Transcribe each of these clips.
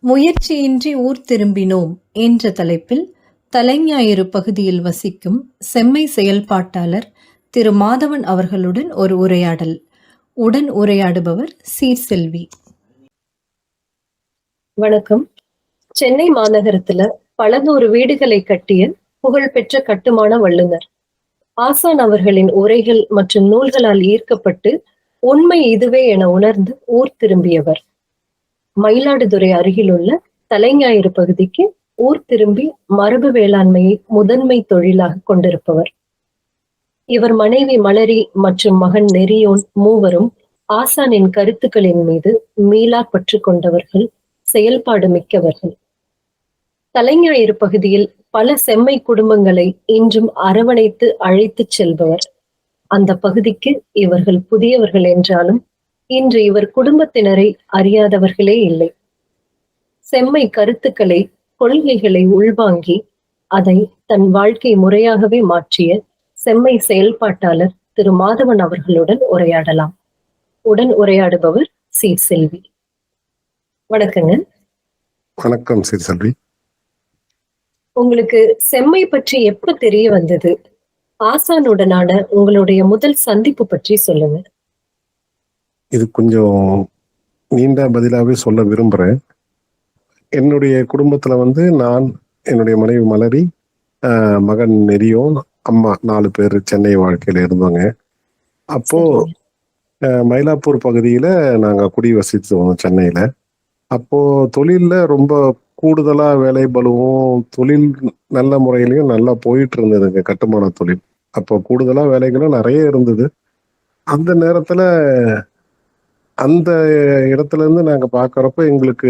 முயற்சியின்றி ஊர் திரும்பினோம் என்ற தலைப்பில் தலைஞாயிறு பகுதியில் வசிக்கும் செம்மை செயல்பாட்டாளர் திரு மாதவன் அவர்களுடன் ஒரு உரையாடல். உடன் உரையாடுபவர் சீர்செல்வி. வணக்கம். சென்னை மாநகரத்துல பல நூறு வீடுகளை கட்டிய புகழ்பெற்ற கட்டுமான வல்லுநர் ஆசான் அவர்களின் உரைகள் மற்றும் நூல்களால் ஈர்க்கப்பட்டு உண்மை இதுவே என உணர்ந்து ஊர் திரும்பியவர். மயிலாடுதுறை அருகிலுள்ள தலைஞாயிறு பகுதிக்கு ஊர் திரும்பி மரபு வேளாண்மையை முதன்மை தொழிலாக கொண்டிருப்பவர். இவர் மனைவி மலரி மற்றும் மகன் நெறியோன் மூவரும் ஆசானின் கருத்துக்களின் மீது மீளா பற்று கொண்டவர்கள், செயல்பாடு மிக்கவர்கள். தலைஞாயிறு பகுதியில் பல செம்மை குடும்பங்களை இன்றும் அரவணைத்து அழைத்துச் செல்பவர். அந்த பகுதிக்கு இவர்கள் புதியவர்கள் என்றாலும் இன்று இவர் குடும்பத்தினரை அறியாதவர்களே இல்லை. செம்மை கருத்துக்களை, கொள்கைகளை உள்வாங்கி அதை தன் வாழ்க்கை முறையாகவே மாற்றிய செம்மை செயல்பாட்டாளர் திரு மாதவன் அவர்களுடன் உரையாடலாம். உடன் உரையாடுபவர் சீர்செல்வி. வணக்கங்க. வணக்கம் சீர்செல்வி. உங்களுக்கு செம்மை பற்றி எப்ப தெரிய வந்தது? ஆசானுடனான உங்களுடைய முதல் சந்திப்பு பற்றி சொல்லுங்க. இது கொஞ்சம் நீண்ட பதிலாவே சொல்ல விரும்புறேன். என்னுடைய குடும்பத்துல நான், என்னுடைய மனைவி மலரி, மகன் நெறியோன், அம்மா 4 பேர் சென்னை வாழ்க்கையில இருந்தோங்க. அப்போ மயிலாப்பூர் பகுதியில நாங்க குடி வசித்தோம் சென்னையில. அப்போ தொழில்ல ரொம்ப கூடுதலா வேலை பலுவும் தொழில் நல்ல முறையிலையும் நல்லா போயிட்டு இருந்ததுங்க, கட்டுமான தொழில். அப்போ கூடுதலா வேலைகளும் நிறைய இருந்தது. அந்த நேரத்துல அந்த இடத்துல இருந்து நாங்க பாக்குறப்ப எங்களுக்கு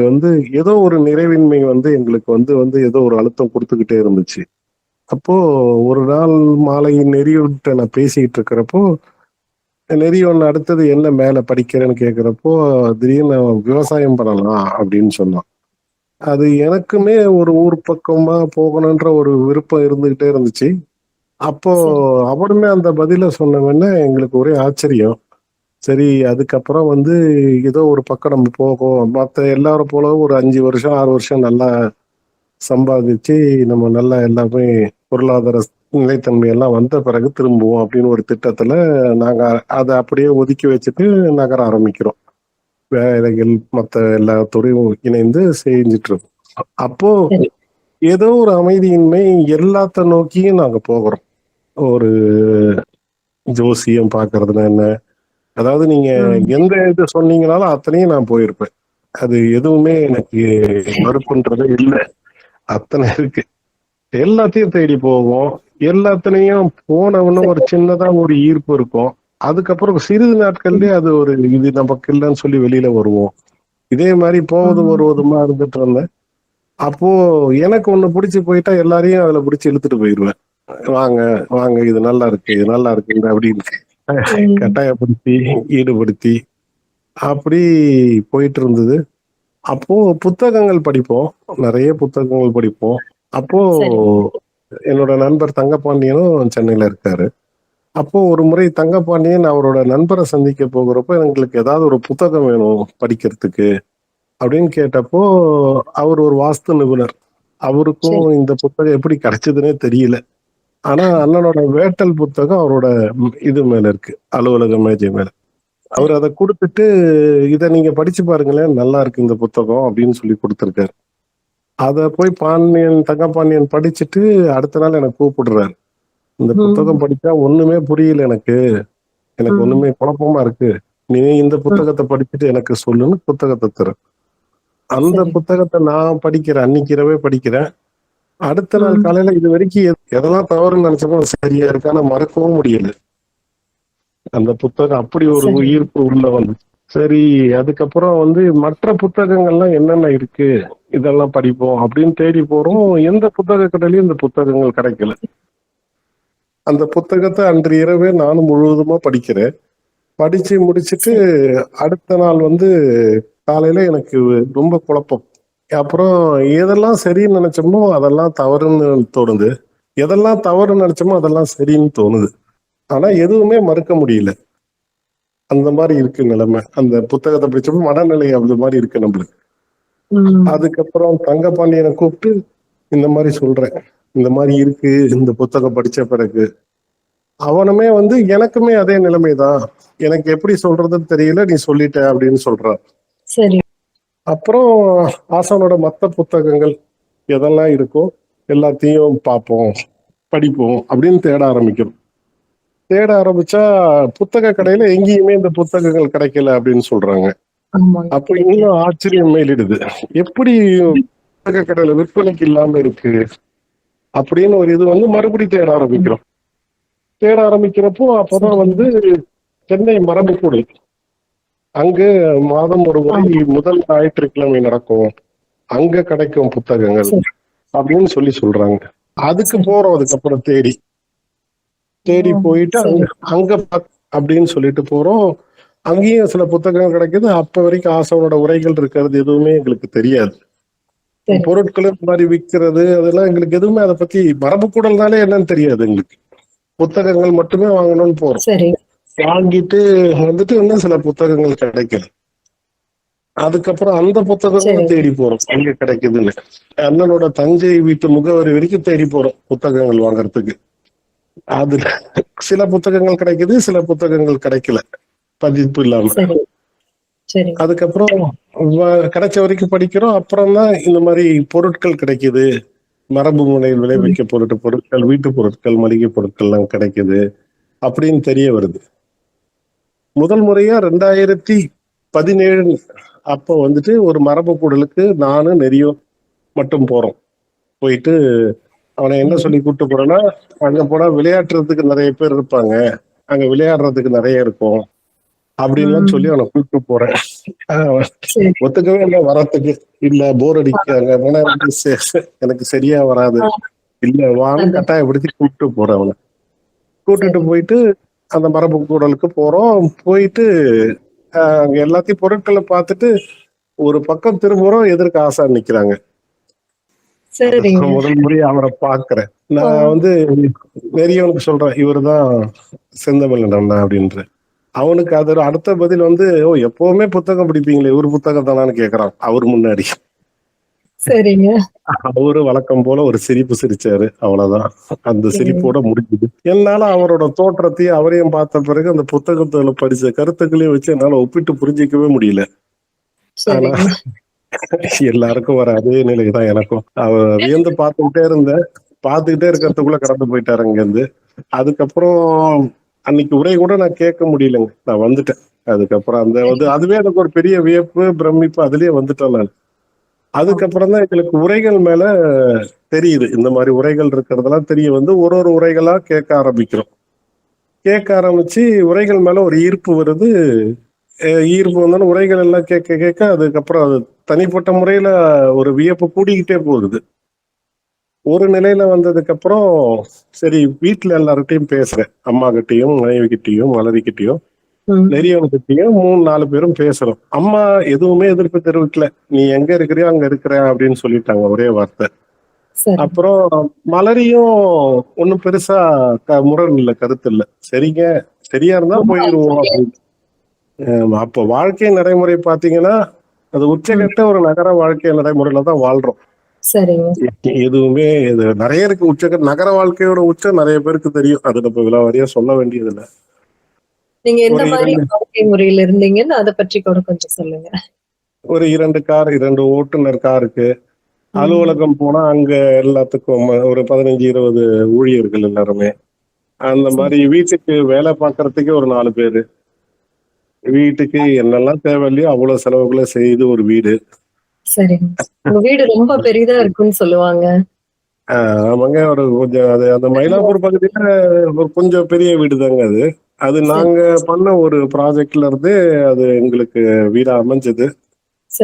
ஏதோ ஒரு நிறைவின்மை எங்களுக்கு ஏதோ ஒரு அழுத்தம் கொடுத்துக்கிட்டே இருந்துச்சு. அப்போ ஒரு நாள் மாலை நெறியோன்ட்ட நான் பேசிக்கிட்டு இருக்கிறப்போ, நெறியோன் அடுத்தது என்ன மேல படிக்கிறேன்னு கேட்கிறப்போ, திடீர்னு விவசாயம் பண்ணலாம் அப்படின்னு சொன்னான். அது எனக்குமே ஒரு ஊர் பக்கமா போகணுன்ற ஒரு விருப்பம் இருந்துகிட்டே இருந்துச்சு. அப்போ அவருமே அந்த பதில சொன்னவொன்னே எங்களுக்கு ஒரே ஆச்சரியம். சரி, அதுக்கப்புறம் ஏதோ ஒரு பக்கம் நம்ம போகும், மற்ற எல்லாரும் போல ஒரு 5 வருஷம் 6 வருஷம் நல்லா சம்பாதிச்சு நம்ம நல்லா எல்லாமே பொருளாதார நிலைத்தன்மை எல்லாம் வந்த பிறகு திரும்புவோம் அப்படின்னு ஒரு திட்டத்துல நாங்க அதை அப்படியே ஒதுக்கி வச்சுட்டு நகர ஆரம்பிக்கிறோம். வேலைகள் மற்ற எல்லா துறையும் இணைந்து செஞ்சுட்டு இருக்கோம். அப்போ ஏதோ ஒரு அமைதியின்மை எல்லாத்த நோக்கியும் நாங்க போகிறோம். ஒரு ஜோசியம் பாக்குறதுன்னா என்ன, அதாவது நீங்க எந்த இது சொன்னீங்கனாலும் அத்தனையும் நான் போயிருப்பேன். அது எதுவுமே எனக்கு மறுப்புன்றதே இல்லை. அத்தனை இருக்கு, எல்லாத்தையும் தேடி போவோம். எல்லாத்திலையும் போனவன்னு ஒரு சின்னதா ஒரு ஈர்ப்பு இருக்கும். அதுக்கப்புறம் சிறிது நாட்கள்லயே அது ஒரு இது நமக்கு இல்லைன்னு சொல்லி வெளியில வருவோம். இதே மாதிரி போவது வருவதுமா இருந்துட்டு இருந்தேன். அப்போ எனக்கு ஒண்ணு பிடிச்சி போயிட்டா எல்லாரையும் அதுல பிடிச்சி இழுத்துட்டு போயிடுவேன். வாங்க வாங்க, இது நல்லா இருக்கு, இது நல்லா இருக்கு அப்படின்னு கட்டாயப்படுத்தி ஈடுபடுத்தி அப்படி போயிட்டு இருந்தது. அப்போ புத்தகங்கள் படிப்போம், நிறைய புத்தகங்கள் படிப்போம். அப்போ என்னோட நண்பர் தங்கப்பாண்டியனும் சென்னையில இருக்காரு. அப்போ ஒரு முறை தங்கப்பாண்டியன் அவரோட நண்பரை சந்திக்க போகிறப்போ, எங்களுக்கு ஏதாவது ஒரு புத்தகம் வேணும் படிக்கிறதுக்கு அப்படின்னு கேட்டப்போ, அவர் ஒரு வாஸ்து நிபுணர். அவருக்கும் இந்த புத்தகம் எப்படி கிடைச்சதுன்னே தெரியல. ஆனா அண்ணனோட வேட்டல் புத்தகம் அவரோட இது மேல இருக்கு, அலுவலக மேஜை மேல. அவர் அதை கொடுத்துட்டு, இதை நீங்க படிச்சு பாருங்களேன், நல்லா இருக்கு இந்த புத்தகம் அப்படின்னு சொல்லி கொடுத்துருக்காரு. அத போய் தங்கப்பாண்டியன் படிச்சுட்டு அடுத்த நாள் எனக்கு கூப்பிடுறாரு. இந்த புத்தகம் படிச்சா ஒண்ணுமே புரியல, எனக்கு ஒண்ணுமே குழப்பமா இருக்கு, நீ இந்த புத்தகத்தை படிச்சுட்டு எனக்கு சொல்லுன்னு புத்தகத்தை தர. அந்த புத்தகத்தை நான் படிக்கிறேன், அன்னைக்கு இரவே படிக்கிறேன். அடுத்த நாள் காலையில இது வரைக்கும் எதெல்லாம் தவறுன்னு நினைச்சப்போ சரியா இருக்கு, ஆனா மறக்கவும் முடியல. அந்த புத்தகம் அப்படி ஒரு ஈர்ப்பு உள்ள வந்துச்சு. சரி, அதுக்கப்புறம் மற்ற புத்தகங்கள்லாம் என்னென்ன இருக்கு இதெல்லாம் படிப்போம் அப்படின்னு தேடி போறோம். எந்த புத்தக கடையிலயும் இந்த புத்தகங்கள் கிடைக்கல. அந்த புத்தகத்தை அன்று இரவே நானும் முழுவதுமா படிக்கிறேன். படிச்சு முடிச்சுட்டு அடுத்த நாள் காலையில எனக்கு ரொம்ப குழப்பம். அப்புறம் எதெல்லாம் சரின்னு நினைச்சோமோ அதெல்லாம் தவறுன்னு தோணுது, எதெல்லாம் தவறுன்னு நினைச்சோமோ அதெல்லாம் சரின்னு தோணுது. ஆனா எதுவுமே மறுக்க முடியல. அந்த மாதிரி இருக்கு நிலைமை. அந்த புத்தகத்தை படிச்சப்போ மனநிலை அந்த மாதிரி இருக்கு நம்மளுக்கு. ம். அதுக்கப்புறம் தங்கபாண்டியனை கூப்பிட்டு இந்த மாதிரி சொல்றேன், இந்த மாதிரி இருக்கு இந்த புத்தகம் படிச்ச பிறகு. அவனுமே வந்து எனக்குமே அதே நிலைமைதான், எனக்கு எப்படி சொல்றதுன்னு தெரியல, நீ சொல்லிட்ட அப்படின்னு சொல்றான். சரி. அப்புறம் ஆசானோட மத்த புத்தகங்கள் எதெல்லாம் இருக்கோ எல்லாத்தையும் பார்ப்போம், படிப்போம் அப்படின்னு தேட ஆரம்பிக்கிறோம். தேட ஆரம்பிச்சா புத்தக கடையில எங்கேயுமே இந்த புத்தகங்கள் கிடைக்கல அப்படின்னு சொல்றாங்க. ஆமாங்க. அப்ப கிடைக்கல. இன்னும் ஆச்சரியம் மேலிடுது, எப்படி புத்தக கடையில விற்பனைக்கு இல்லாம இருக்கு அப்படின்னு ஒரு இது வந்து மறுபடியும் தேட ஆரம்பிக்கிறோம். தேட ஆரம்பிக்கிறப்போ அப்பதான் சரி. வந்து சென்னை மரபுக்கூடல், அங்க மாதம் ஒரு முறை ஆமா. முதல் ஞாயிற்றுக்கிழமை நடக்கும், அங்க கிடைக்கும் புத்தகங்கள் சரி. அப்படின்னு சொல்றாங்க. அதுக்கு சரி. போறோம். அதுக்கப்புறம் தேடி தேடி ஓ! போயிட்டு சரி. அங்க அங்க அப்படின்னு சொல்லிட்டு போறோம். அங்கேயும் சில புத்தகங்கள் கிடைக்குது. அப்ப வரைக்கும் ஆசானோட உரைகள் இருக்கிறது எதுவுமே எங்களுக்கு தெரியாது. சரி. பொருட்களும் இந்த மாதிரி விற்கிறது அதெல்லாம் எங்களுக்கு எதுவுமே அதை பத்தி, மரபுக்கூடல்னாலே என்னன்னு தெரியாது எங்களுக்கு. புத்தகங்கள் மட்டுமே வாங்கணும்னு போறோம். சரி. வாங்கிட்டு வந்துட்டு இன்னும் சில புத்தகங்கள் கிடைக்கல. அதுக்கப்புறம் அந்த புத்தகங்களும் சரிங்க. தேடி போறோம் எங்க கிடைக்குதுன்னு. அண்ணனோட தஞ்சை வீட்டு முகவரி வரைக்கும் தேடி போறோம் புத்தகங்கள் வாங்குறதுக்கு. அதுல சில புத்தகங்கள் கிடைக்குது, சில புத்தகங்கள் கிடைக்கல பதிப்பு இல்லாம. சரி. சரி. அதுக்கப்புறம் கிடைச்ச வரைக்கும் படிக்கிறோம். அப்புறம் தான் இந்த மாதிரி பொருட்கள் கிடைக்குது, மரபு முறையில் ம். விளைவிக்க பொருட்கள், வீட்டு பொருட்கள், மளிகை பொருட்கள் எல்லாம் கிடைக்குது அப்படின்னு தெரிய வருது. முதல் முறையா 2017 அப்போ வந்துட்டு ஒரு மரபு கூடலுக்கு நானும் நெறியும் மட்டும் போறோம். போயிட்டு அவனை என்ன ம். சொல்லி கூட்டு போறேன்னா, அங்க போனா விளையாடுறதுக்கு நிறைய பேர் இருப்பாங்க, அங்க விளையாடுறதுக்கு நிறைய இருக்கும் அப்படின்லாம் சொல்லி ம். அவனை கூப்பிட்டு போறேன். சரி. ஒத்துக்கவே இல்லை வரத்துக்கு. இல்ல போர் அடிக்கு, அங்க போனா வந்து எனக்கு சரியா வராது, ஆ. இல்ல வான்னு அது. கட்டாயப்படுத்தி கூப்பிட்டு போறேன் அவனை. கூட்டிட்டு சரி. போயிட்டு அந்த மரபு கூடலுக்கு போறோம். போயிட்டு அங்க எல்லாத்தையும் பொருட்களை பார்த்துட்டு ஒரு பக்கம் திரும்புறோம், எதிர்க்க ஆசான் நிக்கிறாங்க. சரிங்க. முதல் முறையா அவரை பாக்குறேன். ஓ! நான் வந்து பெரியவனுக்கு சொல்றேன், இவருதான் செந்தமிழன் அண்ணா அப்படின்ற. அவனுக்கு அது அடுத்த பதில் வந்து, ஓ எப்பவுமே புத்தகம் படிப்பீங்களே, இவர் புத்தகம் தானான்னு கேக்குறான் அவர் முன்னாடி. சரிங்க. அவரு வழக்கம் போல ஒரு சிரிப்பு சிரிச்சாரு, அவ்வளவுதான். அந்த ம். சிரிப்போட முடிஞ்சுது. என்னால அவரோட தோற்றத்தையும் அவரையும் பார்த்த பிறகு அந்த புத்தகத்துல படிச்ச கருத்துக்களையும் வச்சு என்னால ஒப்பிட்டு புரிஞ்சிக்கவே முடியல. ஆனா சரிங்க. எல்லாருக்கும் வர அதே நிலைதான் எனக்கும். வியந்து பார்த்துக்கிட்டே இருந்தேன். பார்த்துக்கிட்டே இருக்கிறதுக்குள்ள கடந்து போயிட்டாரு அங்க இருந்து. அதுக்கப்புறம் அன்னைக்கு உரை கூட நான் கேட்க முடியலங்க, நான் வந்துட்டேன். அதுக்கப்புறம் அந்த வந்து அதுவே எனக்கு ஒரு பெரிய வியப்பு, பிரமிப்பு, அதுலயே வந்துட்டேன் நான். அதுக்கப்புறம் தான் எங்களுக்கு உரைகள் மேல தெரியுது, இந்த மாதிரி உரைகள் இருக்கிறதெல்லாம் தெரிய வந்து ஒரு ஒரு உரைகளா கேட்க ஆரம்பிக்கிறோம். கேட்க ஆரம்பிச்சு உரைகள் மேல ஒரு ஈர்ப்பு வருது. ஈர்ப்பு வந்தாலும் உரைகள் எல்லாம் கேட்க கேட்க அதுக்கப்புறம் அது தனிப்பட்ட முறையில ஒரு வியப்பு கூடிக்கிட்டே போகுது. ஒரு நிலையில வந்ததுக்கு அப்புறம் சரி வீட்டுல எல்லார்கிட்டையும் பேசுறேன், அம்மா கிட்டையும், மனைவி கிட்டையும், மலரி கிட்டையும், ம். நெறியவன்கிட்டையும் 3-4 பேரும் பேசுறோம். அம்மா எதுவுமே எதிர்ப்பு தெரிவிக்கல, நீ எங்க இருக்கிறியோ அங்க இருக்கிற அப்படின்னு சொல்லிட்டாங்க ஒரே வார்த்தை. சரி. அப்புறம் மலரியும் ஒன்னும் பெருசா முரண் இல்ல, கருத்து இல்ல, சரிங்க சரியா இருந்தா ரொம்ப போயிருவோம் அப்படின்னு. அப்போ வாழ்க்கை நடைமுறை பாத்தீங்கன்னா அது ம். உச்சகட்ட ஒரு நகர வாழ்க்கை நடைமுறையில தான் வாழ்றோம். சரிங்க. எதுவுமே இது நிறைய இருக்கு. நகர வாழ்க்கையோட உச்சம் நிறைய பேருக்கு தெரியும், அது நம்ம விலாவாரியா சொல்ல வேண்டியது இல்ல. நீங்க எந்த ஒரு மாரி வாழ்க்கை முறையில இருந்தீங்கன்னு அத பற்றி கூட கொஞ்சம் சொல்லுங்க. ஒரு 2 கார், 2 ஓட்டுநர் காருக்கு. ம். அலுவலகம் போனா அங்க எல்லாத்துக்கும் ஒரு 15-20 ஊழியர்கள் எல்லாருமே. அந்த சரி. மாதிரி வீட்டுக்கு வேலை பார்க்கறதுக்கே ஒரு 4 பேரு. வீட்டுக்கு என்னெல்லாம் தேவையில்லையோ அவ்வளவு செலவுகளை செய்து ஒரு வீடு. சரிங்க. உங்க வீடு ரொம்ப பெரிதா இருக்குன்னு சொல்லுவாங்க. ஆமாங்க. ஒரு கொஞ்சம் அது அந்த மயிலாப்பூர் பகுதியில ஒரு கொஞ்சம் பெரிய வீடு தாங்க அது. அது சரி. நாங்க பண்ண ஒரு ப்ராஜெக்ட்ல இருந்து அது எங்களுக்கு வீடா அமைஞ்சது.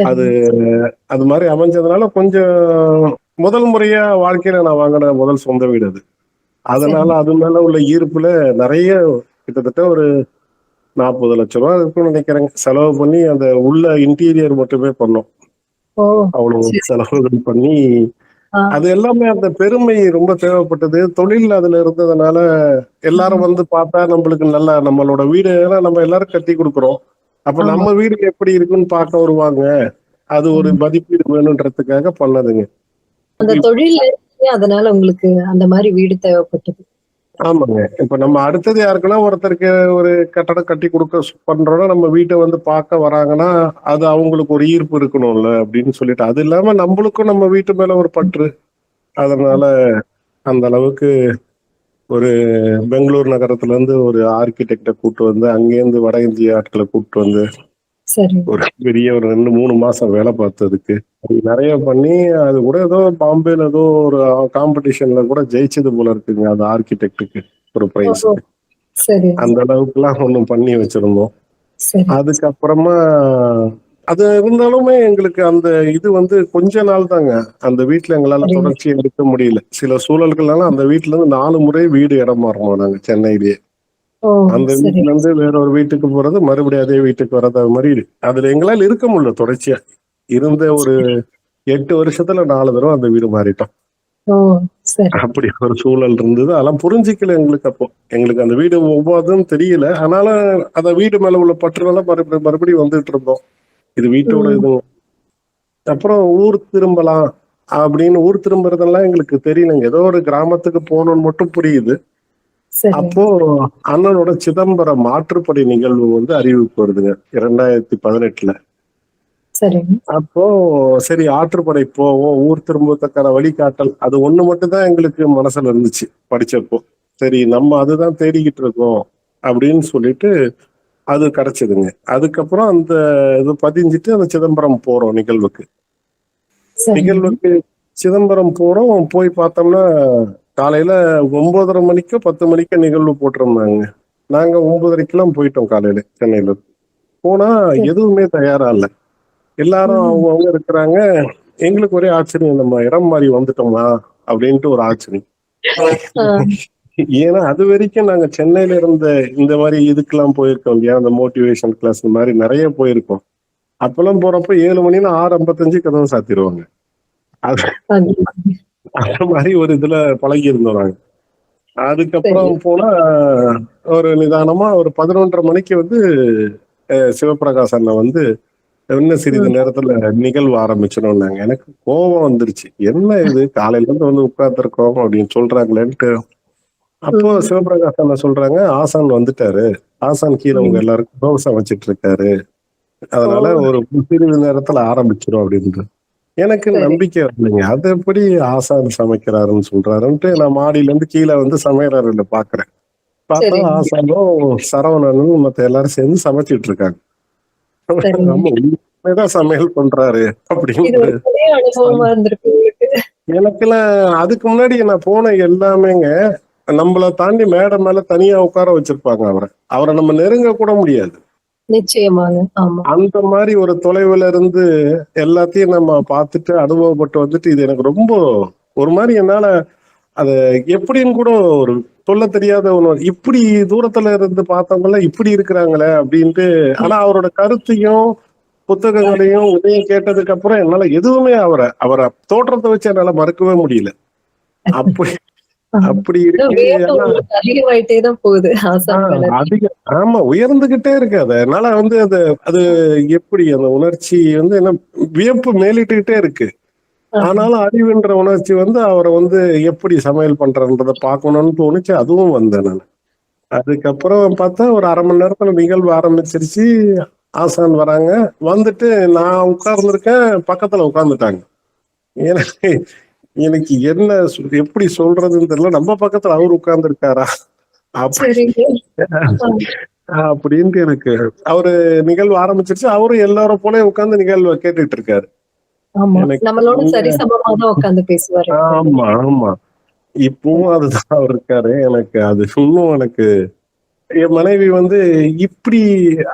அது சரிங்க. அது மாதிரி அமைஞ்சதுனால கொஞ்சம் முதல் முறையா வாழ்க்கையில நான் வாங்கின முதல் சொந்த வீடு அது. அதனால சரிங்க. அது மேல உள்ள ஈர்ப்புல நிறைய, கிட்டத்தட்ட ஒரு 40 லட்சம் ரூபாய் இருக்கும்னு நினைக்கிறேங்க, செலவு பண்ணி அந்த உள்ள இன்டீரியர் மட்டுமே பண்ணோம். ஓ! அவ்வளவு சரி. செலவுகள் பண்ணி ஆ. அது எல்லாமே அந்த பெருமை ரொம்ப தேவைப்பட்டது. தொழில் அதுல இருந்ததுனால எல்லாரும் ம். வந்து பார்த்தா நம்மளுக்கு நல்லா நம்மளோட வீடு, ஏன்னா நம்ம எல்லாரும் கட்டி கொடுக்குறோம். அப்ப ஆமா. நம்ம வீடு எப்படி இருக்குன்னு பார்க்க வருவாங்க அது ஒரு மதிப்பீடு வேணுன்றதுக்காக பண்ணதுங்க. அந்த தொழில் அதனால உங்களுக்கு அந்த மாதிரி வீடு தேவைப்பட்டது. ஆமாங்க. இப்ப நம்ம அடுத்தது யாருக்குன்னா ஒருத்தருக்கு ஒரு கட்டடம் கட்டி கொடுக்க பண்றோம்னா, நம்ம வீட்டை வந்து பார்க்க வராங்கன்னா, அது அவங்களுக்கு ஒரு ஈர்ப்பு இருக்கணும்ல அப்படின்னு சொல்லிட்டு. அது இல்லாம நம்மளுக்கும் நம்ம வீட்டு மேல ஒரு பற்று. அதனால அந்த அளவுக்கு ஒரு பெங்களூர் நகரத்துல இருந்து ஒரு ஆர்கிடெக்ட கூட்டு வந்து, அங்கேருந்து வட இந்திய ஆட்களை கூட்டு வந்து சரி. ஒரு பெரிய ஒரு 2, 3 மாசம் வேலை பார்த்ததுக்கு. அது நெறைய பண்ணி, அது கூட ஏதோ பாம்பேல ஏதோ ஒரு காம்படிஷன்ல கூட ஜெயிச்சது போல இருக்குங்க. அது ஆர்கிடெக்ட்டுக்கு ஒரு பிரைஸ். ஓ, சரி அந்த அளவுக்குலாம் ஒண்ணும் பண்ணி வச்சிருந்தோம். சரி. அதுக்கப்புறமா அது இருந்தாலுமே எங்களுக்கு அந்த இது வந்து கொஞ்ச நாள் தாங்க. அந்த வீட்ல எங்களால சரிங்க. தொடர்ச்சியா இருக்க முடியல. சில சூழல்கள்னால அந்த வீட்ல இருந்து 4 முறை வீடு இடம் மாறுனோம் நாங்க சென்னையிலேயே. ஓ, அந்த சரி. வீட்ல இருந்து வேற ஒரு வீட்டுக்கு போறது, மறுபடியும் அதே வீட்டுக்கு வர்றது, அது மாரி அதுல எங்களால இருக்க முடியல தொடர்ச்சியா. இருந்த ஒரு 8 வருஷத்துல 4 தடவ அந்த வீடு மாறிட்டோம். ஓ, சரி. அப்படி ஒரு சூழல் இருந்தது. அதெல்லாம் புரிஞ்சுக்கல எங்களுக்கு அப்போ. எங்களுக்கு அந்த வீடு ஒவ்வாதுன்னு தெரியல. ஆனாலும் அந்த வீடு மேல உள்ள பற்றுனால மறுபடியும் மறுபடியும் வந்துட்டு இருந்தோம். இது வீட்டோட ம். இது. அப்புறம் ஊர் திரும்பலாம் அப்படின்னு ஊர் திரும்புறதெல்லாம் எங்களுக்கு தெரியலங்க. ஏதோ ஒரு கிராமத்துக்கு போகணும்னு மட்டும் புரியுது. சரி. அப்போ அண்ணனோட சிதம்பரம் மாற்றுப்படை நிகழ்வு வந்து அறிவிப்பு வருதுங்க 2018ல. சரிங்க. அப்போ சரி ஆற்றுப்படை போவோம், ஊர் திரும்புவதற்கான வழிகாட்டல் அது ஒண்ணு மட்டும் தான் எங்களுக்கு மனசுல இருந்துச்சு படிச்சப்போ. சரி நம்ம அதுதான் தேடிக்கிட்டு இருக்கோம் அப்படின்னு சொல்லிட்டு அது கிடைச்சதுங்க. அதுக்கப்புறம் அந்த இது பதிஞ்சிட்டு அந்த சிதம்பரம் போறோம் நிகழ்வுக்கு. சரிங்க. நிகழ்வுக்கு சிதம்பரம் போறோம். போய் பார்த்தோம்னா காலையில 9:30 மணிக்கோ 10 மணிக்கோ நிகழ்வு போட்டிருந்தாங்க. நாங்க 9:30க்கெல்லாம் போயிட்டோம் காலையில சென்னையில. போனா சரி. எதுவுமே தயாரா இல்ல. எல்லாரும் ம். அவங்கவங்க இருக்கிறாங்க. எங்களுக்கு ஒரே ஆச்சரியம். நம்ம இடம் மாறி வந்துட்டோமா அப்படின்ட்டு ஒரு ஆச்சரியம். ஆ, ஏன்னா அது வரைக்கும் நாங்க சென்னையில இருந்த இந்த மாதிரி இதுக்கெல்லாம் போயிருக்கோம் இல்லையா, அந்த மோட்டிவேஷன் கிளாஸ் இந்த மாதிரி நிறைய போயிருக்கோம். அப்பெல்லாம் போறப்ப 7 மணினா 6:55 கதவை சாத்திடுவாங்க. அது அது அந்த மாதிரி ஒரு இதுல பழகி இருந்தோம் நாங்க. சரி. அதுக்கப்புறம் போனா ஒரு நிதானமா ஒரு 11:30 மணிக்கு வந்து சிவபிரகாஷ் அண்ணன் வந்து இன்னும் சிறிது ம். நேரத்துல நிகழ்வு ஆரம்பிச்சிடும்னாங்க. எனக்கு கோபம் வந்துருச்சு. என்ன இது காலையில இருந்து வந்து உட்கார்ந்துருக்கோம் அப்படின்னு சொல்றாங்களேன்ட்டு. அப்போ ம். சிவபிரகாஷ் அண்ணன் சொல்றாங்க, ஆசான் வந்துட்டாரு. ஆசான் கீழே உங்க ம். எல்லாருக்கும் தோசை வச்சிட்டு இருக்காரு. ஓ, அதனால ஒரு சிறிது நேரத்துல ஆரம்பிச்சிடும் அப்படின்னு. எனக்கு சரி. நம்பிக்கை வரலைங்க. அது எப்படி ஆசான் சமைக்கிறாருன்னு சொல்றாருன்ட்டு நான் மாடியில இருந்து கீழே வந்து சமையலறையில பாக்குறேன். பார்த்தா சரிங்க. ஆசானும் சரவணனும் மத்த எல்லாரும் சேர்ந்து சமைச்சிட்டு இருக்காங்க. சரிங்க. நம்ம உண்மைதான் சமையல் பண்றாரு இது அப்படின்னு. ஒரு புதிய அனுபவமா இருந்திருக்கு உங்களுக்கு. எனக்கெல்லாம் அதுக்கு முன்னாடி நான் போன எல்லாமேங்க நம்மள தாண்டி மேடை மேல தனியா உட்கார வச்சிருப்பாங்க அவரை. அவரை நம்ம நெருங்க கூட முடியாது. நிச்சயமாங்க. ஆமா. அந்த மாதிரி ஒரு தொலைவுல இருந்து எல்லாத்தையும் நம்ம பார்த்துட்டு அனுபவப்பட்டு வந்துட்டு இது எனக்கு ரொம்ப ஒரு மாதிரி என்னால அது எப்படின்னு கூட ஒரு சொல்ல தெரியாத ஒண்ணு. இப்படி தூரத்துல இருந்து பார்த்தவங்க இப்படி இருக்கிறாங்களே அப்படின்ட்டு. ஆனா அவரோட கருத்தையும் புத்தகங்களையும் உதயம் கேட்டதுக்கு அப்புறம் என்னால எதுவுமே அவரை அவரை தோற்றத்தை வச்சு என்னால மறக்கவே முடியல. அப்படி ஆமா. அப்படி இன்னும் இருக்கு. வியப்பு ஆனா உங்களுக்கு அதிகமாயிட்டே தான் போகுது ஆசான் மேல. அதிக ஆமா உயர்ந்துகிட்டே இருக்கு. அது என்னால வந்து அது அது எப்படி அந்த உணர்ச்சி வந்து என்ன வியப்பு மேலிட்டுக்கிட்டே இருக்கு. ஆமா. ஆனாலும் அறிவுன்ற உணர்ச்சி வந்து அவரை வந்து எப்படி சமையல் பண்றன்றத பார்க்கணும்னு தோணுச்சு. அதுவும் வந்தேன் நான். அதுக்கப்புறம் பார்த்தா ஒரு 1/2 மணி நேரத்துல நிகழ்வு ஆரம்பிச்சிருச்சு. ஆசான் வராங்க. வந்துட்டு நான் உட்கார்ந்துருக்கேன். பக்கத்துல உட்கார்ந்துட்டாங்க. எனக்கு எனக்கு என்ன எப்படி சொல்றதுன்னு தெரியல. நம்ம பக்கத்துல அவரு உட்கார்ந்துருக்காரா அப்படி சரிங்க. ஆ, அப்படின்ட்டு எனக்கு அவரு நிகழ்வு ஆரம்பிச்சிருச்சு. அவரும் எல்லாரும் போல உட்கார்ந்து நிகழ்வை கேட்டுட்டு இருக்காரு. ஆமா. எனக்கு நம்மளோட சரிசமமா தான் உட்கார்ந்து பேசுவாரு எப்பவுமே. ஆமா ஆமா இப்பவும் அதுதான் அவர் இருக்காரு. எனக்கு அது இன்னும் எனக்கு என் மனைவி வந்து இப்படி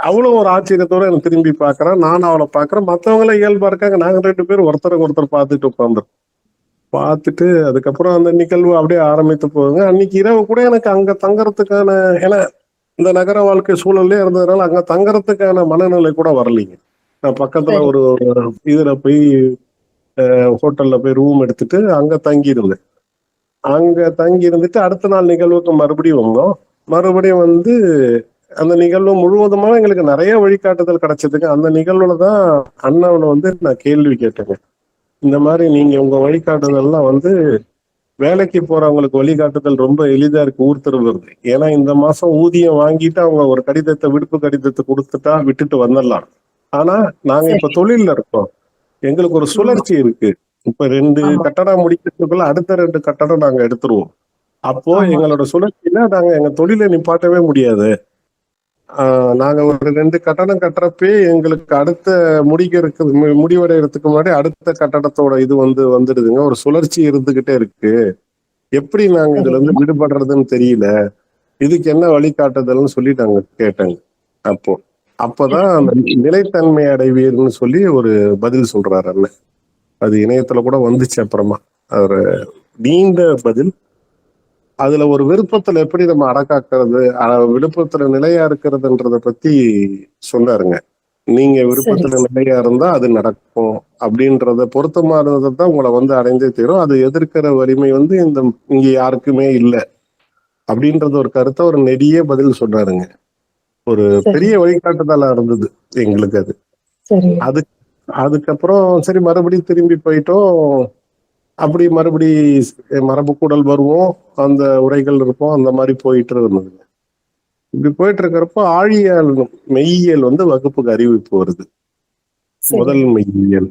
அவ்வளவு ஒரு ஆச்சரியத்தோட எனக்கு திரும்பி பாக்குறேன். நானும் அவளை பாக்குறேன். மத்தவங்க எல்லாம் இயல்பா இருக்காங்க. நாங்க 2 பேரும் ஒருத்தருக்கு ஒருத்தர் பார்த்துட்டு உட்கார்ந்தோம். பார்த்துட்டு அதுக்கப்புறம் அந்த நிகழ்வு அப்படியே ஆரம்பித்து போகுங்க. அன்னைக்கு இரவு கூட எனக்கு அங்க தங்கறதுக்கான ஏன்னா இந்த நகர வாழ்க்கை சூழல்லே இருந்ததுனால அங்க தங்கறதுக்கான மனநிலை கூட வரலைங்க. நான் பக்கத்துல சரி. ஒரு இதுல போய் ஹோட்டல்ல போய் ரூம் எடுத்துட்டு அங்க தங்கி இருந்தேன். அங்க தங்கி இருந்துட்டு அடுத்த நாள் நிகழ்வுக்கு மறுபடியும் வந்தோம். மறுபடியும் வந்து அந்த நிகழ்வு முழுவதுமா எங்களுக்கு நிறைய வழிகாட்டுதல் கிடைச்சதுங்க. அந்த நிகழ்வுல தான் அண்ணாவனை வந்து நான் கேள்வி கேட்டேங்க. இந்த மாதிரி நீங்க உங்க வழிகாட்டுதல்லாம் வந்து வேலைக்கு போறவங்களுக்கு வழிகாட்டுதல் ரொம்ப எளிதா இருக்கு ஊர் திரும்புறது. ஏன்னா இந்த மாசம் ஊதியம் வாங்கிட்டு அவங்க ஒரு கடிதத்தை விடுப்பு கடிதத்தை கொடுத்துட்டா விட்டுட்டு வந்துடலாம். ஆனா நாங்க இப்ப சரி. தொழில்ல இருக்கோம். எங்களுக்கு ஒரு சுழற்சி இருக்கு. இப்ப 2 ஆமா, கட்டடம் முடிக்கிறதுக்குள்ள அடுத்த 2 கட்டடம் நாங்க எடுத்துருவோம். அப்போ ஆமா. எங்களோட சுழற்சியில நாங்க எங்க தொழிலை நிப்பாட்டவே முடியாது. நாங்க ஒரு 2 கட்டடம் கட்டுறப்பே எங்களுக்கு அடுத்த முடிவடைறதுக்கு முன்னாடி அடுத்த கட்டடத்தோட இது வந்துடுதுங்க. ஒரு சுழற்சி இருந்துகிட்டே இருக்கு. எப்படி நாங்க இதுல சரிங்க. இருந்து விடுபடுறதுன்னு தெரியல. இதுக்கு என்ன வழிகாட்டுதல்னு சொல்லி நாங்க கேட்டேங்க. அப்போ அப்பதான் அந்த நிலைத்தன்மை அடைவீர்னு சொல்லி ஒரு பதில் சொல்றாரு அண்ணன். அது இணையத்துல கூட வந்துச்சு அப்புறமா. ஒரு நீண்ட பதில். அதுல ஒரு விருப்பத்துல எப்படி நம்ம அடக்காக்குறது, விருப்பத்துல நிலையா இருக்கிறதுன்றத பத்தி சொன்னாருங்க. நீங்க சரி, விருப்பத்துல நிலையா இருந்தா அது நடக்கும் அப்படின்றத பொருத்தமா இருந்ததை தான் உங்களை வந்து அடைந்தே தீரும். அது எதிர்க்கிற வலிமை வந்து இங்க யாருக்குமே இல்லை அப்படின்றது ஒரு கருத்தை ஒரு நெடிய பதில் சொன்னாருங்க. ஒரு சரி, பெரிய வழிகாட்டுதலா இருந்தது எங்களுக்கு அது. சரி, அது அதுக்கப்புறம் சரி மறுபடியும் திரும்பி போயிட்டோம். அப்படி மறுபடி மரபு கூடல் வருவோம், அந்த உரைகள் இருக்கும், அந்த மாதிரி போயிட்டு இருந்தது. இப்படி போயிட்டு இருக்கிறப்போ ஆழியால் மெய்யியல் வந்து வகுப்புக்கு அறிவிப்பு வருது. சரி, முதல் மெய்யியல்.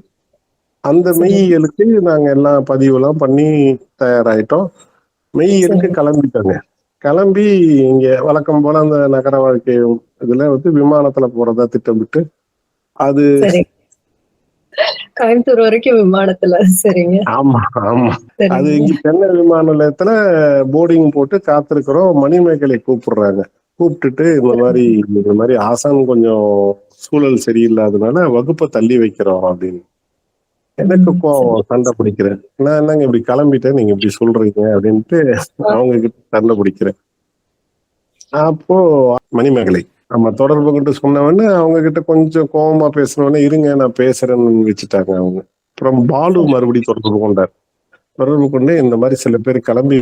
அந்த சரி, மெய்யியலுக்கு நாங்க எல்லாம் பதிவுலாம் பண்ணி தயாராயிட்டோம். மெய்யியலுக்கு சரி, கிளம்பிட்டோங்க. கிளம்பி இங்க வழக்கம் போல அந்த நகர வாழ்க்கை இதுல வந்து விமானத்துல போறதா திட்டமிட்டு அது சரி. கோயம்புத்தூர் வரைக்கும் விமானத்துல. சரிங்க, ஆமா ஆமா. அது சரிங்க. இங்க சென்னை விமான நிலையத்துல போர்டிங் போட்டு காத்திருக்கிறோம். மணிமேகலை கூப்பிடுறாங்க. கூப்பிட்டுட்டு இந்த மாதிரி ஆசான் கொஞ்சம் சூழல் சரியில்லாதனால வகுப்பை தள்ளி வைக்கிறோம் அப்படின்னு. எனக்கு சரி. கோவம், சண்டை பிடிக்கிறேன். நான் என்னங்க இப்படி கிளம்பிட்டேன், நீங்க இப்படி சொல்றீங்க அப்படின்ட்டு ஆ, அவங்க கிட்ட சண்டை பிடிக்கிறேன். அப்போ மணிமேகலை நம்ம தொடர்பு கிட்ட சொன்னவொடனே அவங்க கிட்ட கொஞ்சம் கோவமா பேசினவொடனே இருங்க நான் பேசுறேன்னு வச்சுட்டாங்க அவங்க. அப்புறம் பாலு சரி. மறுபடியும் தொடர்பு கொண்டார். தொடர்பு கொண்டு இந்த மாதிரி சில பேர் கிளம்பி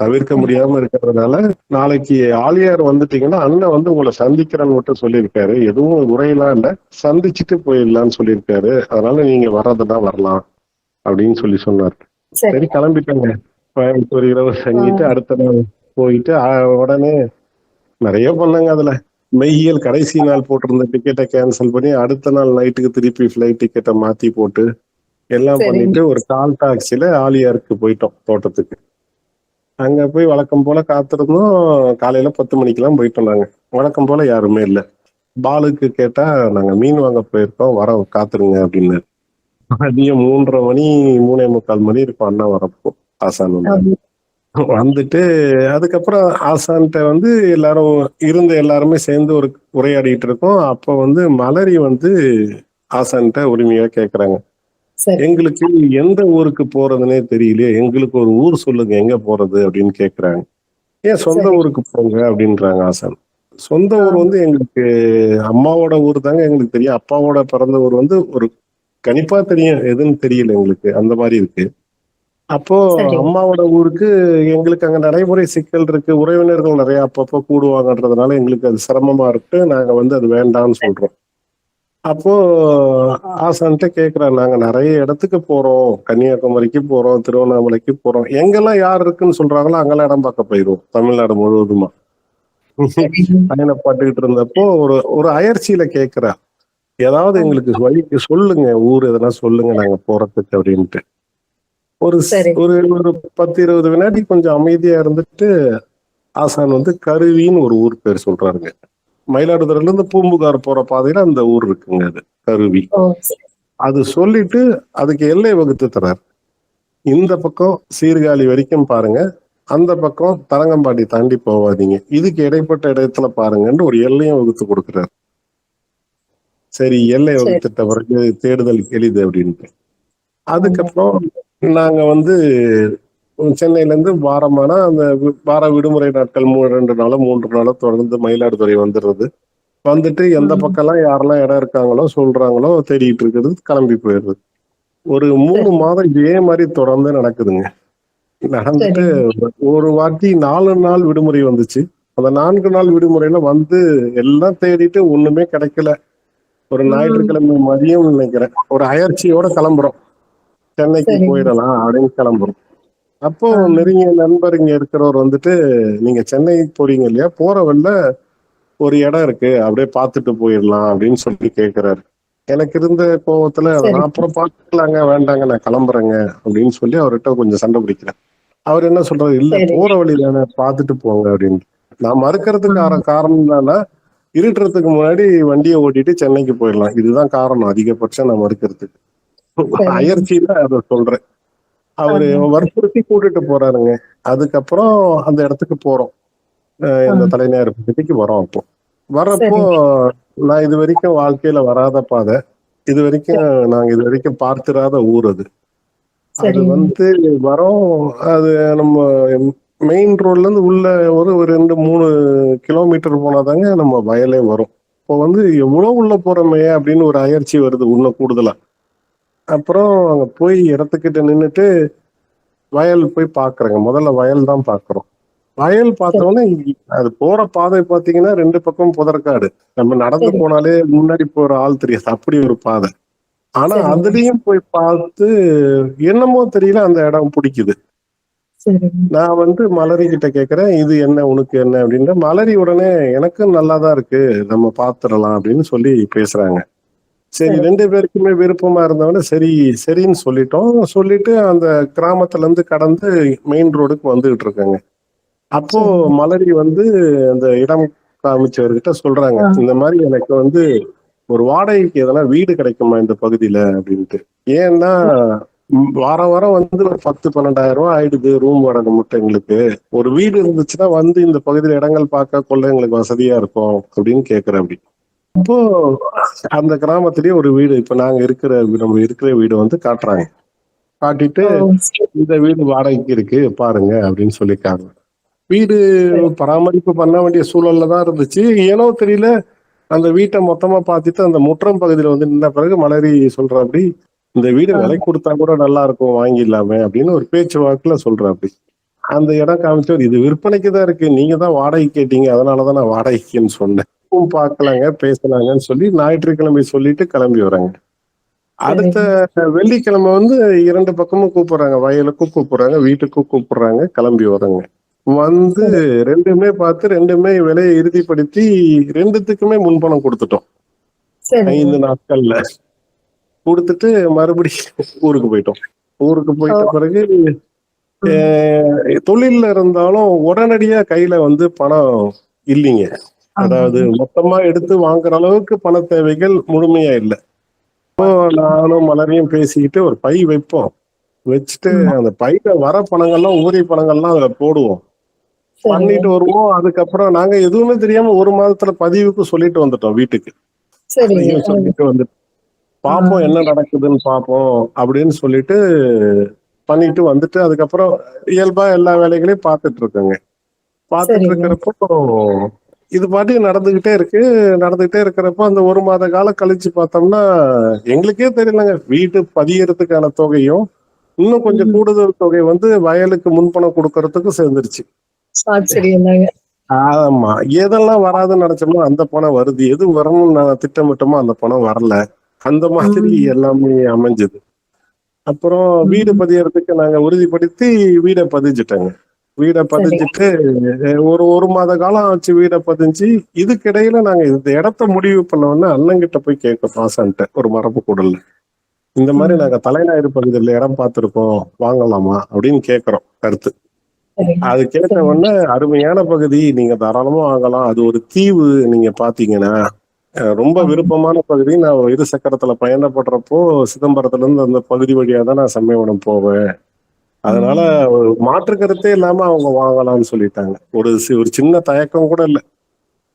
தவிர்க்க முடியாம இருக்கிறதுனால நாளைக்கு ஆலியார் வந்துட்டீங்கன்னா அண்ணன் வந்து உங்களை சந்திக்கிறேன்னு மட்டும் சொல்லியிருக்காரு. எதுவும் உரையெல்லாம் இல்ல, சந்திச்சுட்டு போயிடலான்னு சொல்லியிருக்காரு. அதனால நீங்க வர்றதுன்னா வரலாம் அப்படின்னு சொன்னார். சரி. சரி கிளம்பிட்டாங்க. கோயம்புத்தூர் இரவு ஆ, தங்கிட்டு அடுத்த நாள் போயிட்டு உடனே நிறைய பண்ணாங்க அதுல. மெய்யியல் கடைசி நாள் போட்டிருந்த டிக்கெட்டை கேன்சல் பண்ணி அடுத்த நாள் நைட்டுக்கு திருப்பி ஃபிளைட் டிக்கெட்டை மாத்தி போட்டு எல்லாம் சரிங்க. பண்ணிட்டு ஒரு கால் டாக்ஸில ஆலியாருக்கு போயிட்டோம் தோட்டத்துக்கு. அங்க போய் வழக்கம் போல காத்திருந்தோம். காலையில 10 மணிக்கெல்லாம் போயிட்டோம் நாங்க. வழக்கம் போல யாருமே இல்லை. பாலுக்கு கேட்டா நாங்க மீன் வாங்க போயிருக்கோம், வர காத்துருங்க அப்படின்னு. மதியம் 3:30 மணி 3:45 மணி இருக்கும் அண்ணா வரப்போ. ஆசான் வந்து ஆமா. வந்துட்டு அதுக்கப்புறம் ஆசான்கிட்ட வந்து எல்லாருமே சேர்ந்து ஒரு உரையாடிட்டு இருக்கோம். அப்ப வந்து மலரி வந்து ஆசான்கிட்ட உரிமையா கேக்குறாங்க. சரி, எங்களுக்கு எந்த ஊருக்கு போறதுன்னே தெரியலையே, எங்களுக்கு ஒரு ஊர் சொல்லுங்க எங்க போறது அப்படின்னு கேக்குறாங்க. ஏன் சொந்த சரி. ஊருக்கு போங்க அப்படின்றாங்க ஆசான். சொந்த ஆ, ஊர் வந்து எங்களுக்கு அம்மாவோட ஊர் தாங்க எங்களுக்கு தெரியும். அப்பாவோட பிறந்த ஊர் வந்து ஒரு கணிப்பா தெரியும், எதுன்னு தெரியல எங்களுக்கு. அந்த மாதிரி இருக்கு. அப்போ சரிங்க. அம்மாவோட ஊருக்கு எங்களுக்கு அங்க நடைமுறை சிக்கல் இருக்கு. உறவினர்கள் நிறைய அப்பப்போ கூடுவாங்கன்றதுனால எங்களுக்கு அது சிரமமா இருக்கு. நாங்க வந்து அது வேண்டாம்னு சொல்றோம். அப்போ ஆசான்ட்ட கேக்குறேன், நாங்க நிறைய இடத்துக்கு போறோம், கன்னியாகுமரிக்கு போறோம், திருவண்ணாமலைக்கு போறோம், எங்கெல்லாம் யார் இருக்குன்னு சொல்றாங்களோ அங்கெல்லாம் இடம் பார்க்க போயிடுவோம் தமிழ்நாடு முழுவதுமா. சரிங்க. பயணப்பட்டுக்கிட்டு இருந்தப்போ ஒரு ஒரு அயற்சியில கேக்குறேன், ஏதாவது ஆ, எங்களுக்கு வழிக்கு சொல்லுங்க, ஊர் எதனா சொல்லுங்க நாங்க போறதுக்கு அப்படின்ட்டு. ஒரு சரிங்க. ஒரு ஒரு 10-20 வினாடி கொஞ்சம் அமைதியா இருந்துட்டு ஆசான் வந்து கருவின்னு ஒரு ஊர் பேர் சொல்றாருங்க. மயிலாடுதுறையில இருந்து பூம்புகார் போற பாதையில அந்த ஊர் இருக்குங்க, அது கருவி. ஓ! சரி. அது சொல்லிட்டு அதுக்கு எல்லை வகுத்து தர்றாரு. இந்த பக்கம் சீர்காழி வரைக்கும் பாருங்க, அந்த பக்கம் தரங்கம்பாடி தாண்டி போவாதீங்க, இதுக்கு இடைப்பட்ட இடத்துல பாருங்கன்னு ஒரு எல்லையும் வகுத்து கொடுக்குறாரு. சரி, எல்லை சரி. வகுத்துட்ட பிறகு தேடுதல் எளிது அப்படின்ட்டு. ஆமா. அதுக்கப்புறம் நாங்க வந்து சென்னையில இருந்து வாரமானா அந்த வார விடுமுறை நாட்கள் 2 நாளோ 3 நாளோ தொடர்ந்து மயிலாடுதுறை வந்துடுறது. வந்துட்டு எந்த ம். பக்கம்லாம் யாரெல்லாம் இடம் இருக்காங்களோ சொல்றாங்களோ தேடிட்டு இருக்கிறது, கிளம்பி போயிடுறது. ஒரு 3 சரி, மாதம் இதே மாதிரி தொடர்ந்து நடக்குதுங்க. நடந்துட்டு சரிங்க. ஒரு வாட்டி 4 நாள் விடுமுறை வந்துச்சு. அந்த 4 நாள் விடுமுறையில வந்து எல்லாம் தேடிட்டு ஒண்ணுமே கிடைக்கல. ஒரு ஞாயிற்றுக்கிழமை மதியம் நினைக்கிறேன். ஒரு அயற்சியோட கிளம்புறோம். சென்னைக்கு சரிங்க. போயிடலாம் அப்படின்னு கிளம்புறோம். அப்போ ஆ, நெருங்கிய நண்பர் இங்க இருக்கிறவர் வந்துட்டு, நீங்க சென்னைக்கு போறீங்க இல்லையா? போற வழில ஒரு இடம் இருக்கு. அப்படியே பார்த்துட்டு போயிடலாம் அப்படின்னு சொல்லி கேட்கிறாரு. எனக்கு இருந்த கோவத்துல நான் சரிங்க. அப்புறம் பார்த்துக்கலாங்க, வேண்டாங்க நான் கிளம்புறேங்க அப்படின்னு சொல்லி அவர்கிட்ட கொஞ்சம் சண்டை பிடிக்கிறேன். அவர் என்ன சொல்றாரு, இல்ல சரிங்க. போற வழி தானே பார்த்துட்டு போங்க அப்படின்னு. நான் ஆ, மறுக்கிறதுக்கு காரணம் என்னன்னா, இருட்டுறதுக்கு முன்னாடி வண்டியை ஓட்டிட்டு சென்னைக்கு போயிடலாம். இதுதான் காரணம் அதிகபட்சம் நான் மறுக்கிறதுக்கு. சரிங்க. அயற்சியில அதை சொல்றேன். ஆ, அவரு வற்புறுத்தி கூட்டிட்டு போறாருங்க. அதுக்கப்புறம் அந்த இடத்துக்கு போறோம். ஆ, இந்த தலைஞாயிறு பகுதிக்கு வரோம் அப்போ. வர்றப்போ சரிங்க. நான் இது வரைக்கும் வாழ்க்கையில வராத பாதை. இது வரைக்கும் சரி, நாங்க இது வரைக்கும் பார்த்திராத ஊர் அது. அது சரிங்க. வந்து வரோம். அது நம்ம மெயின் ரோட்ல இருந்து உள்ள ஒரு 2, 3 கிலோமீட்டர் போனாதாங்க நம்ம வயலே வரும். இப்போ வந்து எவ்வளவு உள்ள போறோமே அப்படின்னு ஒரு அயற்சி வருது இன்னும் கூடுதலா. அப்புறம் அங்க போய் இடத்துக்கிட்ட நின்னுட்டு வயல் போய் பாக்குறேங்க. முதல்ல வயல் தான் பாக்குறோம். வயல் சரி, பார்த்தோன்னே அது போற பாதை பார்த்தீங்கன்னா 2 பக்கம் புதற்காடு. நம்ம நடந்து சரி, போனாலே முன்னாடி போற ஆள் தெரியாது. அப்படி ஒரு பாதை. ஆனா சரிங்க. அதுலயும் போய் பார்த்து என்னமோ தெரியல அந்த இடம் பிடிக்குது. சரிங்க. நான் வந்து மலரி கிட்ட கேட்கிறேன், இது என்ன உனக்கு என்ன அப்படின்ற. மலரி உடனே எனக்கும் நல்லாதான் இருக்கு. நம்ம பார்த்துடலாம் அப்படின்னு சொல்லி பேசுறாங்க. சரி சரிங்க. 2 பேருக்குமே விருப்பமா இருந்தவொடனே சரி, சரின்னு சொல்லிட்டோம். சொல்லிட்டு அந்த கிராமத்துல இருந்து கடந்து மெயின் ரோடுக்கு வந்துகிட்டு இருக்கேங்க. அப்போ சரிங்க. மலரி வந்து அந்த இடம் காமிச்சவர்கிட்ட சொல்றாங்க, ஆ, இந்த மாதிரி எனக்கு வந்து ஒரு வாடகைக்கு எதனா வீடு கிடைக்குமா இந்த பகுதியில அப்படின்ட்டு. ஏன்னா வாரம் வாரம் வந்து ஒரு 10, 12,000 ரூபாய் ஆயிடுது ரூம் வாடகை மட்டும் எங்களுக்கு. ஒரு வீடு இருந்துச்சுன்னா வந்து இந்த பகுதியில இடங்கள் பார்க்க கொள்ள எங்களுக்கு வசதியா இருக்கும் அப்படின்னு கேக்குறேன் அப்படி. அப்போ அந்த கிராமத்திலேயே ஒரு வீடு, இப்ப நம்ம இருக்கிற வீடு வந்து காட்டுறாங்க. காட்டிட்டு ஓ! சரி, இந்த வீடு வாடகைக்கு இருக்கு பாருங்க அப்படின்னு சொல்லிருக்காங்க. வீடு சரி. பராமரிப்பு பண்ண வேண்டிய சூழல்ல தான் இருந்துச்சு. ஏனோ தெரியல அந்த வீட்டை மொத்தமா பார்த்துட்டு அந்த முற்றம் பகுதியில வந்து நின்ன பிறகு மலரி சொல்றாப்படி, இந்த வீடு ஆ, விலை கொடுத்தா கூட நல்லா இருக்கும் வாங்கிடலாமே அப்படின்னு ஒரு பேச்சுவாக்குல சொல்றாப்படி. அந்த இடம் காமிச்சவர் இது விற்பனைக்கு தான் இருக்கு. நீங்க தான் வாடகை கேட்டீங்க. அதனாலதான் நான் வாடகைக்குன்னு சொன்னேன். பார்க்கலாங்க, பேசலாங்கன்னு சொல்லி ஞாயிற்றுக்கிழமை சொல்லிட்டு கிளம்பி வராங்க. அடுத்த சரிங்க. வெள்ளிக்கிழமை வந்து 2 பக்கமும் கூப்பிடுறாங்க. வயலுக்கும் கூப்பிடுறாங்க, வீட்டுக்கும் கூப்பிடுறாங்க. கிளம்பி வர்றேங்க. வந்து சரி, 2மே பார்த்து 2மே விலையை இறுதிப்படுத்தி 2த்துக்குமே முன்பணம் கொடுத்துட்டோம். சரிங்க. 5 நாட்கள்ல குடுத்துட்டு மறுபடியும் ஊருக்கு போயிட்டோம். ஊருக்கு ஓ! போயிட்ட பிறகு ம். தொழில்ல இருந்தாலும் உடனடியா கையில வந்து பணம் இல்லைங்க. அதாவது ஆமாங்க. மொத்தமா எடுத்து வாங்குற அளவுக்கு பண தேவைகள் முழுமையா இல்ல. நானும் மலரையும் பேசிக்கிட்டு ஒரு பை வைப்போம். வச்சுட்டு ம். அந்த பையில வர பணங்கள்லாம் உதிரி பணங்கள்லாம் அதுல போடுவோம். சரிங்க. பண்ணிட்டு வருவோம். அதுக்கப்புறம் நாங்க எதுவுமே தெரியாம 1 மாதத்துல பதிவுக்கு சொல்லிட்டு வந்துட்டோம் வீட்டுக்கு. சரிங்க. அதையும் சொல்லிட்டு வந்து ஆ, பார்ப்போம் என்ன நடக்குதுன்னு பார்ப்போம் அப்படின்னு சொல்லிட்டு பண்ணிட்டு வந்துட்டு அதுக்கப்புறம் இயல்பா எல்லா வேலைகளையும் பார்த்துட்டு இருக்கேங்க. பார்த்துட்டு சரிங்க. இருக்கிறப்போ இது பாட்டுக்கு நடந்துகிட்டே இருக்கு. நடந்துகிட்டே இருக்கிறப்போ அந்த 1 மாத காலம் கழிச்சு பார்த்தோம்னா எங்களுக்கே தெரியலங்க. வீட்டு பதியறதுக்கான தொகையும் இன்னும் கொஞ்சம் ம். கூடுதல் தொகை வந்து வயலுக்கு முன்பணம் கொடுக்கறதுக்கும் சேர்ந்துருச்சு. ஆச்சரியம் தாங்க. ஆமா. எதெல்லாம் வராதுன்னு நினைச்சோமோ அந்த பணம் வருது. எது வரணும்னு நான் திட்டமிட்டோமோ அந்த பணம் வரல. அந்த மாதிரி ம். எல்லாமே அமைஞ்சது. அப்புறம் வீடு ம். பதியறதுக்கு நாங்க உறுதிப்படுத்தி வீட பதிஞ்சுட்டோங்க. வீட சரிங்க. பதிஞ்சுட்டு ஒரு மாத காலம் ஆச்சு வீட பதிஞ்சு. இதுக்கிடையில நாங்க இந்த இடத்த முடிவு பண்ணோம்னா அண்ணங்கிட்ட போய் கேட்க ஆசான்ட்ட ஒரு மரபு கூடல்ல. இந்த மாதிரி ம். நாங்க தலைஞாயிறு பகுதியில இடம் பார்த்திருக்கோம். வாங்கலாமா? அப்படின்னு கேட்கிறோம் கருத்து. சரிங்க. அது கேட்ட சரிங்க. உடனே அருமையான பகுதி. நீங்க தாராளமா வாங்கலாம். அது ஒரு தீவு நீங்க பாத்தீங்கன்னா, ரொம்ப ஆமா. விருப்பமான பகுதி. நான் இரு சக்கரத்துல பயணப்படுறப்போ சிதம்பரத்துல இருந்து அந்த பகுதி வழியா தான் நான் செம்மைவனம் போவேன். அதனால ம். ஒரு மாற்று கருத்தே இல்லாம அவங்க வாங்கலாம்னு சொல்லிட்டாங்க. ஒரு சின்ன தயக்கம் கூட இல்ல.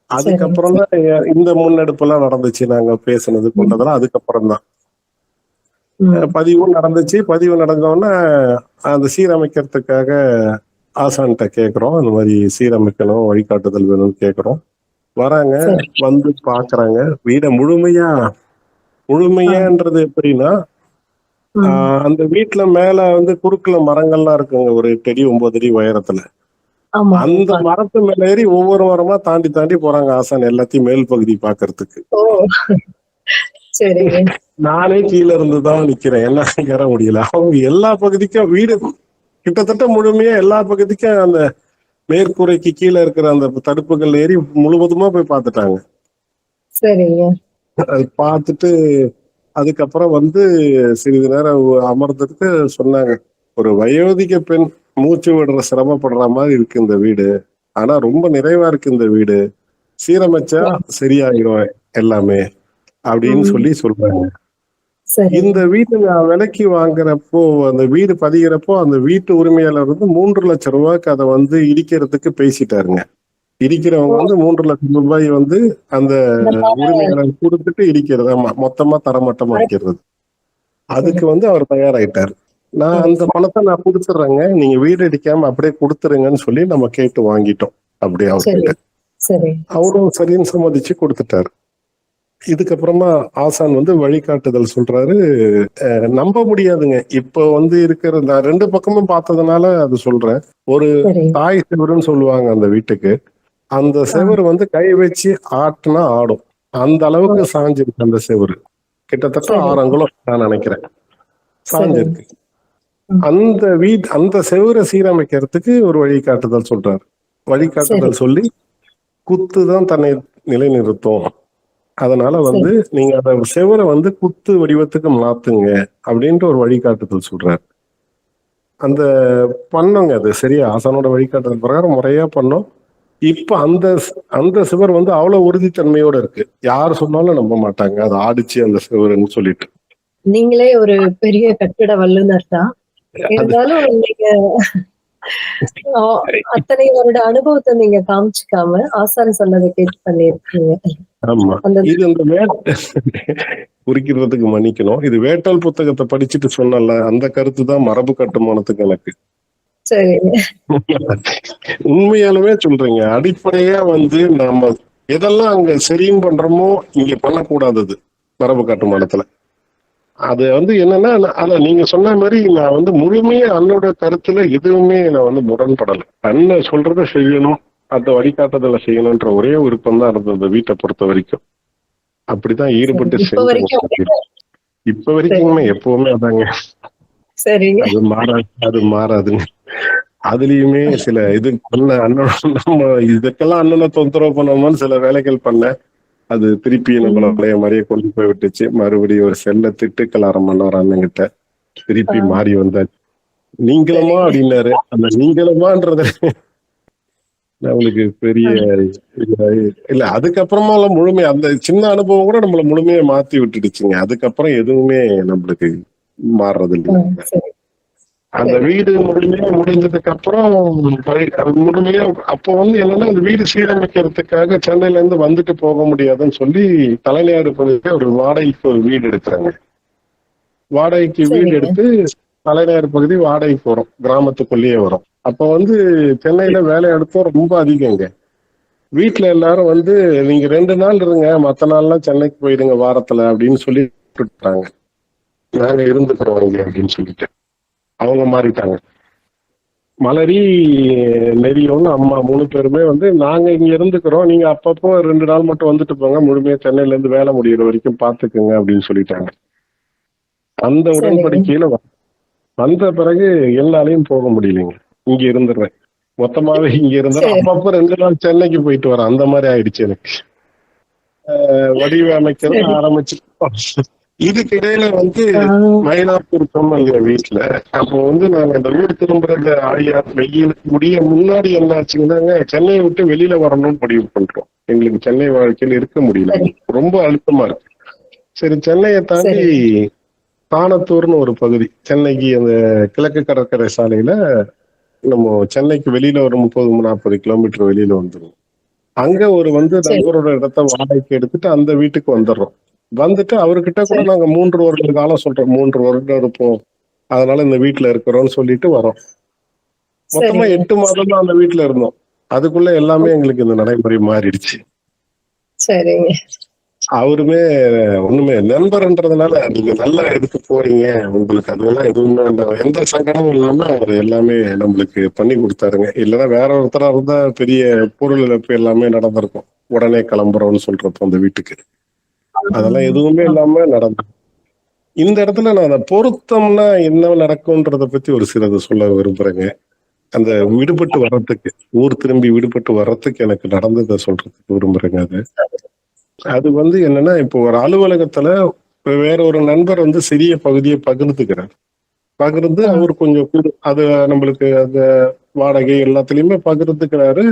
சரிங்க. அதுக்கப்புறம் சரி. தான் இந்த முன்னெடுப்புலாம் நடந்துச்சு. நாங்க பேசுனது ம். கொண்டதெல்லாம் அதுக்கப்புறம் தான். ம். பதிவும் நடந்துச்சு. பதிவு நடந்த உடனே அந்த சீரமைக்கிறதுக்காக ஆசான்ட்ட கேட்குறோம். அந்த மாதிரி சீரமைக்கணும், வழிகாட்டுதல் வேணும்னு கேட்குறோம். வராங்க, சரி. வந்து பார்க்குறாங்க. வீட ஆ. முழுமையான்றது எப்படின்னா, ம். அந்த வீட்ல மேல வந்து குறுக்குல மரங்கள்லாம் இருக்குங்க. ஒரு 8 அடி, 9 அடி உயரத்துல. ஆமா. அந்த மரத்து மேல ஏறி ஒவ்வொரு மரமா தாண்டி தாண்டி போறாங்க ஆசான் எல்லாத்தையும் மேல் பகுதி பாக்குறதுக்கு. ஓ! சரிங்க. நானே கீழே இருந்துதான் நிக்கிறேன், என்ன ஏற முடியல. அவங்க எல்லா பகுதிக்கும் வீடு கிட்டத்தட்ட முழுமையா எல்லா பகுதிக்கும் அந்த மேற்கூரைக்கு கீழே இருக்கிற அந்த தடுப்புகள் ஏறி முழுவதுமா போய் பார்த்துட்டாங்க. சரிங்க. அது பார்த்துட்டு அதுக்கப்புறம் வந்து சிறிது நேரம் அமர்ந்துட்டு சொன்னாங்க, ஒரு வயோதிக பெண் மூச்சு விடுற சிரமப்படுற மாதிரி இருக்கு இந்த வீடு, ஆனா ரொம்ப நிறைவா இருக்கு இந்த வீடு, சீரமைச்சா சரியாயிடும் எல்லாமே அப்படின்னு சொல்லி சொல்றாங்க. சரி. இந்த வீட்டை நான் விலைக்கு வாங்குறப்போ, அந்த வீடு பதிகிறப்போ அந்த வீட்டு உரிமையாளர் வந்து 3 லட்சம் ரூபாய்க்கு அதை வந்து இடிக்கிறதுக்கு பேசிட்டாருங்க. இடிக்கிறவங்க வந்து 3 லட்சம் ரூபாய் வந்து அந்த உரிமையாளர் கொடுத்துட்டு இடிக்கிறது. ஆமா, மொத்தமா தரமட்டமாக்கிறது. அதுக்கு வந்து அவர் தயாராயிட்டார். நான் அந்த பணத்தை நான் கொடுத்துட்றேங்க, நீங்க வீடு இடிக்காம அப்படியே கொடுத்துருங்கன்னு சொல்லி நம்ம கேட்டு வாங்கிட்டோம் அப்படியே அவர்கிட்ட. அவரும் சரின்னு சம்மதிச்சு கொடுத்துட்டாரு. இதுக்கப்புறமா ஆசான் வந்து வழிகாட்டுதல் சொல்றாரு. நம்ப முடியாதுங்க, இப்ப வந்து இருக்கிற நான் 2 பக்கமும் பார்த்ததுனால அது சொல்றேன். ஒரு தாய் செவருன்னு சொல்லுவாங்க அந்த வீட்டுக்கு. அந்த செவரு வந்து கை வச்சு ஆட்டுனா ஆடும், அந்த அளவுக்கு சாஞ்சிருக்கு அந்த செவரு. கிட்டத்தட்ட 6 அங்குலம் நான் நினைக்கிறேன் சாஞ்சிருக்கு. அந்த செவரை சீரமைக்கிறதுக்கு ஒரு வழிகாட்டுதல் சொல்றாரு. வழிகாட்டுதல் சொல்லி குத்துதான் தன்னை நிலைநிறுத்தும், அதனால வந்து நீங்க அந்த செவரை வந்து குத்து வடிவத்துக்கு மாத்துங்க அப்படின்ற ஒரு வழிகாட்டுதல் சொல்றாரு. அந்த பண்ணோங்க, அது சரியா ஆசானோட வழிகாட்டுதல் பிரகாரம் முறையா பண்ணோம். இப்ப அந்த சுவர் வந்து அவ்வளவு உறுதித்தன்மையோட இருக்கு, யாரு சொன்னாலும் நம்ப மாட்டாங்க அது ஆடிச்சு அந்த சுவர்னு சொல்லிட்டு. நீங்களே ஒரு பெரிய கட்டிட வல்லுநர் தான், இருந்தாலும் நீங்க அத்தனை வருட அனுபவத்தை நீங்க காமிச்சுக்காம ஆசான் சொன்னதை கேட்டு பண்ணிருக்கீங்க. ஆமா, இது அந்த குறிக்கிறதுக்கு மன்னிக்கணும், இது வேட்டல் புத்தகத்தை படிச்சுட்டு சொன்னல அந்த கருத்து தான் மரபு கட்டுமானத்துக்கு எனக்கு. உண்மையாலுமே சொல்றீங்க, அடிப்படையா வந்து நம்ம எதெல்லாம் அங்க சரியும் பண்றோமோ இங்க பண்ணக்கூடாதது மரபு கட்டுமானத்துல. அது வந்து என்னன்னா, அத நீங்க சொன்ன மாதிரி நான் வந்து முழுமையா அண்ணோட கருத்துல எதுவுமே நான் வந்து முரண்படலை. அண்ணன் சொல்றத செய்யணும், அந்த வழிகாட்டுதலை செய்யணும்ன்ற ஒரே விருப்பம் தான் இருந்தது வீட்டை பொறுத்த வரைக்கும். அப்படிதான் ஈடுபட்டு செஞ்சோம். இப்ப வரைக்குமே எப்பவுமே அதாங்க, அது மாறாதுங்க. அதுலயுமே சில இது பண்ண அண்ணன், நம்ம இதுக்கெல்லாம் அண்ணனை தொந்தரவு பண்ணோம்னு சில வேலைகள் பண்ண, அது திருப்பி நம்மள பழைய மாதிரியே கொண்டு போய் விட்டுச்சு. மறுபடியும் ஒரு செல்ல திட்டுக்கள் 1/2 மணி நேரம் அண்ணங்கிட்ட திருப்பி மாறி வந்தாச்சு. நீங்களுமா அப்படின்னாரு, அந்த நீங்களுமான்றது நம்மளுக்கு பெரிய இல்ல. அதுக்கப்புறமா எல்லாம் முழுமையா அந்த சின்ன அனுபவம் கூட நம்மள முழுமையா மாத்தி விட்டுடுச்சுங்க. அதுக்கப்புறம் எதுவுமே நம்மளுக்கு மாறுறது இல்லை. அந்த வீடு முழுமையா முடிஞ்சதுக்கு அப்புறம் முழுமையா அப்போ வந்து என்னன்னா, அந்த வீடு சீரமைக்கிறதுக்காக சென்னையில இருந்து வந்துட்டு போக முடியாதுன்னு சொல்லி தலைநகர் பகுதியில ஒரு வாடகைக்கு ஒரு வீடு எடுக்கிறாங்க. வாடகைக்கு வீடு எடுத்து தலைநகர் பகுதி வாடகைக்கு வரும், கிராமத்துக்குள்ளேயே வரும். அப்ப வந்து சென்னையில வேலை எடுத்தோம் ரொம்ப அதிகங்க. வீட்டுல எல்லாரும் வந்து நீங்க 2 நாள் இருங்க, மத்த நாள்லாம் சென்னைக்கு போயிடுங்க வாரத்துல அப்படின்னு சொல்லி விட்டுட்டாங்க. நாங்க இருந்துக்கிறோம் இங்க அப்படின்னு சொல்லிட்டு அவங்க மாறிட்டாங்க. மலரி, நெறியோன்னு அம்மா 3 பேருமே வந்து நாங்க இங்க இருந்துக்கிறோம், நீங்க அப்பப்போ 2 நாள் மட்டும் வந்துட்டு போங்க, முழுமையா சென்னையில இருந்து வேலை முடிகிற வரைக்கும் பாத்துக்குங்க அப்படின்னு சொல்லிட்டாங்க. அந்த உடன்படிக்கையில வந்த பிறகு எல்லாரையும் போக முடியலைங்க, இங்க இருந்துடுறேன் மொத்தமாவே. இங்க இருந்தா அப்பப்போ 2 நாள் சென்னைக்கு போயிட்டு வரேன், அந்த மாதிரி ஆயிடுச்சு எனக்கு. வடிவமைக்கிறது ஆரம்பிச்சு இதுக்கு இடையில வந்து மயிலாப்பூர் சொன்னோம் வீட்டுல. அப்போ வந்து நாங்க இந்த வீடு திரும்புறது வெயிலுக்கு முடிய முன்னாடி என்ன ஆச்சுன்னாங்க, சென்னையை விட்டு வெளியில வரணும்னு முடிவு பண்றோம். எங்களுக்கு சென்னை வாழ்க்கையில் இருக்க முடியல, ரொம்ப அழுத்தமா இருக்கு. சரி, சென்னையை தாண்டி தானத்தூர்னு ஒரு பகுதி, சென்னைக்கு அந்த கிழக்கு கடற்கரை சாலையில நம்ம சென்னைக்கு வெளியில ஒரு 30-40 கிலோமீட்டர் வெளியில வந்துடும். அங்க ஒரு வந்து நண்பரோட இடத்த வாடகைக்கு எடுத்துட்டு அந்த வீட்டுக்கு வந்துடுறோம். வந்துட்டு அவர்கிட்ட கூட நாங்க 3 வருட காலம் சொல்றோம், 3 வருடம் இருப்போம், அதனால இந்த வீட்டுல இருக்கிறோம்னு சொல்லிட்டு வரோம். மொத்தமா 8 மாதம் தான் அந்த வீட்டுல இருந்தோம். அதுக்குள்ள எல்லாமே எங்களுக்கு இந்த நடைமுறை மாறிடுச்சு. அவருமே ஒண்ணுமே நண்பர்ன்றதுனால நீங்க நல்ல இதுக்கு போறீங்க, உங்களுக்கு அதெல்லாம் எதுவுமே எந்த சங்கடமும் இல்லாம அவர் எல்லாமே நம்மளுக்கு பண்ணி கொடுத்தாருங்க. இல்லைன்னா வேற ஒருத்தரா இருந்தா பெரிய பொருள் இழப்பு எல்லாமே நடந்திருக்கும். உடனே கிளம்புறோம்னு சொல்றப்போ அந்த வீட்டுக்கு அதெல்லாம் எதுவுமே இல்லாம நடந்தது. இந்த இடத்துல நான் அதை பொருத்தம்னா என்ன நடக்கும்ன்றத பத்தி ஒரு சிலது சொல்ல விரும்புறேங்க. அந்த விடுபட்டு வர்றதுக்கு, ஊர் திரும்பி விடுபட்டு வர்றதுக்கு எனக்கு நடந்ததை சொல்றதுக்கு விரும்புறேங்க. அது வந்து என்னன்னா, இப்போ ஒரு அலுவலகத்துல வேற ஒரு நண்பர் வந்து சிறிய பகுதியை பகிர்ந்துக்கிறார். பகிர்ந்து அவர் கொஞ்சம் அது நம்மளுக்கு அந்த வாடகை எல்லாத்துலயுமே பகிர்ந்துக்கிறாரு.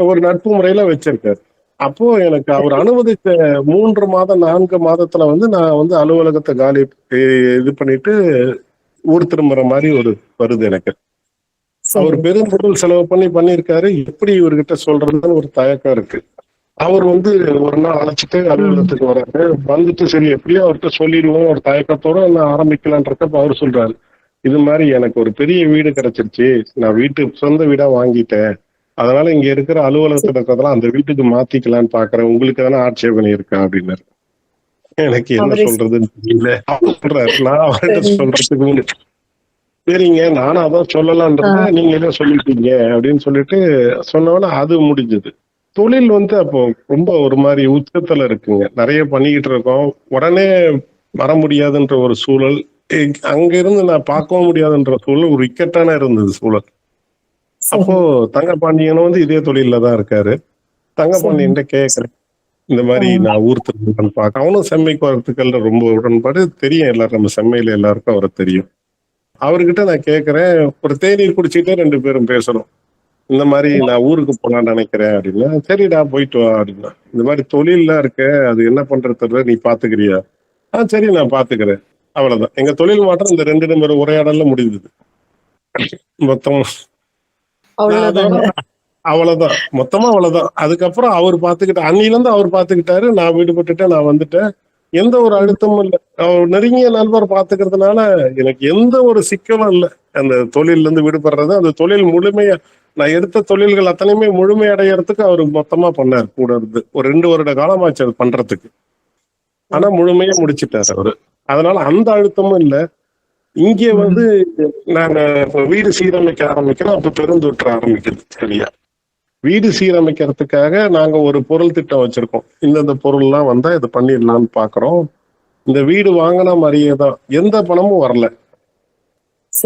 ஒரு நட்பு முறையில வச்சிருக்காரு. அப்போ எனக்கு அவர் அனுமதித்த 3 மாதம் 4 மாதத்துல வந்து நான் வந்து அலுவலகத்தை காலி இது பண்ணிட்டு ஊர் திரும்புற மாதிரி ஒரு வருது எனக்கு. அவர் பெரும்பொருள் செலவு பண்ணிருக்காரு. எப்படி இவர்கிட்ட சொல்றதுன்னு ஒரு தயக்கம் இருக்கு. அவர் வந்து ஒரு நாள் அழைச்சிட்டு அலுவலகத்துக்கு வர்றாரு. வந்துட்டு சரி எப்படியோ அவர்கிட்ட சொல்லிடுவோம் ஒரு தயக்கத்தோட நான் ஆரம்பிக்கலான்றப்ப அவர் சொல்றாரு, இது மாதிரி எனக்கு ஒரு பெரிய வீடு கிடைச்சிருச்சு, நான் சொந்த வீடா வாங்கிட்டேன், அதனால இங்க இருக்கிற அலுவலகத்துல இருக்கிறதெல்லாம் அந்த வீட்டுக்கு மாத்திக்கலான்னு பாக்குறேன், உங்களுக்கு எதனா ஆட்சேபனை இருக்கா அப்படின்னாரு. எனக்கு என்ன சொல்றதுன்னு தெரியல. அவர் சொல்றாரு, நான் அவர்கிட்ட சொல்றதுக்கு சரிங்க நானும் அதான் சொல்லலான்றத நீங்க என்ன சொல்லிட்டீங்க அப்படின்னு சொல்லிட்டு சொன்னோன்னா அது முடிஞ்சது. தொழில் வந்து அப்போ ரொம்ப ஒரு மாதிரி உச்சத்துல இருக்குங்க. நிறைய பண்ணிக்கிட்டு இருக்கோம். உடனே வர முடியாதுன்ற ஒரு சூழல், அங்க இருந்து நான் பார்க்கவும் முடியாதுன்ற சூழல், ஒரு இக்கட்டான இருந்தது சூழல். அப்போ தங்கபாண்டியனும் வந்து இதே தொழில தான் இருக்காரு. தங்கபாண்டியன் கேட்கிறேன், இந்த மாதிரி நான் ஊர் திரும்பன்னு பார்க்க. அவனும் செம்மைக்கு வரத்துக்கல்ல ரொம்ப உடன்பாடு தெரியும். எல்லாரும் நம்ம செம்மையில எல்லாருக்கும் அவரை தெரியும். அவர்கிட்ட நான் கேட்கிறேன், ஒரு தேநீர் குடிச்சிட்டே 2 பேரும் பேசணும். இந்த மாதிரி நான் ஊருக்கு போலான்னு நினைக்கிறேன் அப்படின்னா, சரிடா போயிட்டு வா அப்படின்னா. இந்த மாதிரி தொழில்லாம் இருக்க, அது என்ன பண்றது நீ பாத்துக்கிறியா? சரி நான் பாத்துக்கிறேன். அவ்வளவுதான். எங்க தொழில் மாற்றம் இந்த 2 நம்பர் உரையாடல்ல முடிந்தது. மொத்தம் அவ்வளவுதான். மொத்தமா அவ்வளவுதான். அதுக்கப்புறம் அவர் பாத்துக்கிட்ட அன்னில இருந்து அவர் பாத்துக்கிட்டாரு. நான் விடுபட்டுட்டேன், நான் வந்துட்டேன். எந்த ஒரு அழுத்தமும் இல்லை. அவர் நெருங்கிய நண்பர் பாத்துக்கிறதுனால எனக்கு எந்த ஒரு சிக்கலும் இல்லை. அந்த தொழில இருந்து விடுபடுறது, அந்த தொழில் முழுமையா நான் எடுத்த தொழில்கள் அத்தனையுமே முழுமை அடையறதுக்கு அவர் மொத்தமா பண்ணார் கூட இருந்து. ஒரு 2 வருட காலமாச்சு அது பண்றதுக்கு. ஆனா முழுமையா முடிச்சுட்டாரு அவரு. அதனால அந்த அழுத்தமும் இல்லை. இங்கே வந்து நாங்க வீடு சீரமைக்க ஆரம்பிக்கிறோம். அப்ப பெருந்தொற்று ஆரம்பிக்குது. சரியா, வீடு சீரமைக்கிறதுக்காக நாங்க ஒரு பொருள் திட்டம் வச்சிருக்கோம். இந்தந்த பொருள்லாம் வந்தா இது பண்ணிடலாம்னு பாக்குறோம். இந்த வீடு வாங்கினா மாதிரியே தான், எந்த பணமும் வரல.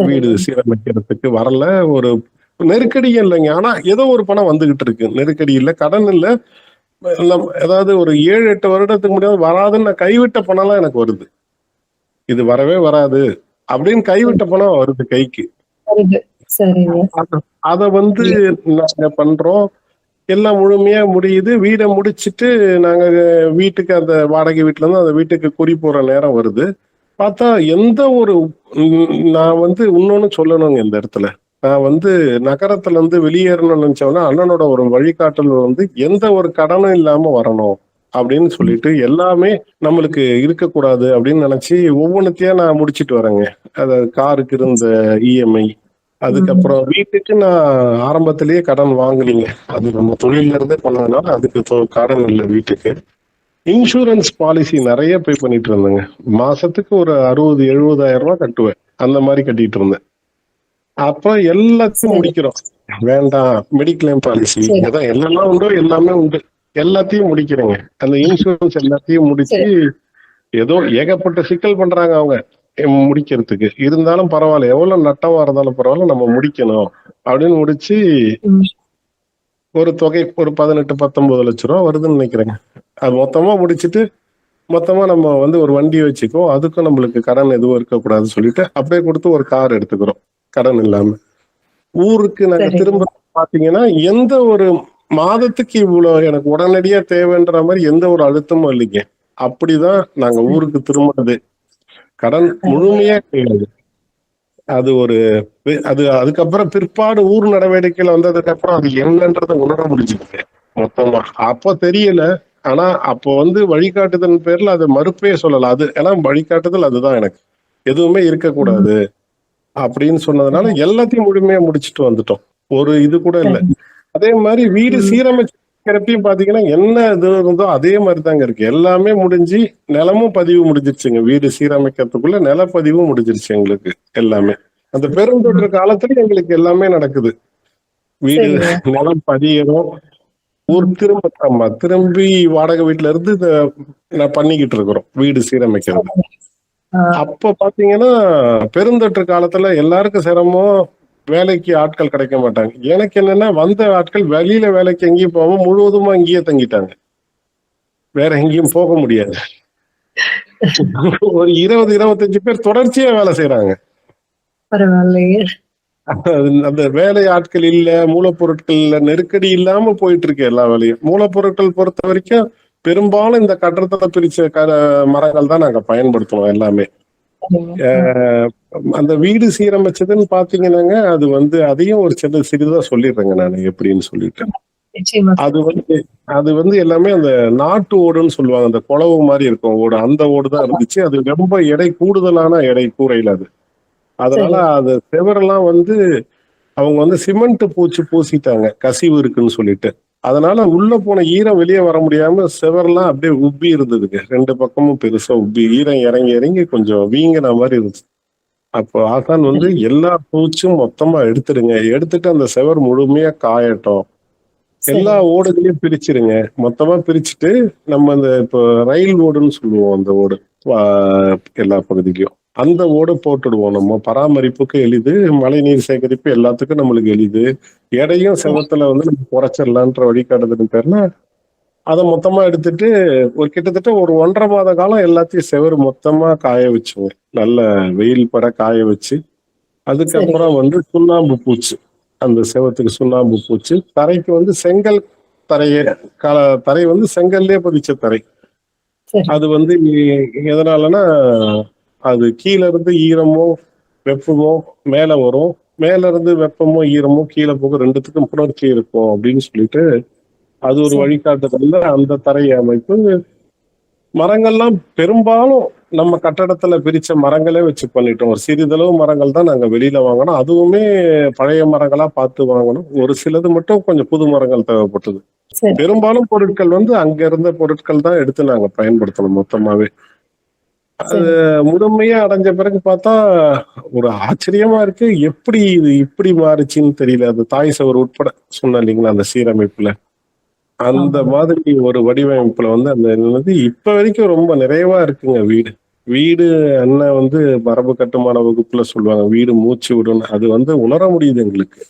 வீடு சீரமைக்கிறதுக்கு வரல. ஒரு நெருக்கடியும் இல்லைங்க. ஆனா ஏதோ ஒரு பணம் வந்துகிட்டு இருக்கு. நெருக்கடி இல்லை, கடன் இல்லை. ஏதாவது ஒரு 7-8 வருடத்துக்கு முடியாது வராதுன்னு நான் கைவிட்ட பணம்லாம் எனக்கு வருது. இது வரவே வராது அப்படின்னு கைவிட்ட பணம் வருது கைக்கு. அத வந்து நாங்க பண்றோம். எல்லாம் முழுமையா முடியுது. வீடை முடிச்சுட்டு நாங்க வீட்டுக்கு, அந்த வாடகை வீட்டுல இருந்து அந்த வீட்டுக்கு குடி போற நேரம் வருது. பார்த்தா எந்த ஒரு நான் வந்து இன்னொன்னு சொல்லணுங்க இந்த இடத்துல. நான் வந்து நகரத்துல இருந்து வெளியேறணும்னு நினைச்சோம்னா அண்ணனோட ஒரு வழிகாட்டல் வந்து எந்த ஒரு கடனும் இல்லாம வரணும் அப்படின்னு சொல்லிட்டு, எல்லாமே நம்மளுக்கு இருக்கக்கூடாது அப்படின்னு நினைச்சு ஒவ்வொன்னுத்தையா நான் முடிச்சிட்டு வரேங்க. அதாவது காருக்கு இருந்த இஎம்ஐ, அதுக்கப்புறம் வீட்டுக்கு நான் ஆரம்பத்திலேயே கடன் வாங்கலீங்க. அது நம்ம தொழில இருந்தே பண்ணதுனால அதுக்கு கடன் இல்லை வீட்டுக்கு. இன்சூரன்ஸ் பாலிசி நிறைய பே பண்ணிட்டு இருந்தேங்க. மாசத்துக்கு ஒரு 60-70,000 ரூபாய் கட்டுவேன். அந்த மாதிரி கட்டிட்டு இருந்தேன். அப்ப எல்லாத்தையும் முடிக்கிறோம். வேண்டாம், மெடிக்ளைம் பாலிசி அதான் என்னெல்லாம் உண்டோ எல்லாமே உண்டு, எல்லாத்தையும் முடிக்கிறேங்க. அந்த இன்சூரன்ஸ் எல்லாத்தையும் முடிச்சு, ஏதோ ஏகப்பட்ட சிக்கல் பண்றாங்க அவங்க முடிக்கிறதுக்கு. இருந்தாலும் பரவாயில்ல, எவ்வளவு நட்டமா இருந்தாலும் பரவாயில்ல, நம்ம முடிக்கணும் அப்படின்னு முடிச்சு ஒரு தொகை ஒரு 18-19 லட்சம் ரூபா வருதுன்னு நினைக்கிறேங்க. அது மொத்தமா முடிச்சுட்டு மொத்தமா நம்ம வந்து ஒரு வண்டி வச்சுக்கோ, அதுக்கும் நம்மளுக்கு கடன் எதுவும் இருக்கக்கூடாதுன்னு சொல்லிட்டு அப்படியே கொடுத்து ஒரு கார் எடுத்துக்கிறோம் கடன் இல்லாம. ஊருக்கு நாங்க திரும்ப பாத்தீங்கன்னா எந்த ஒரு மாதத்துக்கு இவ்வளவு எனக்கு உடனடியா தேவைன்ற மாதிரி எந்த ஒரு அழுத்தமும் இல்லைங்க. அப்படிதான் நாங்க ஊருக்கு திரும்பினது. கடன் முழுமையா கிடையாது. அது ஒரு அது அதுக்கப்புறம் பிற்பாடு ஊர் நடவடிக்கையில வந்ததுக்கு அப்புறம் அது என்னன்றதை உணர முடிஞ்சுது மொத்தமா. அப்ப தெரியல. ஆனா அப்போ வந்து வழிகாட்டுதல் பேர்ல அது மறுப்பே சொல்லலாம். அது ஏன்னா வழிகாட்டுதல் அதுதான் எனக்கு. எதுவுமே இருக்கக்கூடாது அப்படின்னு சொன்னதுனால எல்லாத்தையும் முழுமையா முடிச்சுட்டு வந்துட்டோம். ஒரு இது கூட இல்லை. அதே மாதிரி வீடு சீரமைச்சு சீரமைக்கிறப்பையும் பாத்தீங்கன்னா என்ன இது இருந்தோ அதே மாதிரி தாங்க இருக்கு. எல்லாமே முடிஞ்சு நிலமும் பதிவு முடிஞ்சிருச்சுங்க. வீடு சீரமைக்கிறதுக்குள்ள நிலப்பதிவும் முடிஞ்சிருச்சு எங்களுக்கு எல்லாமே. அந்த பெருந்தொற்று காலத்துல எங்களுக்கு எல்லாமே நடக்குது. வீடு சரிங்க. நிலம் பதியணும். ஊர் திரும்பி வாடகை வீட்டுல இருந்து நான் பண்ணிக்கிட்டு இருக்கிறோம் வீடு சீரமைக்கிறது. அப்ப பாத்தீங்கன்னா பெருந்தொற்று காலத்துல எல்லாருக்கும் சிரமம். வேலைக்கு ஆட்கள் கிடைக்க மாட்டாங்க. எனக்கு என்னன்னா வந்த ஆட்கள் வெளியில வேலைக்கு எங்கேயும் போகாம முழுவதுமா இங்கேயே தங்கிட்டாங்க. வேற எங்கேயும் போக முடியாது. ஒரு 20-25 பேர் தொடர்ச்சியா வேலை செய்யறாங்க. பரவாயில்லையே. அந்த வேலை ஆட்கள் இல்ல, மூலப்பொருட்கள் இல்ல, நெருக்கடி இல்லாம போயிட்டு இருக்கு எல்லா வேலையும். மூலப்பொருட்கள் பொறுத்த வரைக்கும் பெரும்பாலும் இந்த கட்டடத்துல பிரிச்ச மரங்கள் தான் நாங்க பயன்படுத்துவோம் எல்லாமே. அந்த வீடு சீரமைச்சதுன்னு பாத்தீங்கன்னாங்க, அதையும் ஒரு சிறிதா சொல்லிடுறேங்க நான் எப்படின்னு சொல்லிட்டு. அது வந்து எல்லாமே அந்த நாட்டு ஓடுன்னு சொல்லுவாங்க. அந்த குளவு மாதிரி இருக்கும் ஓடு, அந்த ஓடு தான் இருந்துச்சு. அது ரொம்ப எடை கூடுதலான எடை கூரையில அது. அதனால அது செவரெல்லாம் அவங்க சிமெண்ட் பூசிட்டாங்க, கசிவு இருக்குன்னு சொல்லிட்டு. அதனால உள்ள போன ஈரம் வெளியே வர முடியாம செவரெல்லாம் அப்படியே உப்பி இருந்ததுங்க. 2 பக்கமும் பெருசா உப்பி ஈரம் இறங்கி இறங்கி கொஞ்சம் வீங்கின மாதிரி இருந்துச்சு. அப்போ ஆசான் எல்லா பூச்சும் மொத்தமா எடுத்துடுங்க, எடுத்துட்டு அந்த செவர் முழுமையா காயட்டும், எல்லா ஓடுகளையும் பிரிச்சிருங்க. மொத்தமா பிரிச்சுட்டு நம்ம இப்போ ரயில் ஓடுன்னு சொல்லுவோம் அந்த ஓடு, எல்லா பகுதிக்கும் அந்த ஓடு போட்டுடுவோம். நம்ம பராமரிப்புக்கு எளிது, மழை நீர் சேகரிப்பு எல்லாத்துக்கும் நம்மளுக்கு எளிது. எடையும் செவத்துல நம்ம குறைச்சிடலான்ற வழிகாட்டுதுன்னு பேர்ல அதை மொத்தமா எடுத்துட்டு கிட்டத்தட்ட ஒரு 1.5 மாத காலம் எல்லாத்தையும் செவரு மொத்தமா காய வச்சுங்க. நல்ல வெயில் பட காய வச்சு அதுக்கப்புறம் சுண்ணாம்பு பூச்சு, அந்த செவத்துக்கு சுண்ணாம்பு பூச்சு, தரைக்கு செங்கல் தரை செங்கல்லே பதிச்ச தரை. அது எதனாலன்னா அது கீழே இருந்து ஈரமோ வெப்பமோ மேல வரும், மேல இருந்து வெப்பமோ ஈரமோ கீழே போக, ரெண்டுத்துக்கும் புணர்ச்சி இருக்கும் அப்படின்னு சொல்லிட்டு அது ஒரு வழிகாட்டுதல்ல அந்த தரை அமைப்பு. மரங்கள்லாம் பெரும்பாலும் நம்ம கட்டடத்துல பிரிச்ச மரங்களே வச்சு பண்ணிட்டோம். ஒரு சிறிதளவு மரங்கள் தான் நாங்க வெளியில வாங்கணும், அதுவுமே பழைய மரங்களா பார்த்து வாங்கணும். ஒரு சிலது மட்டும் கொஞ்சம் புது மரங்கள் தேவைப்பட்டது. பெரும்பாலும் பொருட்கள் அங்க இருந்த பொருட்கள் தான் எடுத்து நாங்க பயன்படுத்தணும் மொத்தமாவே. அது முழுமையா அடைஞ்ச பிறகு பார்த்தா ஒரு ஆச்சரியமா இருக்கு, எப்படி இது இப்படி மாறுச்சுன்னு தெரியல. அது தாய் சவர் உட்பட சொன்ன இல்லைங்களா, அந்த சீரமைப்புல அந்த மாதிரி ஒரு வடிவமைப்புல அந்த இப்ப வரைக்கும் ரொம்ப நிறைவா இருக்குங்க. வீடு அண்ணன் மரபு கட்டுமான வகுப்புல சொல்லுவாங்க, வீடு மூச்சு விடும். அது உணர முடியுது எங்களுக்கு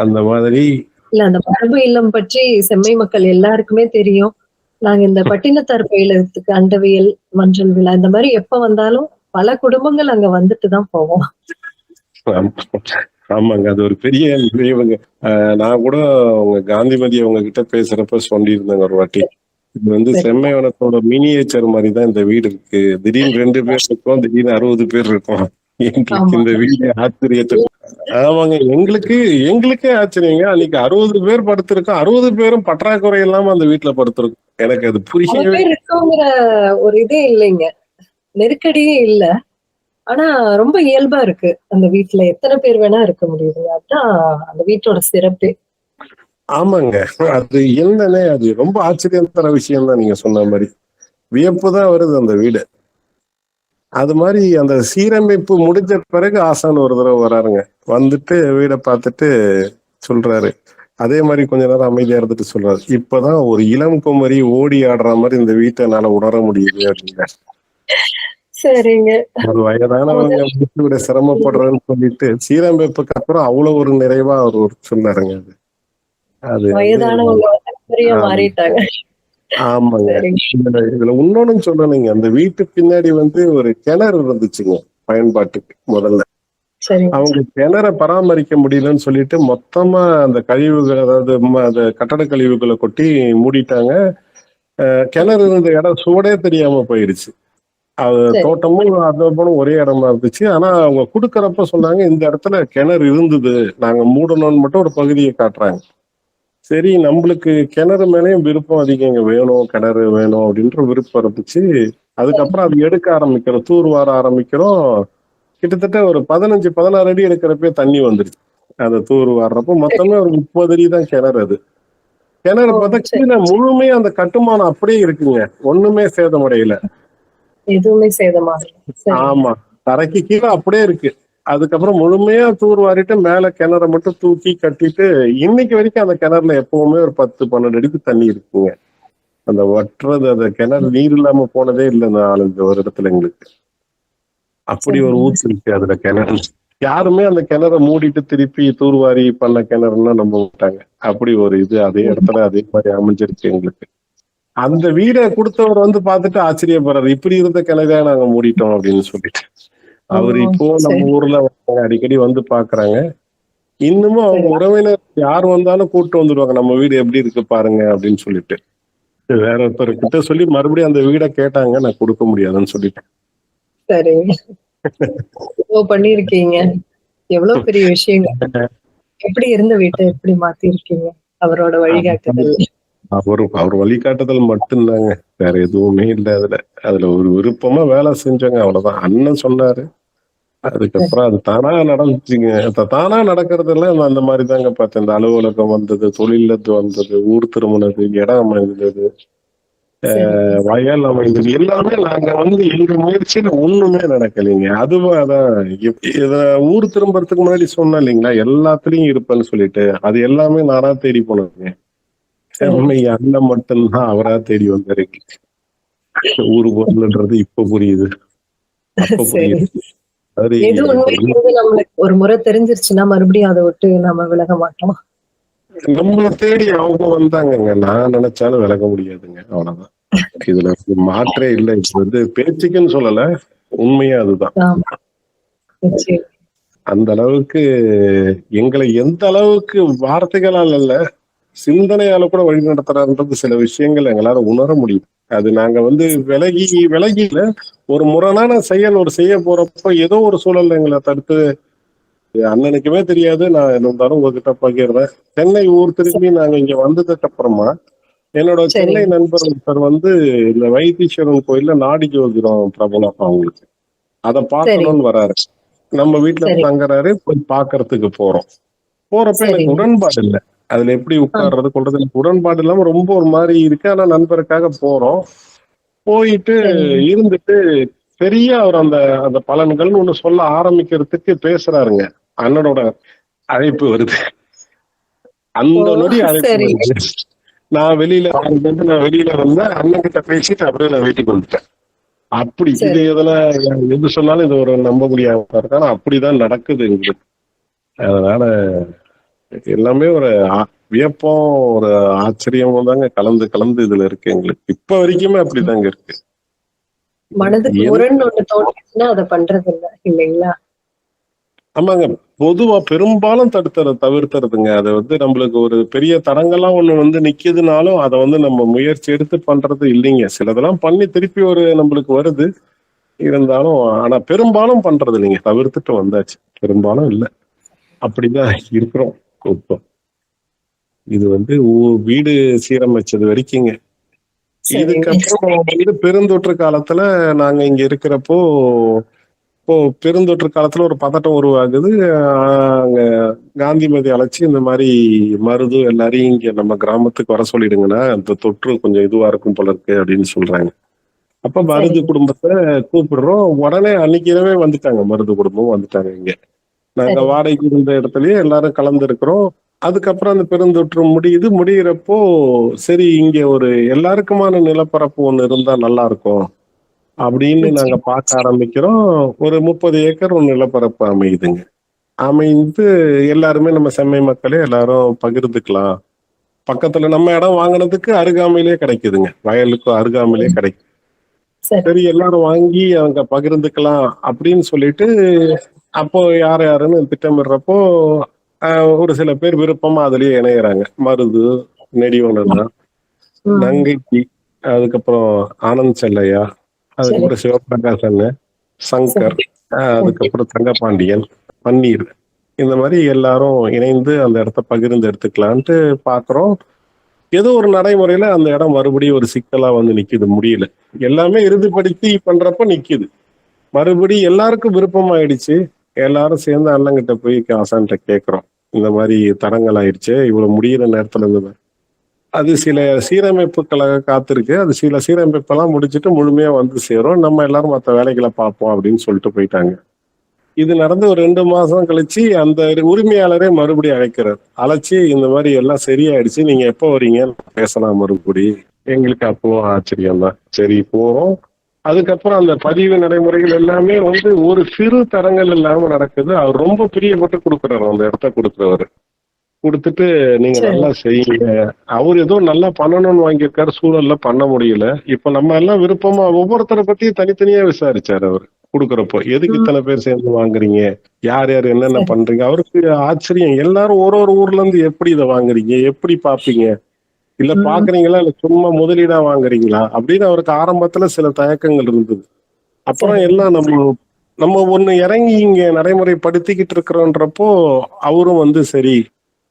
அந்த மாதிரி. இல்ல, அந்த மரபு இல்லம் பற்றி செம்மை மக்கள் எல்லாருக்குமே தெரியும். நாங்க இந்த பட்டினத்தார் பயிலத்துக்கு அண்டவியல் மஞ்சள் விழா இந்த மாதிரி எப்ப வந்தாலும் பல குடும்பங்கள் அங்க வந்துட்டு தான் போவோம். ஆமாங்க, அது ஒரு பெரிய நினைவுங்க. நான் கூட அவங்க காந்திமதி அவங்க கிட்ட பேசுறப்ப சொல்லியிருந்தேங்க ஒரு வாட்டி, இது செம்மைவனத்தோட மினியேச்சர் மாதிரி தான் இந்த வீடு இருக்கு. திடீர்னு 2 பேர் இருக்கோம், திடீர்னு 60 பேர் இருக்கோம். எங்களுக்கு இந்த வீடு ஆச்சரியத்தை. ஆமாங்க, எங்களுக்கே ஆச்சரியங்க. அன்னைக்கு 60 பேர் படுத்திருக்கோம், 60 பேரும் பற்றாக்குறை இல்லாம அந்த வீட்டுல படுத்திருக்கோம். எனக்கு அது புரியவே இருக்குங்கிற ஒரு இதே இல்லைங்க, நெருக்கடியே இல்ல. ஆனா ரொம்ப இயல்பா இருக்கு. அந்த வீட்டுல எத்தனை பேர் வேணா இருக்க முடியுது, அதான் அந்த வீட்டோட சிறப்பு. ஆமாங்க, அது என்னன்னே அது ரொம்ப ஆச்சரியம் தர விஷயம் தான். நீங்க சொன்ன மாதிரி வியப்புதான் வருது அந்த வீடு. அது மாதிரி அந்த சீரமைப்பு முடிஞ்ச பிறகு ஆசான் ஒரு தடவை வராருங்க. வந்துட்டு வீடை பார்த்துட்டு சொல்றாரு, அதே மாதிரி கொஞ்ச நேரம் அமைதியா இருந்துட்டு சொல்றாரு, இப்பதான் ஒரு இளம் குமரி ஓடி ஆடுற மாதிரி இந்த வீட்டை என்னால உணர முடியுது அப்படின்னா. சரிங்க. ஒரு வயதானவங்க வீட்டோட சிரமப்படுறேன்னு சொல்லிட்டு சீரமைப்புக்கு அப்புறம் அவ்வளவு ஒரு நிறைவா அவர் சொன்னாருங்க. அது வயதானவங்க மாறிட்டாங்க. ஆமாங்க. இதுல இன்னொன்னு சொல்லணுங்க, அந்த வீட்டு பின்னாடி ஒரு கிணறு இருந்துச்சுங்க பயன்பாட்டுக்கு. முதல்ல அவங்க கிணற பராமரிக்க முடியலன்னு சொல்லிட்டு மொத்தமா அந்த கழிவுகள், அதாவது அந்த கட்டட கழிவுகளை கொட்டி மூடிட்டாங்க. கிணறு இருந்த இடம் சூடே தெரியாம போயிடுச்சு. அது தோட்டமும் அதோட ஒரே இடமா இருந்துச்சு. ஆனா அவங்க குடுக்கறப்ப சொன்னாங்க, இந்த இடத்துல கிணறு இருந்தது, நாங்க மூடணும்னு மட்டும் ஒரு பகுதியை காட்டுறாங்க. சரி, நம்மளுக்கு கிணறு மேலேயும் விருப்பம் அதிகம், வேணும் கிணறு வேணும் அப்படின்ற விருப்பம் இருந்துச்சு. அதுக்கப்புறம் அது எடுக்க ஆரம்பிக்கிறோம், தூர் வார ஆரம்பிக்கிறோம். கிட்டத்தட்ட ஒரு 15-16 அடி எடுக்கிறப்பே தண்ணி வந்துருச்சு. அந்த தூர் வர்றப்போ மொத்தமே ஒரு 30 அடி தான் கிணறு. அது கிணறு ஓ! பார்த்தா சரி. கீழே முழுமையா அந்த கட்டுமானம் அப்படியே இருக்குங்க. ஒண்ணுமே சேதமடையல. எதுவுமே சேதமாகல. சரிங்க. ஆமா. தரைக்கு கீழே அப்படியே இருக்கு. அதுக்கப்புறம் முழுமையா தூர் வாரிட்டு மேல கிணற மட்டும் தூக்கி கட்டிட்டு, இன்னைக்கு வரைக்கும் அந்த கிணறுல எப்பவுமே ஒரு 10, 12 அடிக்கு தண்ணி இருக்குங்க. அந்த வற்றது அந்த கிணறு நீர் இல்லாம போனதே இல்ல இந்த 4, 5 வருடத்துல எங்களுக்கு. அப்படி ஒரு சரிங்க. ஊத்து இருக்கு அதுல கிணறு. யாருமே அந்த கிணற மூடிட்டு திருப்பி தூர்வாரி பண்ண கிணறுன்னா நம்ப மாட்டாங்க. அப்படி ஒரு இது அதே இடத்துல அதே மாதிரி அமைஞ்சிருச்சு எங்களுக்கு. அந்த வீட குடுத்தவர் வந்து பார்த்துட்டு ஆச்சரியப்படுறாரு. இப்படி இருந்த கிணறா நாங்க மூடிட்டோம் அப்படின்னு சொல்லிட்டு. ஓ! அவரு இப்போ நம்ம சரி, ஊர்ல அடிக்கடி வந்து பாக்குறாங்க. இன்னமும் அவங்க சரி. உறவினர் யார் வந்தாலும் கூப்பிட்டு வந்துடுவாங்க. நம்ம வீடு எப்படி இருக்கு பாருங்க அப்படின்னு சொல்லிட்டு. வேற ஒருத்தர்கிட்ட சொல்லி மறுபடியும் அந்த வீட கேட்டாங்க. நான் கொடுக்க முடியாதுன்னு சொல்லிட்டேன். சரிங்க. இவ்ளோ பண்ணியிருக்கீங்க. எவ்ளோ பெரிய விஷயங்க. எப்படி இருந்த வீட்ட எப்படி மாத்தியிருக்கீங்க? அவரோட வழிகாட்டுதல். அவர் வழிகாட்டுதல் மட்டும்தாங்க. வேற எதுவுமே இல்ல அதுல. அதுல ஒரு விருப்பமா வேலை செஞ்சோங்க அவ்வளவுதான். அண்ணன் சொன்னாரு. சரி, அதுக்கப்புறம் அது தானா நடந்துச்சுங்க. தானா நடக்கிறதெல்லாம் நான் அந்த மாதிரி தாங்க பார்த்தேன். இந்த அலுவலகம் வந்தது, தொழிலது வந்தது, ஊர் திரும்பினது, இடம் அமைந்தது, சரிங்க. வயல் அமைந்தது. எல்லாமே நாங்க வந்து எங்க முயற்சியில ஒண்ணுமே நடக்கலைங்க. அதுவும் அதான் இத ஊர் திரும்புறதுக்கு முன்னாடி சொன்னேன் இல்லைங்களா, எல்லாத்துலயும் இருப்பேன்னு சொல்லிட்டு. அது எல்லாமே நானா தேடி போனதுங்க. சரிங்க. செம்மை அண்ணன் மட்டும்தான் அவரா தேடி வந்தாரு. ஊரு பொருள்ன்றது இப்ப புரியுது. அப்ப சரி. புரியுது. அது எது உண்மைங்கிறது நம்மளுக்கு ஒரு முறை தெரிஞ்சிருச்சுன்னா, மறுபடியும் அத விட்டு நம்ம விலக மாட்டோம். நம்மள தேடி அவங்க வந்தாங்கங்க. நான் நினைச்சாலும் விலக முடியாதுங்க. அவ்வளவுதான். இதுல மாற்றே இல்லை. இது வந்து பேச்சுக்குன்னு சொல்லல. உண்மையா அதுதான். ஆமா. நிச்சயம். அந்த அளவுக்கு எங்களை எந்த அளவுக்கு வார்த்தைகளால் அல்ல, சிந்தனையால கூட வழி நடத்துறாருன்றது சில விஷயங்கள் எங்களால உணர முடியும். அது நாங்க வந்து விலகி விலகில ஒரு முரணான செயல் ஒரு செய்ய போறப்போ ஏதோ ஒரு சூழல்ல எங்களை தடுத்து அண்ணனுக்குமே தெரியாது. நான் என்ன இருந்தாலும் உங்ககிட்ட பகிர்றேன். சென்னை ஊர் திரும்பி நாங்க இங்க வந்ததுக்கு அப்புறமா என்னோட சென்னை சரிங்க. நண்பர் ஒருத்தர் வந்து இந்த வைத்தீஸ்வரன் கோயில்ல நாடி ஜோதிடம் பிரபலம் அவங்களுக்கு. அதை சரிங்க. பார்க்கணும்னு வராரு. நம்ம வீட்டுல சரி. தங்குறாரு. போய் பார்க்கறதுக்கு போறோம். போறப்ப எனக்கு சரிங்க. உடன்பாடு இல்லை. அதுல எப்படி ஆ. உட்கார்றது கொள்றது எனக்கு உடன்பாடு இல்லாம ரொம்ப ஒரு மாதிரி இருக்கு. ஆனா நண்பருக்காக போறோம். போயிட்டு சரிங்க. இருந்துட்டு பெரிய அவர் அந்த அந்த பலன்கள்னு ஒண்ணு சொல்ல ஆரம்பிக்கிறதுக்கு பேசுறாருங்க. அண்ணனோட அழைப்பு வருது. ஓ! அந்த நொடி அழைப்பு சரி. வருது. நான் வெளியில வந்தேன். அண்ணன் கிட்ட பேசிட்டு அப்படியே நான் வீட்டுக்கு வந்துட்டேன். அப்படி இது சரி. எதுனா எது சொன்னாலும் இது ஒரு நம்ப முடியாம இருக்கு. ஆனா அப்படிதான் நடக்குது எங்களுக்கு. அதனால எல்லாமே ஒரு வியப்பும் ஒரு ஆச்சரியமும் தாங்க கலந்து கலந்து இதுல இருக்கு எங்களுக்கு. இப்ப வரைக்குமே அப்படிதாங்க இருக்கு. மனதுக்கு என் முரண்னு ஒண்ணு தோணுச்சுன்னா, அத பண்றது இல்ல. இல்லைங்களா? ஆமாங்க. பொதுவா பெரும்பாலும் தவிர்த்துறதுங்க. அது வந்து நம்மளுக்கு ஒரு பெரிய தடங்கலா ஒண்ணு வந்து நிக்குதுனாலும், அத வந்து நம்ம முயற்சி எடுத்து பண்றது இல்லைங்க. சிலதெல்லாம் பண்ணி திருப்பி ஒரு நம்மளுக்கு வருது. இருந்தாலும் ஆனா பெரும்பாலும் பண்றது இல்லைங்க. தவிர்த்துட்டு வந்தாச்சு. பெரும்பாலும் இல்ல. அப்படிதான் இருக்கிறோம் இப்போ. இது வந்து வீடு சீரமைச்சது வரைக்குங்க. சரிங்க. இதுக்கப்புறம் வந்து பெருந்தொற்று காலத்துல நாங்க இங்க இருக்கிறப்போ, இப்போ பெருந்தொற்று காலத்துல ஒரு பதட்டம் உருவாகுது. அங்க காந்திமதி அழைச்சு இந்த மாதிரி மருது எல்லாரையும் இங்க நம்ம கிராமத்துக்கு வர சொல்லிடுங்கன்னா, இந்த தொற்று கொஞ்சம் இதுவா இருக்கும் போல இருக்கு அப்படின்னு சொல்றாங்க. அப்ப மருது சரிங்க. குடும்பத்தை கூப்பிடுறோம். உடனே அன்னைக்கு இரவே வந்துட்டாங்க. மருது குடும்பம் வந்துட்டாங்க இங்க. நாங்க சரிங்க. வாடகைக்கு இருந்த இடத்துலயே எல்லாரும் கலந்து இருக்கிறோம். அதுக்கப்புறம் அந்த பெருந்தொற்று முடியுது. முடியிறப்போ சரி இங்க ஒரு எல்லாருக்குமான நிலப்பரப்பு ஒண்ணு இருந்தா நல்லா இருக்கும் அப்படின்னு நாங்க நிச்சயம். பார்க்க ஆரம்பிக்கிறோம். ஒரு 30 ஏக்கர் ஒரு நிலப்பரப்பு அமையுதுங்க. அமைந்து எல்லாருமே நம்ம செம்மை மக்களே எல்லாரும் பகிர்ந்துக்கலாம். பக்கத்துல நம்ம இடம் வாங்கினதுக்கு அருகாமையிலே கிடைக்குதுங்க. வயலுக்கு அருகாமையிலே கிடைக்கும். சரி. சரி எல்லாரும் வாங்கி அங்க பகிர்ந்துக்கலாம் அப்படின்னு சொல்லிட்டு அப்போ யார் யாருன்னு திட்டமிடுறப்போ ஒரு சில பேர் விருப்பமா அதுலயே இணையறாங்க. மருது, நெடியோனண்ணா, ம். நங்கைக்கு, அதுக்கப்புறம் ஆனந்த் செல்லையா, சரி. அதுக்கப்புறம் சிவபிரகாஷ் அண்ணன், சங்கர், சரி. அதுக்கப்புறம் தங்கபாண்டியன், பன்னீர், இந்த மாதிரி எல்லாரும் இணைந்து அந்த இடத்த பகிர்ந்து எடுத்துக்கலான்ட்டு பாக்குறோம். ஏதோ ஒரு நடைமுறையில அந்த இடம் மறுபடியும் ஒரு சிக்கலா வந்து நிக்குது. முடியல. எல்லாமே இறுதிப்படுத்தி பண்றப்ப நிக்குது. மறுபடியும் எல்லாருக்கும் விருப்பம் ஆயிடுச்சு. எல்லாரும் சேர்ந்து அண்ணங்கிட்ட போய் ஆசான்கிட்ட கேட்கிறோம். இந்த மாதிரி தரங்கள் ஆயிடுச்சு, இவ்வளவு முடியிற நேரத்துல இருந்து அது சில சீரமைப்புகளை காத்திருக்கு. அது சில சீரமைப்பெல்லாம் முடிச்சுட்டு முழுமையா வந்து சேரும். நம்ம எல்லாரும் மற்ற வேலைகளை பார்ப்போம் அப்படின்னு சொல்லிட்டு போயிட்டாங்க. இது நடந்து ஒரு 2 மாசம் கழிச்சு அந்த உரிமையாளரே மறுபடியும் அழைக்கிறார். அழைச்சி இந்த மாதிரி எல்லாம் சரியாயிடுச்சு, நீங்க எப்போ வரீங்கன்னு பேசலாம் மறுபடி. எங்களுக்கு அப்பவும் ஆச்சரியம் தான். சரி போறோம். அதுக்கப்புறம் அந்த பதிவு நடைமுறைகள் எல்லாமே வந்து ஒரு சிறு தரங்கள் இல்லாம நடக்குது. அவர் ரொம்ப பிரியப்பட்டு கொடுக்குறாரு, அந்த இடத்த கொடுக்குறவர். கொடுத்துட்டு நீங்க சரி. நல்லா செய்யுங்க. அவர் ஏதோ நல்லா பண்ணணும்னு வாங்கியிருக்காரு, சூழல்ல பண்ண முடியல. இப்ப நம்ம எல்லாம் விருப்பமா ஒவ்வொருத்தரை பத்தியும் தனித்தனியா விசாரிச்சாரு அவர் கொடுக்கறப்போ. எதுக்கு ம். இத்தனை பேர் சேர்ந்து வாங்குறீங்க, யார் யார் என்னென்ன சரி. பண்றீங்க. அவருக்கு ஆச்சரியம், எல்லாரும் ஒரு ஒரு ஊர்ல இருந்து எப்படி இதை வாங்குறீங்க, எப்படி பாப்பீங்க, இல்ல ம். பாக்குறீங்களா இல்ல சும்மா முதலீடா வாங்குறீங்களா அப்படின்னு அவருக்கு ஆரம்பத்துல சில தயக்கங்கள் இருந்தது. அப்புறம் சரி. எல்லாம் நம்ம நம்ம ஒண்ணு இறங்கி இங்க நடைமுறைப்படுத்திக்கிட்டு இருக்கிறோன்றப்போ அவரும் வந்து சரி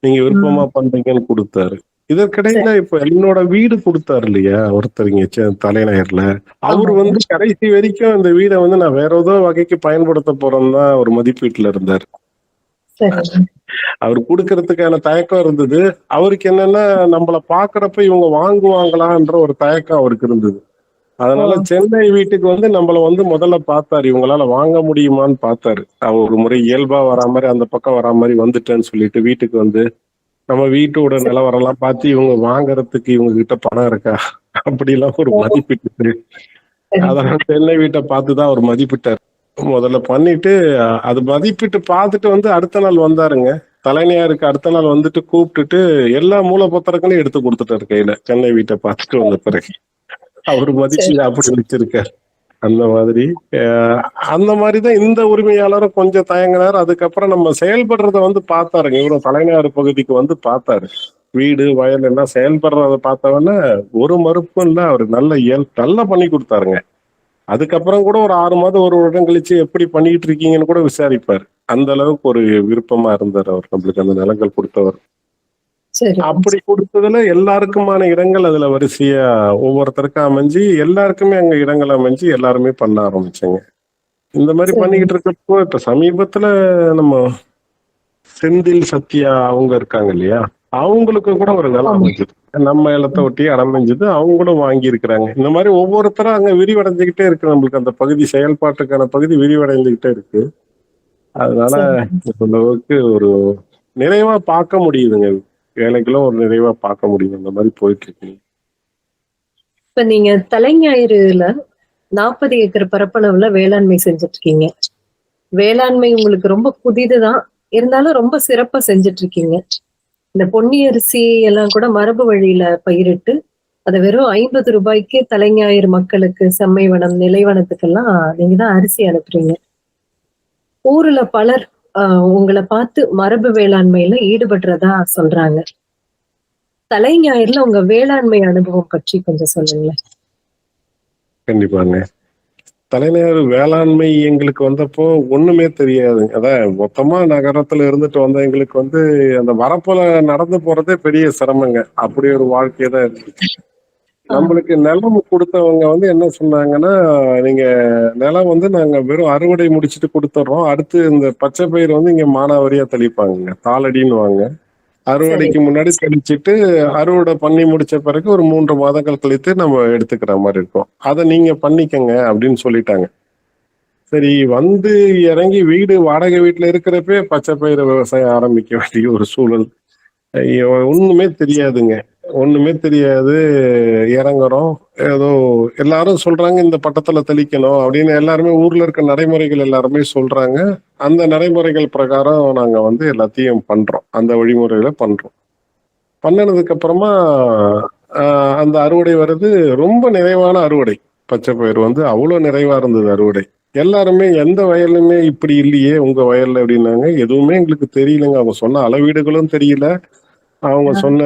நீங்க விருப்பமா ம். பண்றீங்கன்னு கொடுத்தாரு. சரி. இதற்கிடையில இப்ப என்னோட வீடு கொடுத்தாரு இல்லையா ஒருத்தர் இங்க தலைநகர்ல. அவரு ஆமாங்க. வந்து கடைசி வரைக்கும் இந்த வீடை வந்து நான் வேற ஏதோ வகைக்கு பயன்படுத்த போறேன்னு தான் ஒரு மதிப்பீட்டுல இருந்தார். சரி. அவர் கொடுக்கறதுக்கான தயக்கம் இருந்தது. அவருக்கு என்னன்னா நம்மள பாக்குறப்ப இவங்க வாங்குவாங்களான்ற ஒரு தயக்கம் அவருக்கு இருந்தது. ஓ! அதனால சென்னை வீட்டுக்கு வந்து நம்மள வந்து முதல்ல பார்த்தாரு, இவங்களால வாங்க முடியுமான்னு பார்த்தாரு. அவர் ஒரு முறை இயல்பா வரா மாதிரி அந்த பக்கம் வரா மாதிரி வந்துட்டேன்னு சொல்லிட்டு வீட்டுக்கு வந்து நம்ம வீட்டோட சரி. நிலவரம் எல்லாம் பார்த்து இவங்க வாங்குறதுக்கு இவங்க கிட்ட பணம் இருக்கா அப்படிலாம் ஒரு ஓ! மதிப்பிட்டு சரிங்க. அதெல்லாம் சென்னை வீட்டை பார்த்துதான் அவர் மதிப்பிட்டார். முதல்ல பண்ணிட்டு அது மதிப்பிட்டு பார்த்துட்டு வந்து அடுத்த நாள் வந்தாருங்க. தலைநகருக்கு அடுத்த நாள் வந்துட்டு கூப்பிட்டுட்டு எல்லா மூலப்பத்திரங்களையும் எடுத்து கொடுத்துட்டாரு கையில, சென்னை வீட்டை பார்த்துட்டு வந்த பிறகு. அவர் மதிச்சு சரி. அப்படி வச்சிருக்காரு. அந்த மாதிரி அந்த மாதிரிதான் இந்த உரிமையாளரும் கொஞ்சம் தயங்கினார். அதுக்கப்புறம் நம்ம செயல்படுறத வந்து பார்த்தாருங்க. இவரும் தலைநகர் பகுதிக்கு வந்து பார்த்தாரு. வீடு வயல் எல்லாம் செயல்படுறத பார்த்தவொடனே ஒரு மறுப்பும் இல்ல, அவரு நல்லா பண்ணி கொடுத்தாருங்க. அதுக்கப்புறம் கூட ஒரு 6 மாதம் ஒரு வருடம் கழிச்சு எப்படி பண்ணிட்டு இருக்கீங்கன்னு கூட விசாரிப்பாரு. அந்த அளவுக்கு ஒரு விருப்பமா இருந்தார் அவர் நம்மளுக்கு அந்த நிலங்கள் கொடுத்தவர். சரி. அப்படி கொடுத்ததுல எல்லாருக்குமான இடங்கள் அதுல வரிசையா ஒவ்வொருத்தருக்கும் அமைஞ்சு எல்லாருக்குமே அங்க இடங்கள் அமைஞ்சு எல்லாருமே பண்ண ஆரம்பிச்சாங்க. இந்த மாதிரி சரி. பண்ணிக்கிட்டு இருக்கப்போ இப்ப சமீபத்துல நம்ம செந்தில் சத்யா அவங்க இருக்காங்க இல்லையா, அவங்களுக்கு கூட ஒரு நிலம் ஆமா. அமைஞ்சது. நம்ம இடத்தை ஒட்டி அமைஞ்சது, அவங்களும் வாங்கி இருக்கிறாங்க. இந்த மாதிரி ஒவ்வொருத்தரும் அங்க விரிவடைஞ்சுக்கிட்டே இருக்கு. நம்மளுக்கு அந்த பகுதி செயல்பாட்டுக்கான பகுதி விரிவடைந்துகிட்டே இருக்கு. அதனால சரி. இந்த அளவுக்கு ஒரு நிறைவா பார்க்க முடியுதுங்க. வேலைகளும் ஒரு நிறைவா பார்க்க முடியுது. அந்த மாதிரி போயிட்டு இருக்கு. இப்ப நீங்க தலைஞாயிறுல 40 ஏக்கர் பரப்பளவுல வேளாண்மை செஞ்சுட்டு இருக்கீங்க. வேளாண்மை உங்களுக்கு ரொம்ப புதிதுதான். இருந்தாலும் ரொம்ப சிறப்பா செஞ்சுட்டு இருக்கீங்க. இந்த பொன்னி அரிசி எல்லாம் கூட மரபு வழியில பயிரிட்டு, அத வெறும் ரூ. 50 தலைஞாயிறு மக்களுக்கு செம்மைவனம், நிலைவனத்துக்கெல்லாம் நீங்க தான் அரிசி அனுப்புறீங்க. ஊர்ல பலர் உங்கள பார்த்து மரபு வேளாண்மையில ஈடுபடுறதா சொல்றாங்க. தலைஞாயிறுல உங்க வேளாண்மை அனுபவம் பற்றி கொஞ்சம் சொல்லுங்களேன். கண்டிப்பாங்க. தலைநகர் வேளாண்மை எங்களுக்கு வந்தப்போ ஒண்ணுமே தெரியாது. அதான் மொத்தமா நகரத்துல இருந்துட்டு வந்த எங்களுக்கு வந்து அந்த வரப்புல நடந்து போறதே பெரிய சிரமங்க. அப்படி ஒரு வாழ்க்கை தான் இருக்கு. ஆ. நம்மளுக்கு நிலம் கொடுத்தவங்க வந்து என்ன சொன்னாங்கன்னா, நீங்க நிலம் வந்து நாங்க வெறும் அறுவடை முடிச்சுட்டு கொடுத்துட்றோம். அடுத்து இந்த பச்சை பயிர் வந்து இங்க மானாவாரியா தெளிப்பாங்க, தாளடின்னுவாங்க. சரி. அறுவடைக்கு முன்னாடி தெளிச்சிட்டு அறுவடை பண்ணி முடிச்ச பிறகு ஒரு 3 மாதங்கள் கழித்து நம்ம எடுத்துக்கிற மாதிரி இருக்கும். அதை நீங்க பண்ணிக்கங்க அப்படின்னு சொல்லிட்டாங்க. சரி, வந்து இறங்கி வீடு வாடகை வீட்டுல இருக்கிறப்பே பச்சை பயிர் விவசாயம் ஆரம்பிக்க வேண்டிய ஒரு சூழல். ஐயோ, ஒண்ணுமே தெரியாதுங்க. ஒண்ணுமே தெரியாது. இறங்குறோம். ஏதோ எல்லாரும் சொல்றாங்க இந்த பட்டத்துல தெளிக்கணும் அப்படின்னு, எல்லாருமே ஊர்ல இருக்க நடைமுறைகள் எல்லாருமே சொல்றாங்க. அந்த நடைமுறைகள் பிரகாரம் நாங்க வந்து எல்லாத்தையும் பண்றோம். அந்த வழிமுறைகளை பண்றோம். பண்ணுனதுக்கு அப்புறமா அந்த அறுவடை வருது. ரொம்ப நிறைவான அறுவடை. பச்சை பயிர் வந்து அவ்வளவு நிறைவா இருந்தது அறுவடை. எல்லாருமே எந்த வயலுமே இப்படி இல்லையே உங்க வயல்ல அப்படின்னாங்க. எதுவுமே எங்களுக்கு தெரியலங்க. அவங்க சொன்ன அளவீடுகளும் தெரியல. அவங்க ஆ. சொன்ன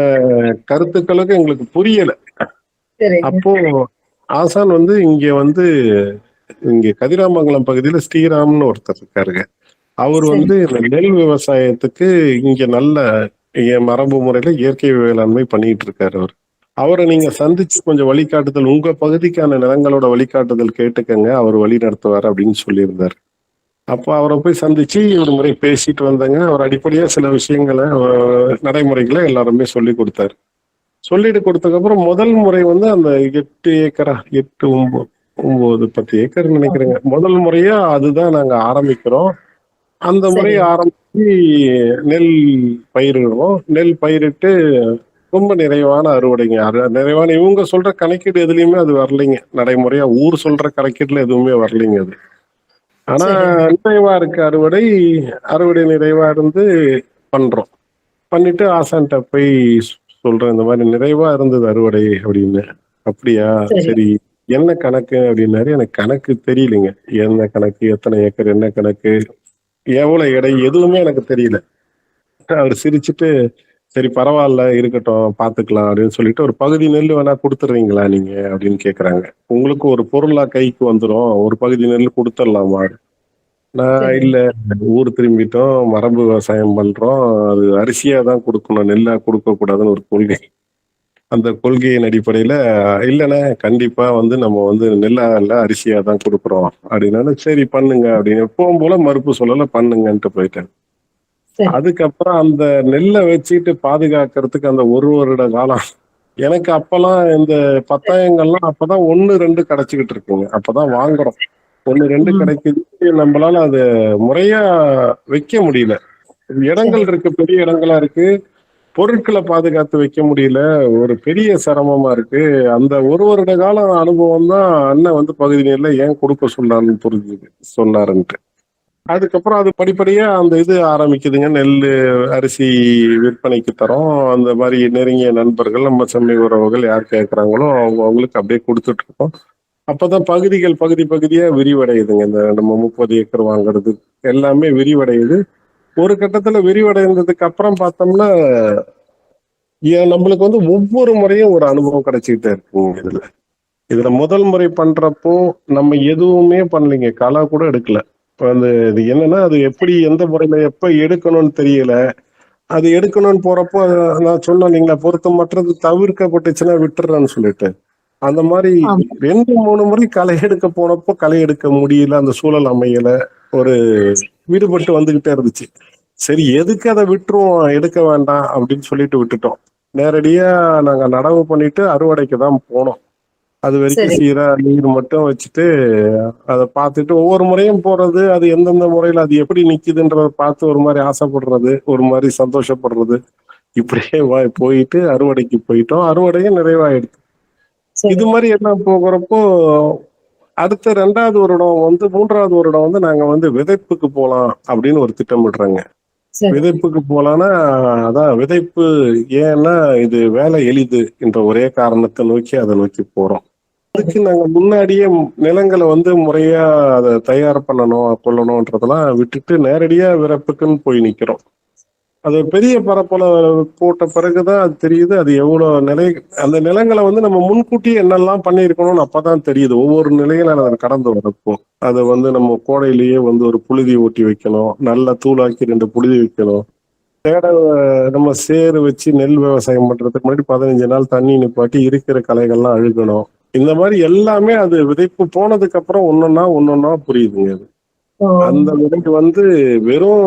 கருத்துக்களுக்கு எங்களுக்கு புரியல. சரிங்க. அப்போ ஆசான் வந்து இங்க கதிராமங்கலம் பகுதியில ஸ்ரீராம்னு ஒருத்தர் இருக்காருங்க. அவர் சரி. வந்து இந்த நெல் விவசாயத்துக்கு இங்க நல்ல மரபு முறையில இயற்கை வேளாண்மை பண்ணிட்டு இருக்காரு அவர். அவரை நீங்க சந்திச்சு கொஞ்சம் வழிகாட்டுதல், உங்க பகுதிக்கான நிலங்களோட வழிகாட்டுதல் கேட்டுக்கங்க, அவர் வழி நடத்துவார் அப்படின்னு சொல்லியிருந்தார். அப்போ அவரை போய் சந்திச்சு ஒரு முறை பேசிட்டு வந்தாங்க. அவர் அடிப்படையா சில விஷயங்களை நடைமுறைகளை எல்லாருமே சொல்லி கொடுத்தாரு. சொல்லிட்டு கொடுத்ததுக்கப்புறம் முதல் முறை வந்து அந்த 8 ஏக்கரா 8 9 10 ஏக்கர் நினைக்கிறேங்க. முதல் முறையா அதுதான் நாங்க ஆரம்பிக்கிறோம். அந்த முறையை சரிங்க. ஆரம்பிச்சு நெல் பயிரிடுறோம். நெல் பயிரிட்டு ரொம்ப நிறைவான அறுவடைங்க. நிறைவான இவங்க சொல்ற கணக்கீடு எதுலயுமே அது வரலைங்க. நடைமுறையா ஊர் சொல்ற கணக்கீடுல எதுவுமே வரலைங்க அது. ஆனா சரிங்க. நிறைவா இருக்கு அறுவடை. அறுவடை நிறைவா இருந்து பண்றோம். பண்ணிட்டு ஆசான்ட்ட போய் சொல்றேன், இந்த மாதிரி நிறைவா இருந்தது அறுவடை அப்படின்னு. அப்படியா, சரி. சரி. என்ன கணக்கு அப்படின்னாரு. எனக்கு கணக்கு தெரியலைங்க. என்ன கணக்கு, எத்தனை ஏக்கர், என்ன கணக்கு, எவ்வளவு எடை, எதுவுமே எனக்கு தெரியல. அவர் சிரிச்சுட்டு, சரி பரவாயில்ல இருக்கட்டும் பாத்துக்கலாம் அப்படின்னு சொல்லிட்டு, ஒரு பகுதி நெல் வேணா கொடுத்துடுறீங்களா நீங்க அப்படின்னு கேக்குறாங்க. உங்களுக்கு ஒரு பொருளா கைக்கு வந்துடும், ஒரு பகுதி நெல் கொடுத்துடலாமா? நான் சரி. இல்ல, ஊர் திரும்பிட்டோம், மரபு விவசாயம் பண்றோம், அது அரிசியா தான் கொடுக்கணும், நெல்லா கொடுக்க கூடாதுன்னு ஒரு கொள்கை. அந்த கொள்கையின் அடிப்படையில இல்லைண்ணே கண்டிப்பா வந்து நம்ம வந்து நெல்லா இல்ல அரிசியா தான் கொடுக்குறோம் அப்படின்னாலும், சரி பண்ணுங்க அப்படின்னு எப்பவும் போல மறுப்பு சொல்லல, பண்ணுங்கன்ட்டு போயிட்டேன். சரி. அதுக்கப்புறம் அந்த நெல்லை வச்சுட்டு பாதுகாக்கிறதுக்கு அந்த ஒரு வருட காலம் எனக்கு அப்பெல்லாம் இந்த பத்தாயங்கள்லாம் அப்பதான் 1 2 கிடைச்சிக்கிட்டு இருக்குங்க. அப்பதான் வாங்குறோம். 1 2 ம். கிடைக்குது. நம்மளால அதை முறையா வைக்க முடியல. இடங்கள் சரி. இருக்கு, பெரிய இடங்களா இருக்கு. பொருட்களை பாதுகாத்து வைக்க முடியல. ஒரு பெரிய சிரமமா இருக்கு. அந்த ஒரு வருட காலம் அனுபவம் தான் அண்ணன் வந்து பகுதி நேர்ல ஏன் கொடுக்க சொன்னான்னு புரிஞ்சுது, சொன்னாருன்ட்டு. அதுக்கப்புறம் அது படிப்படியா அந்த இது ஆரம்பிக்குதுங்க. நெல்லு, அரிசி விற்பனைக்கு தரோம். அந்த மாதிரி நெருங்கிய நண்பர்கள், நம்ம செம்மை உறவுகள் யார் கேட்கறாங்களோ அவங்க அவங்களுக்கு அப்படியே கொடுத்துட்டு இருக்கோம். அப்பதான் பகுதிகள் பகுதி பகுதியா விரிவடையுதுங்க. இந்த நம்ம 30 ஏக்கர் வாங்குறது எல்லாமே விரிவடையுது. ஒரு கட்டத்துல விரிவடைந்ததுக்கு அப்புறம் பார்த்தோம்னா, நம்மளுக்கு வந்து ஒவ்வொரு முறையும் ஒரு அனுபவம் கிடைச்சிக்கிட்டே இருக்குங்க இதுல. இதுல முதல் முறை பண்றப்போ நம்ம எதுவுமே பண்ணலைங்க. களை கூட எடுக்கல. இப்ப வந்து இது என்னன்னா, அது எப்படி எந்த முறையில எப்ப எடுக்கணும்னு தெரியல. அது எடுக்கணும்னு போறப்போ நான் சொன்னேன் இல்லைங்களா, பொருத்தமற்றது தவிர்க்கப்பட்டுச்சுன்னா விட்டுறேன்னு சொல்லிட்டு. அந்த மாதிரி ஆமா. 2 3 முறை களை எடுக்க போனப்போ களை எடுக்க முடியல. அந்த சூழல் அமையல. ஒரு விடுபட்டு வந்துகிட்டே இருந்துச்சு. சரி எதுக்கு அதை விட்டுருவோம், எடுக்க வேண்டாம் அப்படின்னு சொல்லிட்டு விட்டுட்டோம். நேரடியா நாங்க நடவு பண்ணிட்டு அறுவடைக்கு தான் போனோம். அது வரைக்கும் சரி. சீரா நீர் மட்டும் வச்சுட்டு அதை பார்த்துட்டு ஒவ்வொரு முறையும் போறது, அது எந்தெந்த முறையில அது எப்படி நிக்குதுன்றத பார்த்து ஒரு மாதிரி ஆசைப்படுறது, ஒரு மாதிரி சந்தோஷப்படுறது, இப்படியே போயிட்டு அறுவடைக்கு போயிட்டோம். அறுவடையும் நிறைவாயிடுச்சு. சரி. இது மாதிரி எல்லாம் போகிறப்போ அடுத்த 2வது வருடம் வந்து 3வது வருடம் வந்து நாங்க வந்து விதைப்புக்கு போலாம் அப்படின்னு ஒரு திட்டமிடுறோங்க. சரி. விதைப்புக்கு போலான்னா, அதான் விதைப்பு. ஏன்னா இது வேலை எளிது என்ற ஒரே காரணத்தை நோக்கி அதை நோக்கி போறோம். சரி. அதுக்கு நாங்க முன்னாடியே நிலங்களை வந்து முறையா அதை தயார் பண்ணணும் கொள்ளணும்ன்றதெல்லாம் விட்டுட்டு நேரடியா விதைப்புக்குன்னு போய் நிக்கிறோம். அது ஒரு பெரிய பரப்பள போட்ட பிறகுதான் அது தெரியுது, அது எவ்வளவு நிலை. அந்த நிலங்களை வந்து நம்ம முன்கூட்டியே என்னெல்லாம் பண்ணியிருக்கணும்னு அப்பதான் தெரியுது. ஒவ்வொரு நிலையில அதை கடந்து வரப்போ அதை வந்து நம்ம கோடையிலேயே வந்து ஒரு புழுதி ஓட்டி வைக்கணும், நல்லா தூளாக்கி 2 புழுதி வைக்கணும். நம்ம சேறு வச்சு நெல் விவசாயம் பண்றதுக்கு முன்னாடி 15 நாள் தண்ணி நிப்பாட்டி இருக்கிற களைகள்லாம் அழுகணும். இந்த மாதிரி எல்லாமே அது விதைப்பு போனதுக்கு அப்புறம் ஒன்னொன்னா புரியுதுங்க அது. ஓ! அந்த விதைக்கு வந்து வெறும்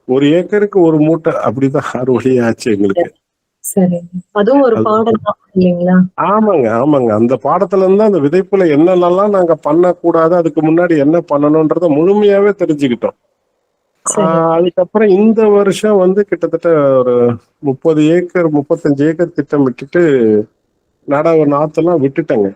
1 ஏக்கருக்கு 1 மூட்டை அப்படிதான் அறுவடை ஆச்சு எங்களுக்கு. சரி. அதுவும் ஒரு அது பாடம் தான் இல்லைங்களா? ஆமாங்க, ஆமாங்க. அந்த பாடத்துல இருந்து அந்த விதைப்புல என்னென்னலாம் நாங்க பண்ணக்கூடாது, அதுக்கு முன்னாடி என்ன பண்ணணும்ன்றத முழுமையாவே தெரிஞ்சுக்கிட்டோம். சரி. அதுக்கப்புறம் இந்த வருஷம் வந்து கிட்டத்தட்ட ஒரு 30 ஏக்கர் 35 ஏக்கர் திட்டமிட்டுட்டு நாத்தெல்லாம் விட்டுட்டேங்க.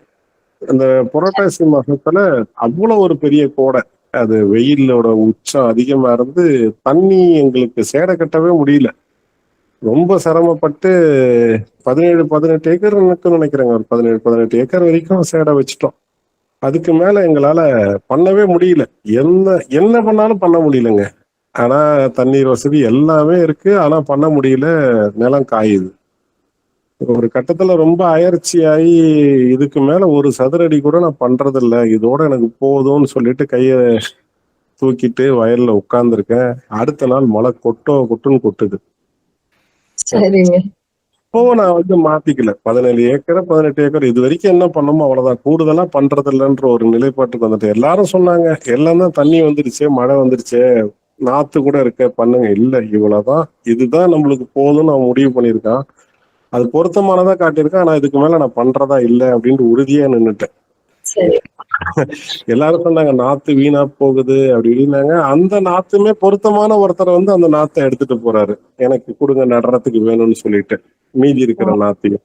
அந்த புரட்டாசி மாசத்துல அவ்வளவு ஒரு பெரிய கோடை. அது வெயிலோட உச்சம் அதிகமா இருந்து தண்ணி எங்களுக்கு சேடை கட்டவே முடியல. ரொம்ப சிரமப்பட்டு 17 18 ஏக்கர் இருக்குன்னு நினைக்கிறேங்க. ஒரு 17 18 ஏக்கர் வரைக்கும் சேடை வச்சுட்டோம். அதுக்கு மேல எங்களால பண்ணவே முடியல. என்ன என்ன பண்ணாலும் பண்ண முடியலங்க. ஆனா தண்ணீர் வசதி எல்லாமே இருக்கு. ஆனா பண்ண முடியல. நிலம் காயுது. ஒரு கட்டத்துல ரொம்ப அயற்சியாயி இதுக்கு மேல ஒரு சதுரடி கூட நான் பண்றதில்ல, இதோட எனக்கு போதும்னு சொல்லிட்டு கைய தூக்கிட்டு வயல்ல உட்கார்ந்துருக்கேன். அடுத்த நாள் மழை கொட்டுன்னு கொட்டுது. சரிங்க. அப்பவும் நான் வந்து மாத்திக்கல. 17 ஏக்கர் 18 ஏக்கர் இது வரைக்கும் என்ன பண்ணோமோ அவ்வளவுதான். கூடுதலா பண்றது இல்லைன்ற ஒரு நிலைப்பாட்டுக்கு வந்துட்டு எல்லாரும் சொன்னாங்க எல்லாம் தான் தண்ணி வந்துருச்சு, மழை வந்துருச்சு, நாத்து கூட இருக்க பண்ணுங்க. இல்ல இவ்வளவுதான், இதுதான் நம்மளுக்கு போதும்னு அவன் முடிவு பண்ணியிருக்கான். அது பொருத்தமானதா காட்டியிருக்கான். ஆனா இதுக்கு மேல நான் பண்றதா இல்லை அப்படின்ட்டு உறுதியா நின்னுட்டேன். சரி. எல்லாரும் சொன்னாங்க நாத்து வீணா போகுது அப்படி இப்படின்னாங்க. அந்த நாத்துமே பொருத்தமான ஒருத்தர் வந்து அந்த நாத்தை எடுத்துட்டு போறாரு. எனக்கு கொடுங்க நடுறதுக்கு வேணும்னு சொல்லிட்டு மீதி இருக்கிற நாத்தையும்.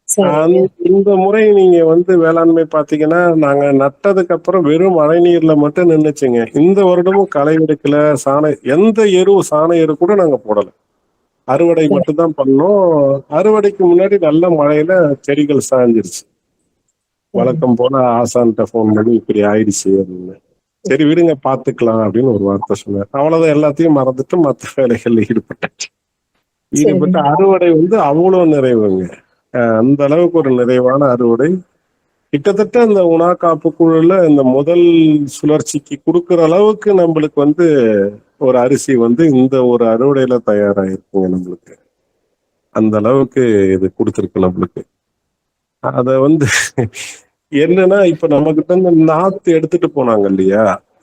சரிங்க. இந்த முறை நீங்க வந்து வேளாண்மை பாத்தீங்கன்னா நாங்க நட்டதுக்கு அப்புறம் வெறும் மழை நீர்ல மட்டும் நின்னுச்சுங்க. இந்த வருடமும் களை எடுக்கல, எந்த சாண எரு கூட நாங்க போடல. அறுவடை சரி. மட்டும் தான் பண்ணோம். அறுவடைக்கு முன்னாடி நல்ல மழையில செடிகள் சாஞ்சிருச்சு. வழக்கம் போல ஆசான்கிட்ட போன் பண்ணி இப்படி ஆயிடுச்சு அப்படின்னு. சரி விடுங்க பாத்துக்கலாம் அப்படின்னு ஒரு வார்த்தை சொன்னார். அவ்வளவுதான், எல்லாத்தையும் மறந்துட்டு மற்ற வேலைகள்ல ஈடுபட்டாச்சு. ஈடுபட்டு சரிங்க. அறுவடை வந்து அவ்வளவு நிறைவுங்க. அந்த அளவுக்கு ஒரு நிறைவான அறுவடை. கிட்டத்தட்ட இந்த உணா காப்பு குழுல இந்த முதல் சுழற்சிக்கு கொடுக்குற அளவுக்கு நம்மளுக்கு வந்து ஒரு அரிசி வந்து இந்த ஒரு அறுவடையில தயாராயிருக்குங்க நம்மளுக்கு. அந்த அளவுக்கு இது கொடுத்துருக்கு நம்மளுக்கு. அத வந்து என்னன்னா இப்ப நம்ம கிட்ட இருந்து நாத்து எடுத்துட்டு போனாங்க இல்லையா,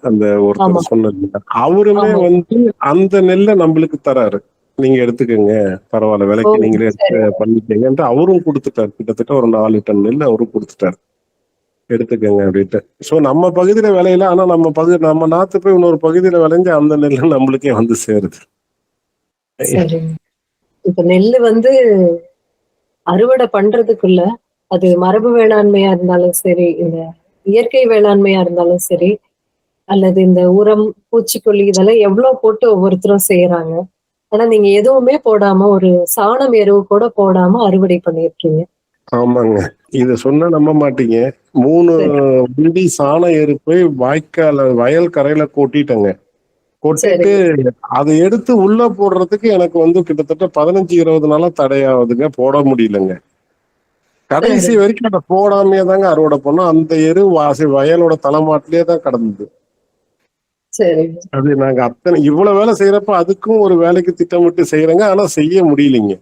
அந்த ஆமா. ஒருத்தர் சொன்னது, அவருமே ஆமா. வந்து அந்த நெல்லை நம்மளுக்கு தராரு. நீங்க எடுத்துக்கோங்க, பரவாயில்ல, ஓ! விலைக்கு நீங்களே சரி. பண்ணிக்கங்கன்ட்டு அவரும் கொடுத்துட்டாரு. கிட்டத்தட்ட ஒரு 4 டன் நெல் அவரும் கொடுத்துட்டாரு, எடுத்துக்கோங்க அப்படின்ட்டு. சோ நம்ம பகுதியில விளையல, ஆனா நம்ம நாத்து போய் இன்னொரு பகுதியில விளைஞ்சு அந்த நெல் நம்மளுக்கே வந்து சேருது. சரிங்க. இப்ப நெல்லு வந்து அறுவடை பண்றதுக்குள்ள அது மரபு வேளாண்மையா இருந்தாலும் சரி, இந்த இயற்கை வேளாண்மையா இருந்தாலும் சரி, அல்லது இந்த உரம், பூச்சிக்கொல்லி இதெல்லாம் எவ்வளவு போட்டு ஒவ்வொருத்தரும் செய்யறாங்க. ஆனா நீங்க எதுவுமே போடாம ஒரு சாணம் எருவு கூட போடாம அறுவடை பண்ணிருக்கீங்க. ஆமாங்க, இத சொன்னா நம்ப மாட்டீங்க. 3 சரி. வண்டி சாண எரு போய் வயல் கரையில கொட்டிட்டேங்க. கொட்டிட்டு சரிங்க. அதை எடுத்து உள்ள போடுறதுக்கு எனக்கு வந்து கிட்டத்தட்ட 15-20 நாளா தடையாகுதுங்க. போட முடியலங்க. கடைசி சரி. வரைக்கும் அதை போடாமையே தாங்க அறுவடை பண்ணோம். அந்த எரு வயலோட தலைமாட்டிலே தான் கிடந்தது. சரிங்க. அது நாங்க இவ்வளவு வேலை செய்யறப்ப அதுக்கும் ஒரு வேலைக்கு திட்டமிட்டு செய்யறேங்க. ஆனா செய்ய முடியலைங்க.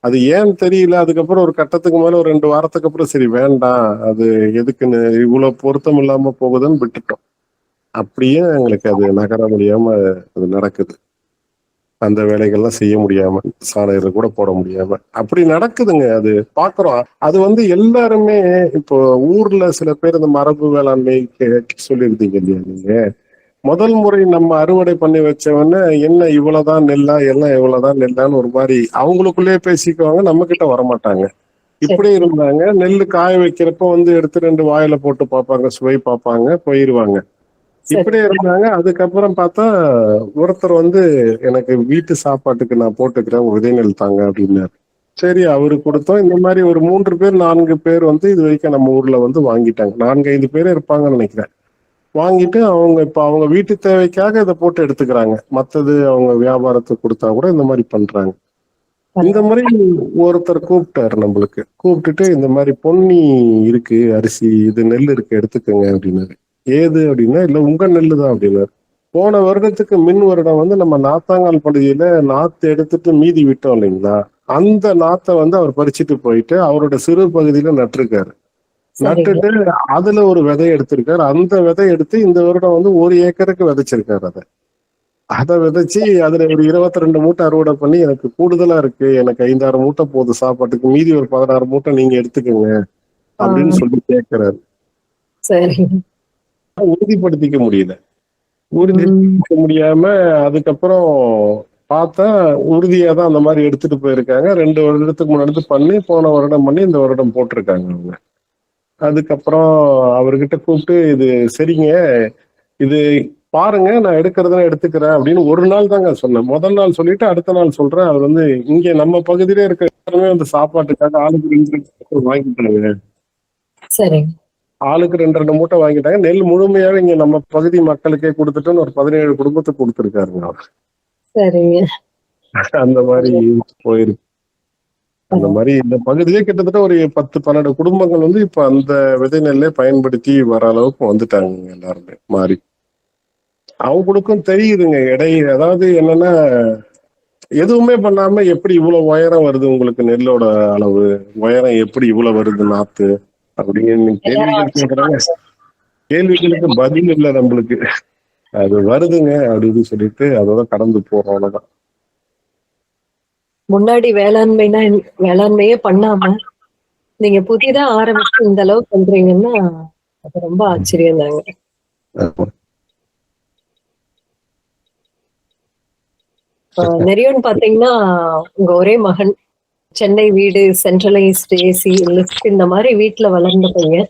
அது ஏன்னு தெரியல. அதுக்கப்புறம் ஒரு கட்டத்துக்கு மேல ஒரு 2 வாரத்துக்கு அப்புறம் சரி வேண்டாம், அது எதுக்குன்னு இவ்வளவு பொருத்தம் இல்லாம போகுதுன்னு விட்டுட்டோம். அப்படியே எங்களுக்கு அது நகர முடியாம அது நடக்குது. அந்த வேலைகள்லாம் செய்ய முடியாம, சாலையில கூட போட முடியாம அப்படி நடக்குதுங்க. அது பாக்குறோம். அது வந்து எல்லாருமே இப்போ ஊர்ல சில பேர் இந்த மரபு வேளாண்மை சொல்லியிருந்தீங்க இல்லையா நீங்க. முதல் முறை நம்ம அறுவடை பண்ணி வச்சவொடனே என்ன இவ்வளவுதான் நெல்லா, எல்லாம் இவ்வளவுதான் நெல்லான்னு ஒரு மாதிரி அவங்களுக்குள்ளேயே பேசிக்குவாங்க. நம்ம கிட்ட வரமாட்டாங்க. இப்படி சரி. இருந்தாங்க. நெல்லு காய வைக்கிறப்ப வந்து எடுத்து 2 வாயில போட்டு பார்ப்பாங்க, சுவை பார்ப்பாங்க, போயிருவாங்க. சரி. இப்படியே இருந்தாங்க. அதுக்கப்புறம் பார்த்தா ஒருத்தர் வந்து எனக்கு வீட்டு சாப்பாட்டுக்கு நான் போட்டுக்கிறேன், விதை நெல் தாங்க அப்படின்னாரு. சரி அவரு கொடுத்தோம். இந்த மாதிரி ஒரு 3 பேர் 4 பேர் வந்து இது வரைக்கும் நம்ம ஊர்ல வந்து வாங்கிட்டாங்க. 4-5 பேர் இருப்பாங்கன்னு நினைக்கிறேன். வாங்கிட்டு அவங்க வீட்டு தேவைக்காக இதை போட்டு எடுத்துக்கிறாங்க. மத்தது அவங்க வியாபாரத்துக்கு கொடுத்தா கூட இந்த மாதிரி பண்றாங்க. இந்த மாதிரி ஒருத்தர் கூப்பிட்டாரு நம்மளுக்கு. கூப்பிட்டுட்டு இந்த மாதிரி பொன்னி இருக்கு அரிசி, இது நெல் இருக்கு எடுத்துக்கோங்க அப்படின்னாரு. ஏது அப்படின்னா, இல்ல உங்க நெல்லு தான் அப்படின்னாரு. போன வருடத்துக்கு மின் வருடம் வந்து நம்ம நாத்தாங்கால் பகுதியில நாத்து எடுத்துட்டு மீதி விட்டோம் இல்லைங்களா, அந்த நாத்தை வந்து அவர் பறிச்சுட்டு போயிட்டு அவரோட சிறு பகுதியில நட்டிருக்காரு. சரிங்க. நட்டுட்டு அதுல ஒரு விதை எடுத்திருக்காரு. அந்த விதை எடுத்து இந்த வருடம் வந்து 1 ஏக்கருக்கு விதைச்சிருக்காரு. அதை விதைச்சு அதுல ஒரு 22 மூட்டை அறுவடை பண்ணி எனக்கு கூடுதலா இருக்கு, எனக்கு 5-6 மூட்டை போதும் சாப்பாட்டுக்கு, மீதி ஒரு 16 மூட்டை நீங்க எடுத்துக்கோங்க அப்படின்னு சொல்லி கேட்கிறாரு. சரிங்க. உறுதிப்படுத்திக்க முடியல. ம். உறுதிப்படுத்திக்க முடியாம அதுக்கப்புறம் பார்த்தா உறுதியா தான் அந்த மாதிரி எடுத்துட்டு போயிருக்காங்க. 2 வருடத்துக்கு முன்னாடி பண்ணி, போன வருடம் பண்ணி, இந்த வருடம் போட்டிருக்காங்க அவங்க. அதுக்கப்புறம் அவர்கிட்ட கூப்பிட்டு இது சரிங்க, இது பாருங்க, நான் எடுக்கிறதா எடுத்துக்கிறேன் அப்படின்னு ஒரு நாள் தாங்க சொன்னேன். முதல் நாள் சொல்லிட்டு அடுத்த நாள் சொல்றேன். அவர் வந்து இங்க நம்ம பகுதியிலே இருக்க எல்லாருமே வந்து சாப்பாட்டுக்காக ஆளுக்கு 2 வாங்கிட்டாங்க. சரிங்க. ஆளுக்கு 2 மூட்டை வாங்கிட்டாங்க. நெல் முழுமையாவே இங்க நம்ம பகுதி மக்களுக்கே கொடுத்துட்டுன்னு ஒரு 17 குடும்பத்துக்கு கொடுத்துருக்காருங்க அவர். சரிங்க. அந்த மாதிரி போயிருக்கு. அந்த மாதிரி இந்த பகுதியே கிட்டத்தட்ட ஒரு 10-12 குடும்பங்கள் வந்து இப்ப அந்த விதை நெல்லை பயன்படுத்தி வர அளவுக்கு வந்துட்டாங்க எல்லாருமே மாறி. அவங்களுக்கும் தெரியுதுங்க எடை. அதாவது என்னன்னா, எதுவுமே பண்ணாம எப்படி இவ்வளவு உயரம் வருது உங்களுக்கு நெல்லோட அளவு, உயரம் எப்படி இவ்வளவு வருது நாத்து அப்படின்னு கேள்விகள் கேட்கறாங்க. கேள்விகளுக்கு பதில் இல்லை நம்மளுக்கு. அது வருதுங்க அப்படின்னு சொல்லிட்டு அதோட கடந்து போறோம், அவ்வளவுதான். முன்னாடி வேளாண்மையே பண்ணாம நீங்க புதிதா ஆரம்பிச்சு இந்த அளவு பண்றீங்கன்னா அது ரொம்ப ஆச்சரியம் தாங்க. ஆமா. நெறியோன்னு பாத்தீங்கன்னா உங்க ஒரே மகன், சென்னை வீடு, சென்ட்ரலைஸ்டு ஏசி லிஃப்ட் இந்த மாதிரி வீட்டுல வளர்ந்த பையன்.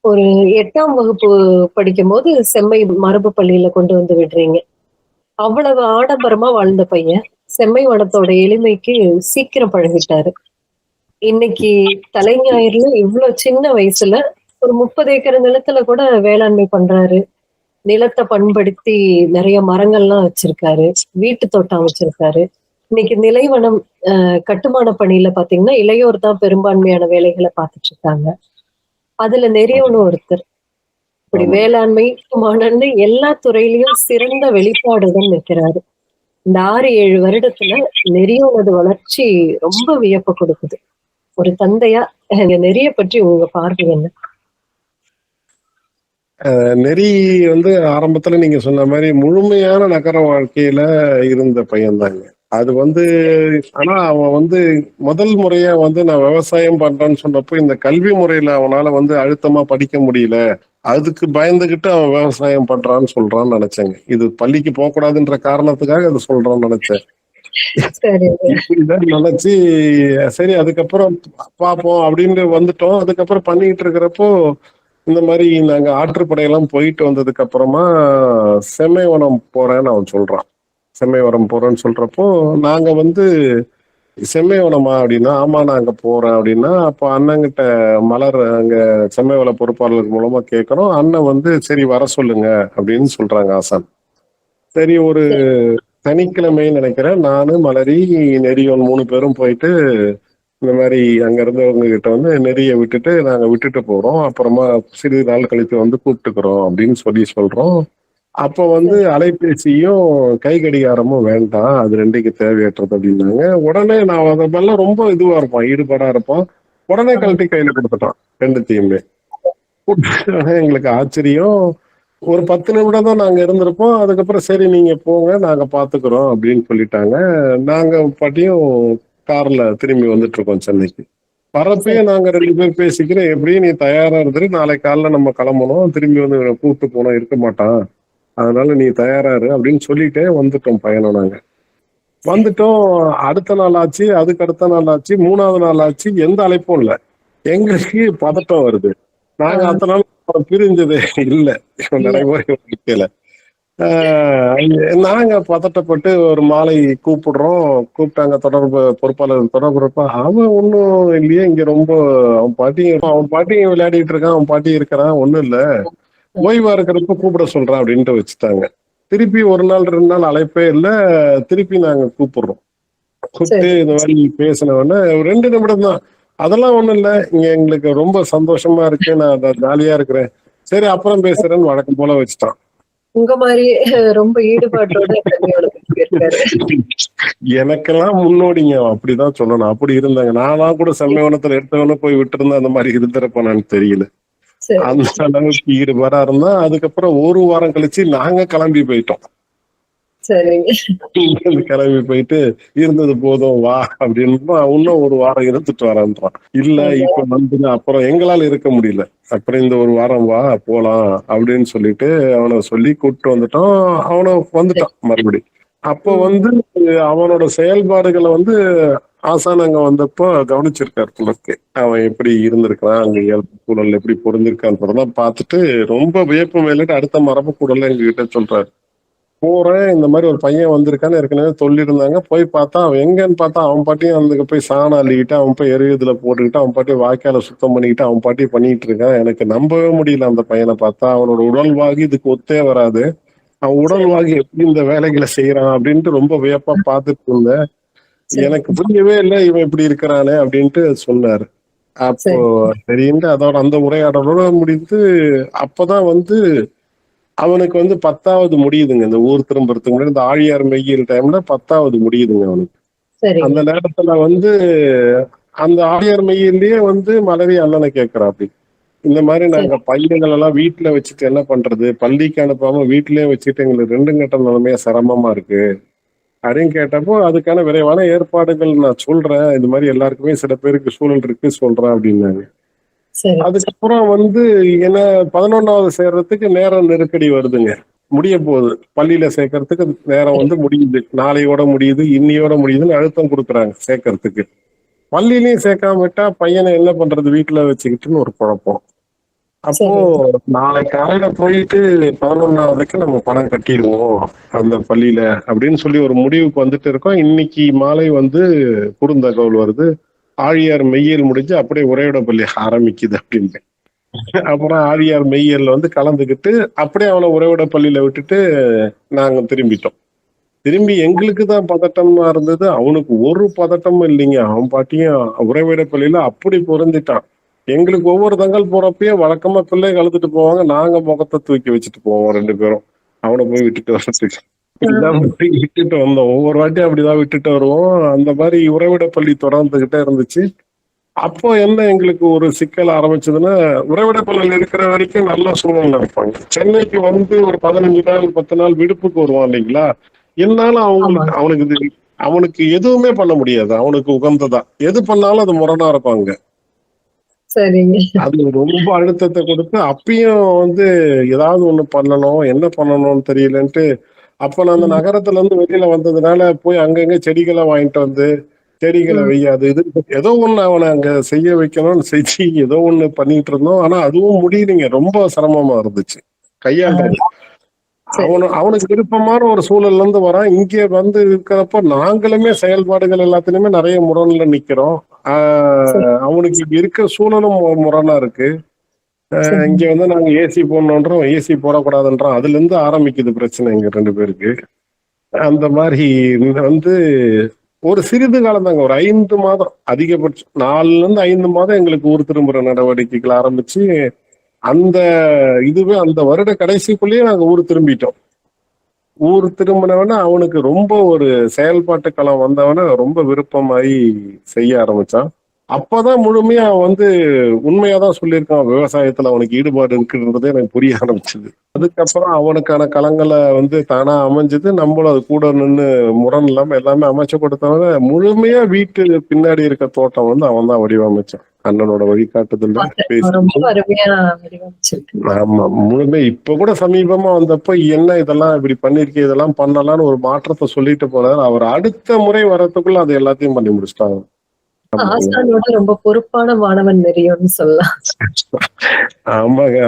ஒரு 8ஆம் வகுப்பு படிக்கும் போது செம்மை மரபு பள்ளியில கொண்டு வந்து விடுறீங்க. அவ்வளவு ஆடம்பரமா வாழ்ந்த பையன் செம்மை வனத்தோட எளிமைக்கு சீக்கிரம் பழகிட்டாரு. இன்னைக்கு தலைஞாயிறுல இவ்வளவு சின்ன வயசுல ஒரு 30 ஏக்கர் நிலத்துல கூட வேளாண்மை பண்றாரு. நிலத்தை பண்படுத்தி நிறைய மரங்கள்லாம் வச்சிருக்காரு. வீட்டு தோட்டம் வச்சிருக்காரு. இன்னைக்கு நிலைவனம் கட்டுமான பணியில பாத்தீங்கன்னா இளையோர் தான் பெரும்பான்மையான வேலைகளை பார்த்துட்டு இருக்காங்க. அதுல நெறியோன்னு ஒருத்தர். இப்படி வேளாண்மை மணன்னு எல்லா துறையிலயும் சிறந்த வெளிப்பாடுடன் நிற்கிறாரு. இந்த 6-7 வருடத்துல நெறியோனது வளர்ச்சி ரொம்ப வியப்ப கொடுக்குது. ஒரு தந்தையா நெறிய பற்றி உங்க பார்வை என்ன? நெறி வந்து ஆரம்பத்துல நீங்க சொன்ன மாதிரி முழுமையான நகர வாழ்க்கையில இருந்த பையன் தாங்க. அது வந்து ஆனா அவன் வந்து முதல் முறையா வந்து நான் விவசாயம் பண்றேன்னு சொன்னப்போ இந்த கல்வி முறையில அவனால வந்து அழுத்தமா படிக்க முடியல, அதுக்கு பயந்துகிட்டு அவன் விவசாயம் பண்றான்னு சொல்றான்னு நினைச்சேங்க. இது பள்ளிக்கு போக கூடாதுன்ற காரணத்துக்காக அது சொல்றான்னு நினைச்சேன். இப்படிதான் நினைச்சு சரி அதுக்கப்புறம் பார்ப்போம் அப்படின்னு வந்துட்டோம். அதுக்கப்புறம் பண்ணிட்டு இருக்கிறப்போ இந்த மாதிரி நாங்க ஆற்றுப்படையெல்லாம் போயிட்டு வந்ததுக்கு அப்புறமா செம்மைவனம் போறேன்னு அவன் சொல்றான். செம்மைவனம் போறேன்னு சொல்றப்போ நாங்க வந்து செம்மைவனமா அப்படின்னா, ஆமா நான் அங்க போறேன் அப்படின்னா, அப்போ அண்ணங்கிட்ட மலர் அங்க செம்மைவள பொறுப்பாளர் மூலமா கேட்கிறோம். அண்ணன் வந்து சரி வர சொல்லுங்க அப்படின்னு சொல்றாங்க ஆசான். சரி ஒரு சனிக்கிழமைன்னு நினைக்கிறேன், நானு மலரி நெறியோன் 3 பேரும் போயிட்டு இந்த மாதிரி அங்க இருந்தவங்க கிட்ட வந்து நெறிய விட்டுட்டு நாங்க விட்டுட்டு போறோம், அப்புறமா சிறிது நாள் கழித்து வந்து கூப்பிட்டுக்கிறோம் அப்படின்னு சொல்றோம். அப்ப வந்து அலைபேசியும் கை கடிகாரமும் வேண்டாம், அது 2க்கு தேவையற்றது அப்படின்னாங்க. உடனே நான் அதெல்லாம் ரொம்ப இதுவா இருப்பான், ஈடுபாடா இருப்பான். உடனே கழட்டி கையில கொடுத்துட்டான் 2த்தையுமே. எங்களுக்கு ஆச்சரியம். ஒரு 10 நிமிடம் தான் நாங்க இருந்திருப்போம். அதுக்கப்புறம் சரி நீங்க போங்க நாங்க பாத்துக்கிறோம் அப்படின்னு சொல்லிட்டாங்க. நாங்க பாட்டியும் கார்ல திரும்பி வந்துட்டு இருக்கோம் சென்னைக்கு. வரப்பயே நாங்க 2 பேர் பேசிக்கிறோம், எப்படியும் நீ தயாரா இருந்துரு, நாளைக்கு காலைல நம்ம கிளம்பணும், திரும்பி வந்து கூப்பிட்டு போனோம், இருக்க மாட்டான், அதனால நீ தயாரா இரு அப்படின்னு சொல்லிட்டே வந்துட்டோம் பயணம். நாங்க வந்துட்டோம். அடுத்த நாள் ஆச்சு, அதுக்கு அடுத்த நாள் ஆச்சு, 3வது நாள் ஆச்சு, எந்த அழைப்பும் இல்லை. எங்களுக்கு பதட்டம் வருது. நாங்க அத்தனை நாள் பிரிஞ்சதே இல்ல நடைமுறை வாழ்க்கையில. நாங்க பதட்டப்பட்டு ஒரு மாலை கூப்பிடுறோம். கூப்பிட்டாங்க பொறுப்பாளர் தொடர்பு. அவன் ஒன்னும் இல்லையே இங்க, ரொம்ப அவன் பாட்டியும் விளையாடிட்டு இருக்கான், அவன் பாட்டி இருக்கிறான், ஒண்ணும் இல்ல, ஓய்வா இருக்கிறப்ப கூப்பிட சொல்றான் அப்படின்ட்டு வச்சுட்டாங்க. திருப்பி 1 நாள் 2 நாள் அழைப்பே இல்ல. திருப்பி நாங்க கூப்பிடுறோம். கூப்பிட்டு இந்த மாதிரி பேசின உடனே 2 நிமிடம் தான், அதெல்லாம் ஒண்ணும் இல்ல, இங்க எங்களுக்கு ரொம்ப சந்தோஷமா இருக்கு, நான் ஜாலியா இருக்கிறேன், சரி அப்புறம் பேசுறேன்னு வழக்கம் போல வச்சுட்டான். உங்க மாதிரி ரொம்ப ஈடுபாட்டோட எனக்கெல்லாம் முன்னோடிங்க அப்படிதான் சொல்லணும். அப்படி இருந்தாங்க. நானா கூட செம்மைவனத்துல எடுத்தவன போய் விட்டு இருந்தா அந்த மாதிரி இருந்திருப்பானு தெரியல. அந்த அளவுக்கு ஈடுபாடா இருந்தா. அதுக்கப்புறம் 1 வாரம் கழிச்சு நாங்க கிளம்பி போயிட்டோம். கிளம்பி போயிட்டு இருந்தது போதும் வா அப்படின்னு, இன்னும் 1 வாரம் இருந்துட்டு வரேன்றான். இல்ல இப்ப வந்து அப்புறம் எங்களால இருக்க முடியல, அப்புறம் இந்த 1 வாரம் வா போலாம் அப்படின்னு சொல்லிட்டு அவனை சொல்லி கூப்பிட்டு வந்துட்டோம். அவனை வந்துட்டான் மறுபடியும். அப்போ வந்து அவனோட செயல்பாடுகளை வந்து ஆசான் அங்க வந்தப்போ கவனிச்சிருக்காரு புலருக்கு. அவன் எப்படி இருந்திருக்கான், அங்க இயல்பு சூழல் எப்படி பொருந்திருக்கான்றதெல்லாம் பார்த்துட்டு ரொம்ப வியப்பு மேலிட்டு அடுத்த மரபு கூடல எங்க கிட்ட சொல்றாரு. போறேன், இந்த மாதிரி ஒரு பையன் வந்திருக்கான்னு ஏற்கனவே சொல்லியிருந்தாங்க. போய் பார்த்தா அவன் எங்கன்னு பார்த்தா அவன் பாட்டியும் அந்த போய் சாணம் அள்ளிக்கிட்டு, அவன் போய் எரியுதுல போட்டுக்கிட்டு, அவன் பாட்டி வாய்க்கால சுத்தம் பண்ணிக்கிட்டு, அவன் பாட்டி பண்ணிட்டு இருக்கான். எனக்கு நம்பவே முடியல அந்த பையனை பார்த்தா. அவனோட உடல்வாகி இதுக்கு ஒத்தே வராது, அவன் உடல்வாகி எப்படி இந்த வேலைகளை செய்யறான் அப்படின்ட்டு ரொம்ப வியப்பா பார்த்துட்டு இருந்தேன். எனக்கு புரியவே இல்லை இவன் இப்படி இருக்கிறானே அப்படின்ட்டு சொன்னாரு. அப்போ சரின்ட்டு அதோட அந்த உரையாடலோட முடிந்து அப்பதான் வந்து அவனுக்கு வந்து 10வது முடியுதுங்க. இந்த ஊர் திரும்புறதுக்கு முன்னாடி இந்த ஆழியார் மெய்யியல் டைம்ல 10வது முடியுதுங்க அவனுக்கு. சரிங்க. அந்த நேரத்துல வந்து அந்த ஆழியார் மெய்யிலேயே வந்து மலரி அண்ணனை கேட்கிறாப்படி. இந்த மாதிரி சரி. நாங்க பையன்கள் எல்லாம் வீட்டுல வச்சுட்டு என்ன பண்றது, பள்ளிக்கு அனுப்பாம வீட்டிலேயே வச்சுட்டு எங்களுக்கு 2 கட்ட நிலைமையா சிரமமா இருக்கு அப்படின்னு கேட்டப்போ, அதுக்கான விரைவான ஏற்பாடுகள் நான் சொல்றேன். இந்த மாதிரி எல்லாருக்குமே சில பேருக்கு சூழல் இருக்கு சொல்றேன் அப்படின்னாங்க. சரி. அதுக்கப்புறம் வந்து என்ன 11வது சேர்றதுக்கு நேரம் நெருக்கடி வருதுங்க. முடிய போகுது. பள்ளியில சேர்க்கறதுக்கு நேரம் வந்து முடியுது. நாளையோட முடியுது, இன்னியோட முடியுதுன்னு அழுத்தம் கொடுக்குறாங்க சேர்க்கறதுக்கு. பள்ளியிலயும் சேர்க்காம விட்டா பையனை என்ன பண்றது வீட்டுல வச்சுக்கிட்டுன்னு ஒரு குழப்பம். அப்போ சரி. நாளை காலையில போயிட்டு 11வதுக்கு நம்ம பணம் கட்டிடுவோம் அந்த பள்ளியில அப்படின்னு சொல்லி ஒரு முடிவுக்கு வந்துட்டு இருக்கோம். இன்னைக்கு மாலை வந்து குறுந்தகவல் வருது. ஆழியார் மெய்யியல் முடிஞ்சு அப்படியே உரையோட பள்ளி ஆரம்பிக்குது அப்படின்னு. அப்புறம் ஆழியார் மெய்யியல்ல வந்து கலந்துக்கிட்டு அப்படியே அவனை உரையோட பள்ளியில விட்டுட்டு நாங்க திரும்பிட்டோம். திரும்பி எங்களுக்கு தான் பதட்டமா இருந்தது. அவனுக்கு ஒரு பதட்டமும் இல்லைங்க. அவன் பாட்டியும் உறைவிட பள்ளியில அப்படி பொருந்திட்டான். எங்களுக்கு ஒவ்வொரு தங்கள் போறப்பயும் வழக்கமா பிள்ளைங்க அழுதுட்டு போவாங்க. நாங்க முகத்தை தூக்கி வச்சுட்டு போவோம் 2 பேரும். அவனை போய் விட்டுட்டு வர்றதுக்கு. இப்படிதான் போய் விட்டுட்டு வந்தோம். ஒவ்வொரு வாட்டியும் அப்படிதான் விட்டுட்டு வருவோம். அந்த மாதிரி உறைவிட பள்ளி தொடர்ந்துகிட்டே இருந்துச்சு. அப்போ என்ன எங்களுக்கு ஒரு சிக்கல் ஆரம்பிச்சதுன்னா, உறைவிட பள்ளியில் இருக்கிற வரைக்கும் நல்ல சூழ்நிலை இருப்பாங்க. சென்னைக்கு வந்து ஒரு 15 நாள் 10 நாள் விடுப்புக்கு வருவான் இல்லைங்களா? என்னாலும் ஆமா. அவனுக்கு எதுவுமே பண்ண முடியாது. அவனுக்கு உகந்ததா. எது பண்ணாலும் அது முரணா இருக்கும் அங்க. சரிங்க. அது ரொம்ப அழுத்தத்தை கொடுத்து அப்பயும் வந்து ஏதாவது ஒண்ணு பண்ணணும். என்ன பண்ணணும்னு தெரியலன்ட்டு, அப்ப நான் அந்த ம். நகரத்துல இருந்து வெளியில வந்ததுனால போய் அங்கங்க செடிகளை வாங்கிட்டு வந்து, செடிகளை ம். வெய்யாது இது ஏதோ ஒண்ணு அவனை அங்க செய்ய வைக்கணும்னு செஞ்சு ஏதோ ஒண்ணு பண்ணிட்டு இருந்தோம். ஆனா அதுவும் முடியலைங்க. ரொம்ப சிரமமா இருந்துச்சு ஆ, கையாள்றது. சரி. அவனுக்கு விருப்பமான ஒரு சூழல்ல இருந்து வரான். இங்கே வந்து இருக்கிறப்ப நாங்களுமே செயல்பாடுகள் எல்லாத்துலயுமே நிறைய முரண்ல நிக்கிறோம். சரி. அவனுக்கு இங்க இருக்க சூழலும் முரணா இருக்கு. சரி. இங்க வந்து நாங்க ஏசி போடணுன்றோம், ஏசி போடக்கூடாதுன்றோம். அதுல இருந்து ஆரம்பிக்குது பிரச்சனை எங்க 2 பேருக்கு. அந்த மாதிரி வந்து ஒரு சிறிது காலம் தாங்க, ஒரு 5 மாதம் அதிகபட்சம் 4ல இருந்து 5 மாதம் எங்களுக்கு ஊர் திரும்புற நடவடிக்கைகள் ஆரம்பிச்சு, அந்த இதுவே அந்த வருட கடைசிக்குள்ளேயே நாங்க ஊர் திரும்பிட்டோம். ஊர் திரும்பினவன அவனுக்கு ரொம்ப ஒரு செயல்பாட்டு களம் வந்தவன ரொம்ப விருப்பமாயி செய்ய ஆரம்பிச்சான். அப்பதான் முழுமையா அவன் வந்து உண்மையாதான் சொல்லியிருக்கான். விவசாயத்துல அவனுக்கு ஈடுபாடு இருக்குன்றதே எனக்கு புரிய ஆரம்பிச்சது. அதுக்கப்புறம் அவனுக்கான களங்களை வந்து தானா அமைஞ்சது. நம்மளும் அது கூட நின்று முரண் இல்லாம எல்லாமே அமைச்சு கொடுத்தவன முழுமையா வீட்டு பின்னாடி இருக்க தோட்டம் வந்து அவன் தான் வடிவமைச்சான். அண்ணனோட வழிகாட்டுதல்ல பேசி. ரொம்ப அருமையா வடிவமைச்சிருக்கு. ஆமா. முழுமை இப்ப கூட சமீபமா வந்தப்ப என்ன இதெல்லாம் இப்படி பண்ணிருக்கீங்க, இதெல்லாம் பண்ணலாம்னு ஒரு மாற்றத்தை சொல்லிட்டு போனாரு. அவர் அடுத்த முறை வர்றதுக்குள்ள அது எல்லாத்தையும் பண்ணி முடிச்சிட்டாங்க. ஆமாங்க. ஆசானோட ரொம்ப பொறுப்பான மாணவன் நெறியோன்னு சொல்லலாம். ஆமாங்க.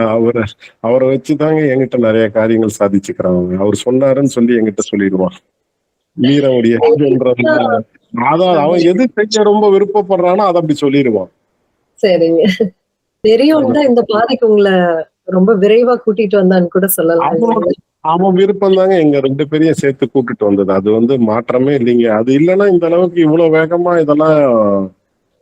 அவரை வச்சுதாங்க என்கிட்ட நிறைய காரியங்கள் சாதிச்சுக்கிறாங்க. அவர் சொன்னாருன்னு சொல்லி என்கிட்ட சொல்லிடுவான். மீற முடியாதுன்றதுனால. அதான் அவன் எது செய்ய ரொம்ப விருப்பப்படுறானோ அதை அப்படி சொல்லிடுவான். சரிங்க. நெறியோன் தான் இந்த பாதைக்கு உங்கள ரொம்ப விரைவா கூட்டிட்டு வந்தான்னு கூட சொல்லலாம் அவன் இல்லைங்களா? அவன் விருப்பம் தாங்க எங்க 2 பேரையும் சேர்த்து கூட்டிட்டு வந்தது. அது வந்து மாற்றமே இல்லைங்க. அது இல்லைன்னா இந்த அளவுக்கு இவ்வளவு வேகமா இதெல்லாம்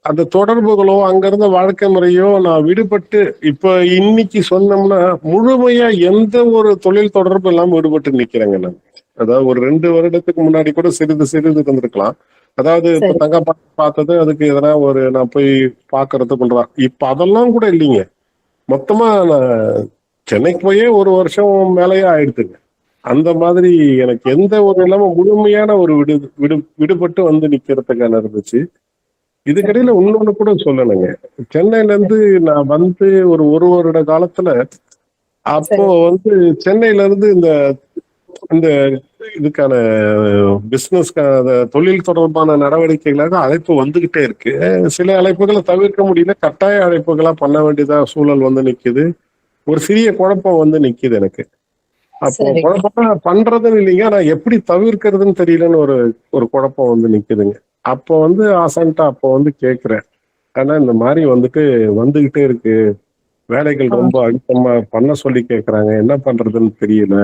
அந்த தொடர்புகளோ அங்க இருந்த வாழ்க்கை முறையோ நான் விடுபட்டு இப்ப இன்னைக்கு சொன்னோம்னா முழுமையா எந்த ஒரு தொழில் தொடர்பு இல்லாம விடுபட்டு நிக்கிறேங்க நான். அதாவது ஒரு 2 வருடத்துக்கு முன்னாடி கூட சிறிது சிறிது இருந்திருக்கலாம். அதாவது இப்ப சரி. தங்க பார்த்தது அதுக்கு எதனா ஒரு நான் போய் பாக்குறது பண்றான். இப்ப அதெல்லாம் கூட இல்லைங்க. மொத்தமா நான் சென்னைக்கு போயே ஒரு வருஷம் மேலேயே ஆயிடுதுங்க. அந்த மாதிரி எனக்கு எந்த ஒரு இல்லாம முழுமையான ஒரு விடுபட்டு வந்து நிக்கிறதுக்கான இருந்துச்சு. இதுக்கிடையில இன்னொன்னு கூட சொல்லணுங்க. சென்னையில இருந்து நான் வந்து ஒரு வருட காலத்துல அப்போ சரி. வந்து சென்னையில இருந்து இந்த இந்த இதுக்கான பிசினஸ்க்கான தொழில் தொடர்பான நடவடிக்கைகளாக அழைப்பு வந்துகிட்டே இருக்கு. சில அழைப்புகளை தவிர்க்க முடியல. கட்டாய அழைப்புகளா பண்ண வேண்டியதா சூழல் வந்து நிக்குது. ஒரு சிறிய குழப்பம் வந்து நிக்குது எனக்கு. அப்போ சரி. குழப்பமா பண்றதுன்னு இல்லைங்க. ஆனா எப்படி தவிர்க்கிறதுன்னு தெரியலன்னு ஒரு ஒரு குழப்பம் வந்து நிக்குதுங்க. அப்போ வந்து ஆசான்ட்டா அப்போ வந்து கேட்கிறேன். ஆனா இந்த மாதிரி வந்துட்டு வந்துகிட்டே இருக்கு. வேலைகள் ஆ, ரொம்ப அழுத்தமா பண்ண சொல்லி கேட்கறாங்க. என்ன பண்றதுன்னு தெரியல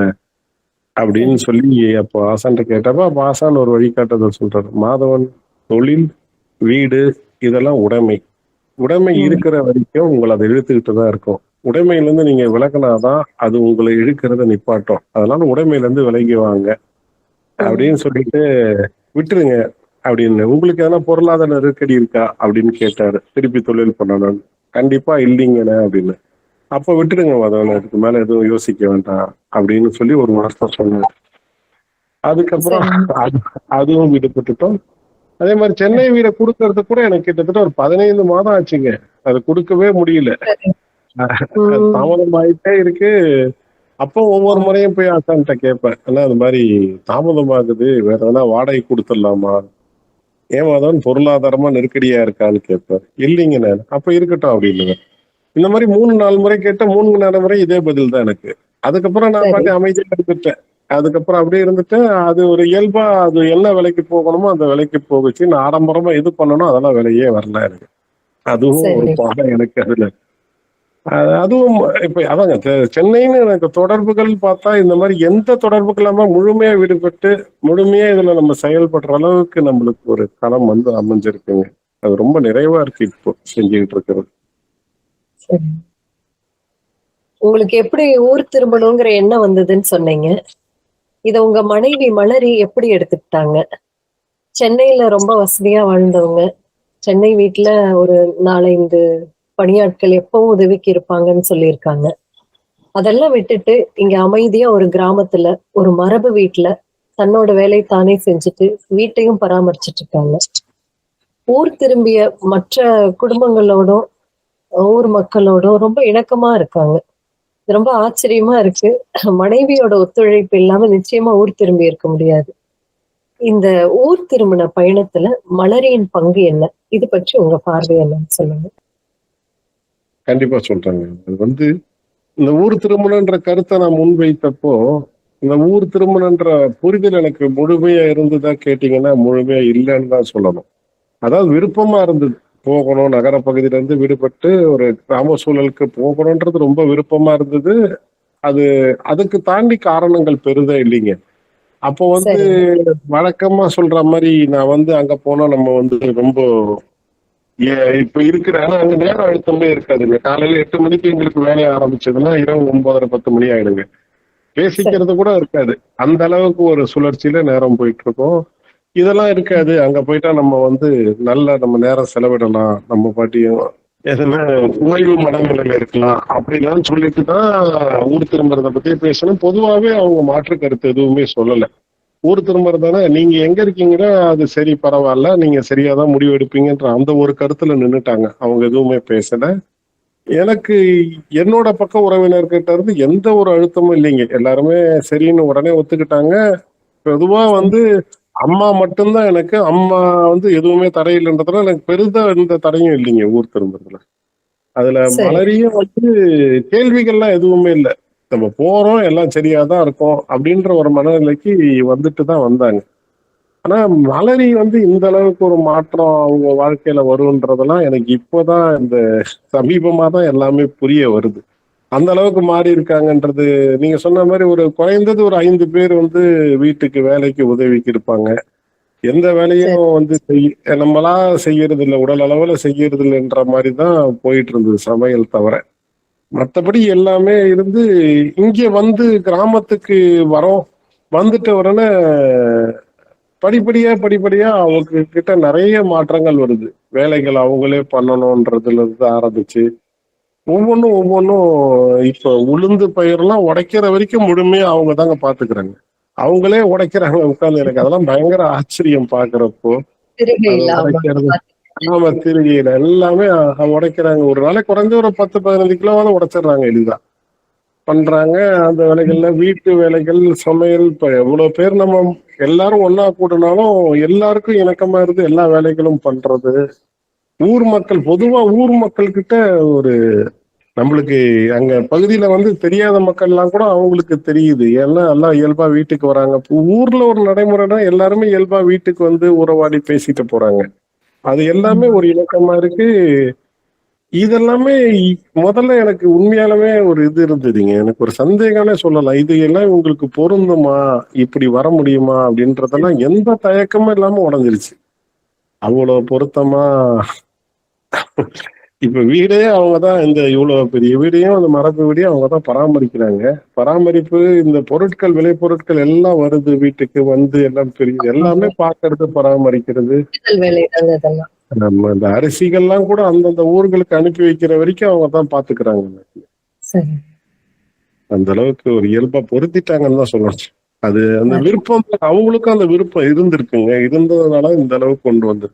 அப்படின்னு சரி. சொல்லி அப்போ ஆசான்ட்ட கேட்டப்ப அப்ப ஆசான் ஒரு வழிகாட்டுதல் சொல்றாரு. மாதவன், தொழில், வீடு இதெல்லாம் உடைமை. உடைமை ம். இருக்கிற வரைக்கும் உங்களை அதை இழுத்துக்கிட்டு தான் இருக்கும். உடைமையிலேருந்து நீங்க விலகினாதான் அது உங்களை இழுக்கிறத நிப்பாட்டும். அதனால உடைமையிலேருந்து விலகி வாங்க அப்படின்னு சொல்லிட்டு விட்டுருங்க அப்படின்னு. உங்களுக்கு எதனா பொருளாதார நெருக்கடி இருக்கா அப்படின்னு கேட்டாரு. திருப்பி தொழில் பண்ணணும். கண்டிப்பா இல்லைங்கண்ணே அப்படின்னு. அப்ப விட்டுடுங்க மதவன, இதுக்கு மேல எதுவும் யோசிக்க வேண்டாம் அப்படின்னு சொல்லி ஒரு மாசம் சொன்னார். அதுக்கப்புறம் அதுவும் விடுபட்டுட்டோம். அதே மாதிரி சென்னை வீடை கொடுக்கறது கூட எனக்கு கிட்டத்தட்ட ஒரு 15 மாதம் ஆச்சுங்க. அது கொடுக்கவே முடியல. தாமதம் ஆயிட்டே இருக்கு. அப்போ ஒவ்வொரு முறையும் போய் ஆசான்கிட்ட கேட்பேன், ஆனா அது மாதிரி தாமதம் ஆகுது, வேற எதனா வாடகை கொடுத்துடலாமா, ஏமாதான் பொருளாதாரமா நெருக்கடியா இருக்கான்னு கேட்பேன். இல்லைங்க நான் அப்ப இருக்கட்டும் அப்படின்னு. இந்த மாதிரி 3-4 முறை கேட்ட 3 முறை இதே பதில் தான் எனக்கு. அதுக்கப்புறம் நான் பாட்டு அமைதியா இருந்துட்டேன். அதுக்கப்புறம் அப்படியே இருந்துட்டு அது ஒரு இயல்பா அது என்ன விலைக்கு போகணுமோ அந்த விலைக்கு போகுச்சு. நான் ஆடம்பரமா எது பண்ணணும் அதெல்லாம் விலையே வரல எனக்கு. அதுவும் ஒரு பாடம் எனக்கு அதுல. அதுவும் இப்ப அதாங்க சென்னைன்னு எனக்கு தொடர்புகள் பார்த்தா இந்த மாதிரி எந்த தொடர்புகள் இல்லாம முழுமையா விடுபட்டு முழுமையா இதுல நம்ம செயல்படுற அளவுக்கு நம்மளுக்கு ஒரு களம் வந்து அமைஞ்சிருக்குங்க. அது ரொம்ப நிறைவா இருக்கு இப்போ செஞ்சுக்கிட்டு இருக்கிறது. உங்களுக்கு எப்படி ஊர் திரும்பணுங்கிற எண்ணம் வந்ததுன்னு சொன்னீங்க. இத உங்க மனைவி மலரி எப்படி எடுத்துக்கிட்டாங்க? சென்னையில ரொம்ப வசதியா வாழ்ந்தவங்க, சென்னை வீட்டுல ஒரு 4-5 பணியாட்கள் எப்பவும் உதவிக்கு இருப்பாங்கன்னு சொல்லியிருக்காங்க. அதெல்லாம் விட்டுட்டு இங்க அமைதியா ஒரு கிராமத்துல ஒரு மரபு வீட்டுல தன்னோட வேலை தானே செஞ்சுட்டு வீட்டையும் பராமரிச்சுட்டு இருக்காங்க. ஊர் திரும்பிய மற்ற குடும்பங்களோடும் ஊர் மக்களோடும் ரொம்ப இணக்கமா இருக்காங்க. ரொம்ப ஆச்சரியமா இருக்கு. மனைவியோட ஒத்துழைப்பு இல்லாம நிச்சயமா ஊர் திரும்பி இருக்க முடியாது. இந்த ஊர் திரும்பின பயணத்துல மலரியின் பங்கு என்ன? இது பற்றி உங்க பார்வை என்னன்னு சொல்லுங்க. கண்டிப்பா சொல்றேங்க. அது வந்து இந்த ஊர் திருமணன்ற கருத்தை நான் முன்வைத்தப்போ இந்த ஊர் திருமணன்ற புரிதல் எனக்கு முழுமையா இருந்துதா கேட்டீங்கன்னா முழுமையா இல்லைன்னு தான் சொல்லணும். அதாவது விருப்பமா இருந்தது, போகணும், நகர பகுதியில இருந்து விடுபட்டு ஒரு கிராம சூழலுக்கு போகணும்ன்றது ரொம்ப விருப்பமா இருந்தது. அது அதுக்கு தாண்டி காரணங்கள் பெரிதா இல்லைங்க. அப்போ வந்து வழக்கமா சொல்ற மாதிரி நான் வந்து அங்க போனா நம்ம வந்து ரொம்ப இப்ப இருக்கிற ஆனா அங்க நேர அழுத்தமே இருக்காதுங்க. காலையில 8 மணிக்கு எங்களுக்கு வேலையை ஆரம்பிச்சதுன்னா இரவு 9:30-10 மணி ஆயிடுங்க. பேசிக்கிறது கூட இருக்காது. அந்த அளவுக்கு ஒரு சுழற்சியில நேரம் போயிட்டு இருக்கோம். இதெல்லாம் இருக்காது. அங்க போயிட்டா நம்ம வந்து நல்ல நம்ம நேரம் செலவிடலாம், நம்ம பாட்டியும் எதுனா ஓய்வு மனநிலையில இருக்கலாம் அப்படிலாம் சொல்லிட்டு தான் ஊர் திரும்புறத பத்தி பேசணும். பொதுவாவே அவங்க மாற்று கருத்து எதுவுமே சொல்லல. ஊர் திரும்புறதானே நீங்க எங்க இருக்கீங்கன்னா அது சரி பரவாயில்ல, நீங்க சரியாதான் முடிவு எடுப்பீங்கன்ற அந்த ஒரு கருத்துல நின்னுட்டாங்க. அவங்க எதுவுமே பேசல. எனக்கு என்னோட பக்க உறவினர்கிட்ட இருந்து எந்த ஒரு அழுத்தமும் இல்லைங்க. எல்லாருமே சரின்னு உடனே ஒத்துக்கிட்டாங்க. பொதுவா வந்து அம்மா மட்டும்தான் எனக்கு, அம்மா வந்து எதுவுமே தடையில்லைன்றதுனால எனக்கு பெரிதா எந்த தடையும் இல்லைங்க ஊர் திரும்புறதுல. அதுல மலரியும் வந்து கேள்விகள்லாம் எதுவுமே இல்லை. நம்ம போறோம் எல்லாம் சரியாதான் இருக்கும் அப்படின்ற ஒரு மனநிலைக்கு வந்துட்டு தான் வந்தாங்க. ஆனா மலரி வந்து இந்த அளவுக்கு ஒரு மாற்றம் அவங்க வாழ்க்கையில வரும்ன்றதெல்லாம் எனக்கு இப்போதான் இந்த சமீபமா தான் எல்லாமே புரிய வருது. அந்த அளவுக்கு மாறி இருக்காங்கன்றது நீங்க சொன்ன மாதிரி ஒரு குறைந்தது ஒரு 5 பேர் வந்து வீட்டுக்கு வேலைக்கு உதவிக்கு இருப்பாங்க. எந்த வேலையும் வந்து நம்மளா செய்யறது இல்லை, உடல் அளவுல செய்யறது இல்லைன்ற மாதிரிதான் போயிட்டு இருந்தது சமையல் தவிர. மற்றபடி எல்லாமே இருந்து இங்க வந்து கிராமத்துக்கு வரோம். வந்துட்ட உடனே படிப்படியா அவங்க கிட்ட நிறைய மாற்றங்கள் வருது. வேலைகள் அவங்களே பண்ணணும்ன்றதுல இருந்து ஆரம்பிச்சு ஒவ்வொன்றும் இப்ப உளுந்து பயிரெல்லாம் உடைக்கிற வரைக்கும் முழுமையா அவங்க தாங்க பாத்துக்கிறாங்க. அவங்களே உடைக்கிறாங்க உட்கார்ந்து. எனக்கு அதெல்லாம் பயங்கர ஆச்சரியம் பாக்குறப்போ. உடைக்கிறது ஆமா, திருகையில எல்லாமே உடைக்கிறாங்க. ஒரு நாளைக்கு குறைஞ்ச ஒரு 10-15 கிலோவாவது உடைச்சிடுறாங்க. எளிதா பண்றாங்க அந்த வேலைகள்ல. வீட்டு வேலைகள், சமையல், இப்ப எவ்வளவு பேர் நம்ம எல்லாரும் ஒன்னா கூடனாலும் எல்லாருக்கும் இணக்கமா இருந்து எல்லா வேலைகளும் பண்றது. ஊர் மக்கள் பொதுவா ஊர் மக்கள் கிட்ட ஒரு நம்மளுக்கு அங்க பகுதியில வந்து தெரியாத மக்கள் எல்லாம் கூட அவங்களுக்கு தெரியுது. ஏன்னா எல்லாம் இயல்பா வீட்டுக்கு வராங்க. ஊர்ல ஒரு நடைமுறைனா எல்லாருமே இயல்பா வீட்டுக்கு வந்து உறவாடி பேசிட்டு போறாங்க. அது எல்லாமே ஒரு இணக்கமா இருக்கு. இதெல்லாமே முதல்ல எனக்கு உண்மையாலுமே ஒரு இது இருந்ததுங்க. எனக்கு ஒரு சந்தேகமே சொல்லலாம். இது எல்லாம் உங்களுக்கு பொருந்துமா, இப்படி வர முடியுமா அப்படின்றதெல்லாம் எந்த தயக்கமும் இல்லாம உடஞ்சிருச்சு. அவ்வளவு பொருத்தமா இப்ப வீடே அவங்கதான், இந்த இவ்வளவு பெரிய வீடையும் அந்த மரபு வீடையும் அவங்கதான் பராமரிக்கிறாங்க. பராமரிப்பு, இந்த பொருட்கள், விளைபொருட்கள் எல்லாம் வருது வீட்டுக்கு வந்து, எல்லாம் பெரிய எல்லாமே பாக்குறது, பராமரிக்கிறது. கூடுதல் வேலை தாங்க இதெல்லாம். நம்ம இந்த அரிசிகள்லாம் கூட அந்தந்த ஊர்களுக்கு அனுப்பி வைக்கிற வரைக்கும் அவங்க தான் பாத்துக்கிறாங்க. சரி. அந்த அளவுக்கு ஒரு இயல்பா பொருத்திட்டாங்கன்னு தான் சொல்லணும். அது அந்த சரி. விருப்பம், அவங்களுக்கும் அந்த விருப்பம் இருந்திருக்குங்க. இருந்ததுனால இந்த அளவுக்கு கொண்டு வந்து.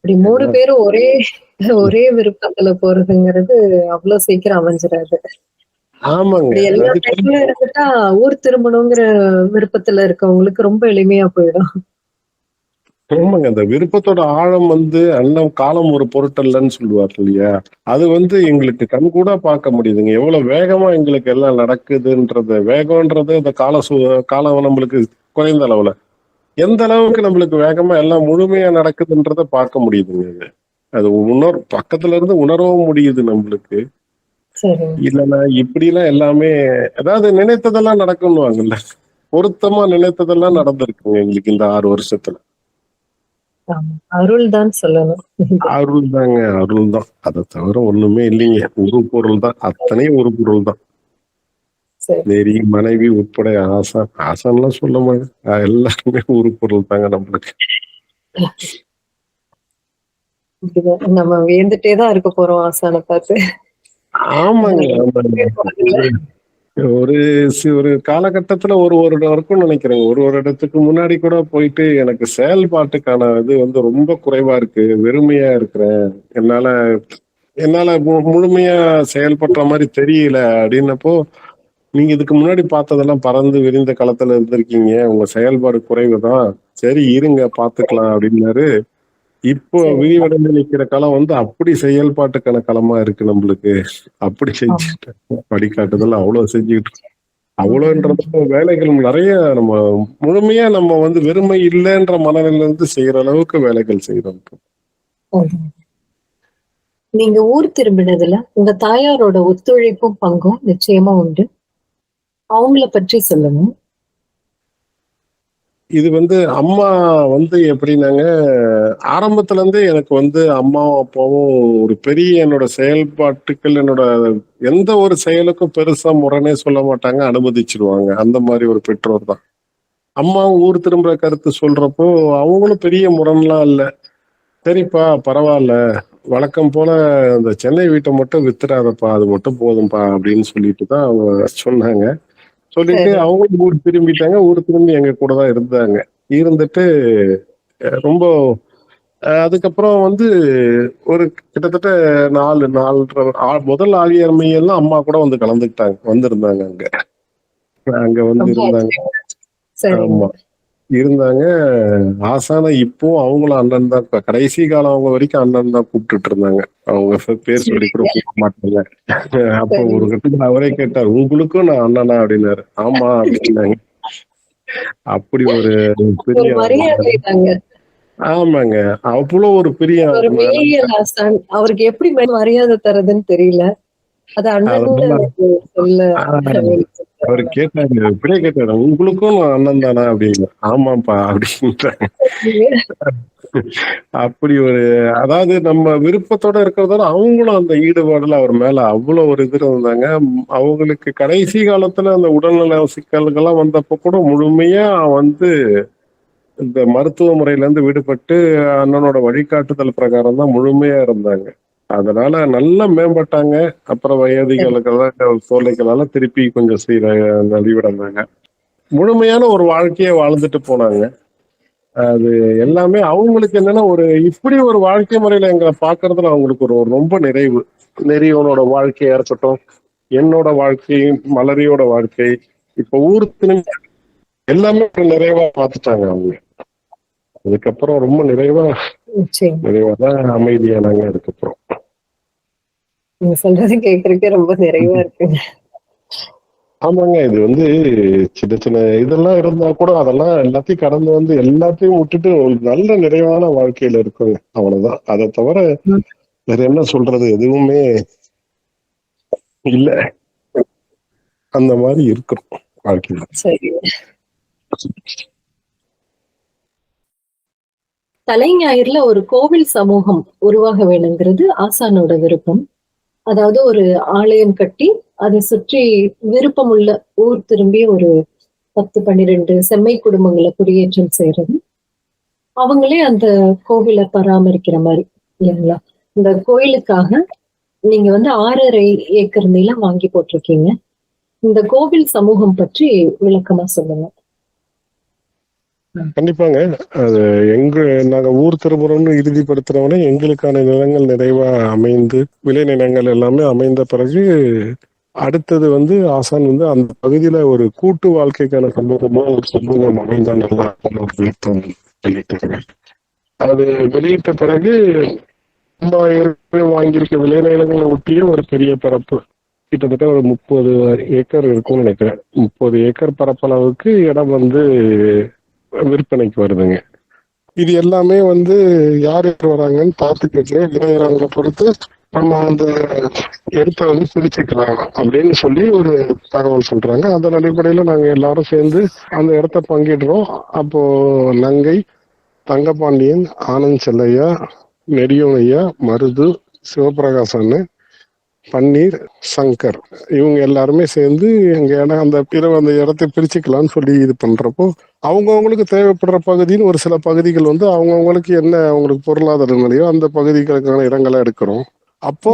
இப்படி 3 பேரும் ஒரே விருப்பத்துல போறதுங்கிறது அவ்வளவு சீக்கிரம் அமைஞ்சிடாது. ஆமாங்க. இப்படி எல்லா அது பெண்களும் இருந்துட்டா ஊர் திரும்பணுங்கிற விருப்பத்துல இருக்கவங்களுக்கு ரொம்ப எளிமையா போயிடும். ஆமாங்க. அந்த விருப்பத்தோட ஆழம் வந்து, அன்னம் காலம் ஒரு பொருட்டல்லன்னு சொல்லுவார் இல்லையா? அது வந்து எங்களுக்கு கண்கூடா பார்க்க முடியுதுங்க. எவ்வளவு வேகமா எங்களுக்கு எல்லாம் நடக்குதுன்றது. வேகம்ன்றது அந்த காலம் நம்மளுக்கு குறைந்த அளவுல. எந்த அளவுக்கு நம்மளுக்கு வேகமா எல்லாம் முழுமையா நடக்குதுன்றத பார்க்க முடியுதுங்க இது. அது பக்கத்துல இருந்து உணரவும் முடியுது நம்மளுக்கு. சரி. இல்லன்னா இப்படிலாம் எல்லாமே, அதாவது நினைத்ததெல்லாம் நடக்கும்னுவாங்கல்ல. பொருத்தமா நினைத்ததெல்லாம் நடந்திருக்குங்க எங்களுக்கு இந்த 6 வருஷத்துல. ஆமா. அருள் தான் சொல்லணும். அருள் தாங்க, அருள் தான். அதை தவிர ஒண்ணுமே இல்லைங்க. ஒரு பொருள் தான், அத்தனையும் ஒரு பொருள் தான். சரி. நெறி, மனைவி உட்பட ஆசான், ஆசான்லாம் சொல்ல மாட்டேன், எல்லாருமே ஒரு பொருள் தாங்க நம்மளுக்கு. நம்ம வியந்துட்டே தான் இருக்க போறோம் ஆசானை பார்த்து. ஆமாங்க, ஆமாங்க. ஒரு ஒரு காலகட்டத்துல ஒரு வருடம் இருக்கும்னு நினைக்கிறேங்க. ஒரு வருடத்துக்கு முன்னாடி கூட போயிட்டு, எனக்கு செயல்பாட்டுக்கான இது வந்து ரொம்ப குறைவா இருக்கு, வெறுமையா இருக்கிறேன், என்னால என்னால முழுமையா செயல்படுற மாதிரி தெரியல அப்படின்னப்போ, நீங்க இதுக்கு முன்னாடி பார்த்ததெல்லாம் பறந்து விரிந்த களத்துல இருந்திருக்கீங்க, உங்க செயல்பாடு குறைவுதான், சரி இருங்க பாத்துக்கலாம் அப்படின்னாரு. இப்போ சரி. விரிவடைந்து நிக்கிற களம் வந்து அப்படி செயல்பாட்டுக்கான களமா இருக்கு நம்மளுக்கு. அப்படி செஞ்சுட்டு வழிகாட்டுதல் அவ்வளவு செஞ்சுக்கிட்டு இருக்கோம். அவ்வளோன்றது வேலைகள் நிறைய, நம்ம முழுமையா நம்ம வந்து வெறுமை இல்லைன்ற மனநிலையில இருந்து செய்யற அளவுக்கு வேலைகள் செய்யறோம். நீங்க ஊர் திரும்பினதுல உங்க தாயாரோட ஒத்துழைப்பும் பங்கும் நிச்சயமா உண்டு. அவங்கள பற்றி சொல்லுங்க. இது வந்து அம்மா வந்து எப்படின்னாங்க, ஆரம்பத்துல இருந்தே எனக்கு வந்து அம்மாவும் அப்பாவும் ஒரு பெரிய என்னோட செயல்பாட்டுக்கள், என்னோட எந்த ஒரு செயலுக்கும் பெருசா முரணே சொல்ல மாட்டாங்க, அனுமதிச்சிருவாங்க. அந்த மாதிரி ஒரு பெற்றோர் தான். அம்மாவும் ஊர் திரும்புற கருத்து சொல்றப்போ அவங்களும் பெரிய முரண்லாம் இல்ல. சரிப்பா பரவாயில்ல, வழக்கம் போல இந்த சென்னை வீட்டை மட்டும் வித்துறாதப்பா, அது மட்டும் போதும்பா அப்படின்னு சொல்லிட்டு தான் அவங்க சொன்னாங்க. சொல்லிட்டு சரி. அவங்களும் ஊர் திரும்பிட்டாங்க. ஊர் திரும்பி எங்க கூட தான் இருந்தாங்க. இருந்துட்டு ரொம்ப அதுக்கப்புறம் வந்து ஒரு கிட்டத்தட்ட 4 முதல் ஆழியர்மையெல்லாம் அம்மா கூட வந்து கலந்துக்கிட்டாங்க, வந்திருந்தாங்க அங்க. அங்க வந்து ரொம்ப இருந்தாங்க. ஆச்சரியமா. சரிங்க. ஆமா, இருந்தாங்க. ஆசான இப்போ அவங்களும் அண்ணன் தான். கடைசி காலம் அவங்க வரைக்கும் அண்ணன் தான் கூப்பிட்டுட்டு இருந்தாங்க. அவங்க பேர் சொல்லி கூட சரிங்க. கூப்பிட மாட்டாங்க. அப்போ ஒரு சரிங்க. கட்டத்துல அவரே கேட்டார், உங்களுக்கும் நான் அண்ணனா அப்படின்னாரு. ஆமா அப்படின்னாங்க. அப்படி ஒரு பெரிய ஒரு மரியாதை தாங்க. ஆமாங்க. அவ்வளோ ஒரு பெரிய ஒரு மெய்யியல் ஆசான். அவருக்கு எப்படி மரியாதை தர்றதுன்னு தெரியல. அது அண்ணன்னு அதனால எனக்கு சொல்ல அவரு கேட்டாரு, இப்படியே கேட்டாரு, உங்களுக்கும் நான் அண்ணன் தானா அப்படின்னு. ஆமாப்பா அப்படின்ட்டாங்க. அப்படி ஒரு, அதாவது நம்ம விருப்பத்தோட இருக்கிறதோட அவங்களும் அந்த ஈடுபாடுல அவர் மேல அவ்வளவு ஒரு இது இருந்தாங்க. அவங்களுக்கு கடைசி காலத்துல அந்த உடல்நல சிக்கல்கள்லாம் வந்தப்போ கூட முழுமையா வந்து இந்த மருத்துவ முறையில இருந்து விடுபட்டு அண்ணனோட வழிகாட்டுதல் பிரகாரம் தான் முழுமையா இருந்தாங்க. அதனால நல்லா மேம்பட்டாங்க. அப்புறம் வயதிகளுக்கெல்லாம் சோலைகளால திருப்பி கொஞ்சம் நலிவடைந்தாங்க. முழுமையான ஒரு வாழ்க்கையை வாழ்ந்துட்டு போனாங்க. அது எல்லாமே அவங்களுக்கு என்னன்னா, ஒரு இப்படி ஒரு வாழ்க்கை முறையில எங்களை பாக்குறதுல அவங்களுக்கு ஒரு ரொம்ப நிறைவு. நெறியோனோட வாழ்க்கையா இருக்கட்டும், என்னோட வாழ்க்கை, மலரியோட வாழ்க்கை, இப்ப ஊருக்கு எல்லாமே ஒரு நிறைவா பார்த்துட்டாங்க அவங்க. அதுக்கப்புறம் ரொம்ப நிறைவா தான் அமைதியானாங்க அதுக்கப்புறம். நீங்க சொல்றது கேட்கறதுக்கே ரொம்ப நிறைவா இருக்குங்க. ஆமாங்க. இது வந்து சின்ன சின்ன இதெல்லாம் இருந்தா கூட அதெல்லாம் எல்லாத்தையும் கடந்து வந்து எல்லாத்தையும் விட்டுட்டு ஒரு நல்ல நிறைவான வாழ்க்கையில இருக்குங்க. அவ்வளவுதான். அதை தவிர வேற என்ன சொல்றது, எதுவுமே இல்ல. அந்த மாதிரி இருக்கிறோம் வாழ்க்கையில. சரி. தலைஞாயிறுல ஒரு கோவில் சமூகம் உருவாக வேணுங்கிறது ஆசானோட விருப்பம். அதாவது ஒரு ஆலயம் கட்டி அதை சுற்றி விருப்பமுள்ள ஊர் திரும்பி ஒரு 10, 12 செம்மை குடும்பங்களை குடியேற்றம் செய்யறது. அவங்களே அந்த கோவிலை பராமரிக்கிற மாதிரி இல்லைங்களா? இந்த கோயிலுக்காக நீங்க வந்து 6.5 ஏக்கர் நிலம் வாங்கி போட்டிருக்கீங்க. இந்த கோவில் சமூகம் பற்றி விளக்கமா சொல்லுங்க. கண்டிப்பாங்க. அது நாங்க ஊர் திரும்புறோம்னு இறுதிப்படுத்துறவனே எங்களுக்கான நிலங்கள் நிறைவா அமைந்து, விளை நிலங்கள் எல்லாமே அமைந்த பிறகு அடுத்தது வந்து ஆசான் வந்து அந்த பகுதியில ஒரு கூட்டு வாழ்க்கைக்கான சமூகமா ஒரு சமூகம் அமைந்தா நல்லா இருக்கும்னு ஒரு விருப்பம் வெளியிட்டாங்க. அது வெளியிட்ட பிறகு நம்ம ஏற்கனவே வாங்கியிருக்க விளைநிலங்களை ஒட்டிய ஒரு பெரிய பரப்பு, கிட்டத்தட்ட ஒரு 30 ஏக்கர் இருக்கும்னு நினைக்கிறேன். 30 ஏக்கர் பரப்பளவுக்கு இடம் வந்து விற்பனைக்கு வருதுங்க. இது எல்லாமே வந்து யார் யார் வராங்கன்னு பார்த்துக்கிட்டு விளையாடுறவங்களை பொறுத்து நம்ம அந்த இடத்த வந்து பிரிச்சுக்கலாம் அப்படின்னு சொல்லி ஒரு தகவல் சொல்றாங்க. அதன் அடிப்படையில நாங்க எல்லாரும் சேர்ந்து அந்த இடத்த பங்கிடுறோம். அப்போ நங்கை, தங்கபாண்டியன், ஆனந்த் செல்லையா, நெடியோன் ஐயா, மருது, சிவபிரகாசன், பன்னீர், சங்கர் இவங்க எல்லாருமே சேர்ந்து எங்க இடம் அந்த அந்த இடத்தை பிரிச்சுக்கலாம்னு சொல்லி இது பண்றப்போ அவங்கவுங்களுக்கு தேவைப்படுற பகுதின்னு ஒரு சில பகுதிகள் வந்து அவங்கவுங்களுக்கு என்ன அவங்களுக்கு பொருளாதார நிலையோ அந்த பகுதிகளுக்கான இடங்களை எடுக்கிறோம். அப்போ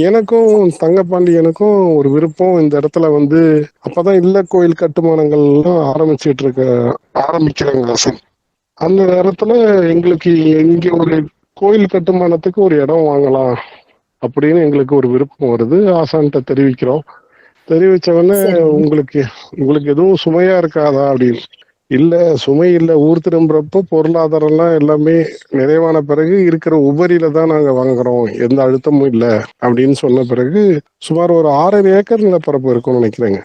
எனக்கும் தங்கப்பாண்டியனுக்கும் ஒரு விருப்பம், இந்த இடத்துல வந்து அப்பதான் இல்ல கோயில் கட்டுமானங்கள் எல்லாம் ஆரம்பிக்கிறாங்க ஆசன். அந்த நேரத்துல எங்களுக்கு இங்க ஒரு கோயில் கட்டுமானத்துக்கு ஒரு இடம் வாங்கலாம் அப்படின்னு எங்களுக்கு ஒரு விருப்பம் வருது. ஆசான்கிட்ட தெரிவிக்கிறோம். தெரிவிச்ச உடனே உங்களுக்கு எதுவும் சுமையா இருக்காதா அப்படின்னு. இல்ல சுமை இல்ல, ஊர் திரும்புறப்போ பொருளாதாரம் எல்லாம் எல்லாமே நிறைவான பிறகு இருக்கிற உபரியில தான் நாங்க வாங்குறோம், எந்த அழுத்தமும் இல்ல அப்படின்னு சொன்ன பிறகு சுமார் ஒரு 6.5 ஏக்கர் நிலப்பரப்பு இருக்கும்னு நினைக்கிறேங்க.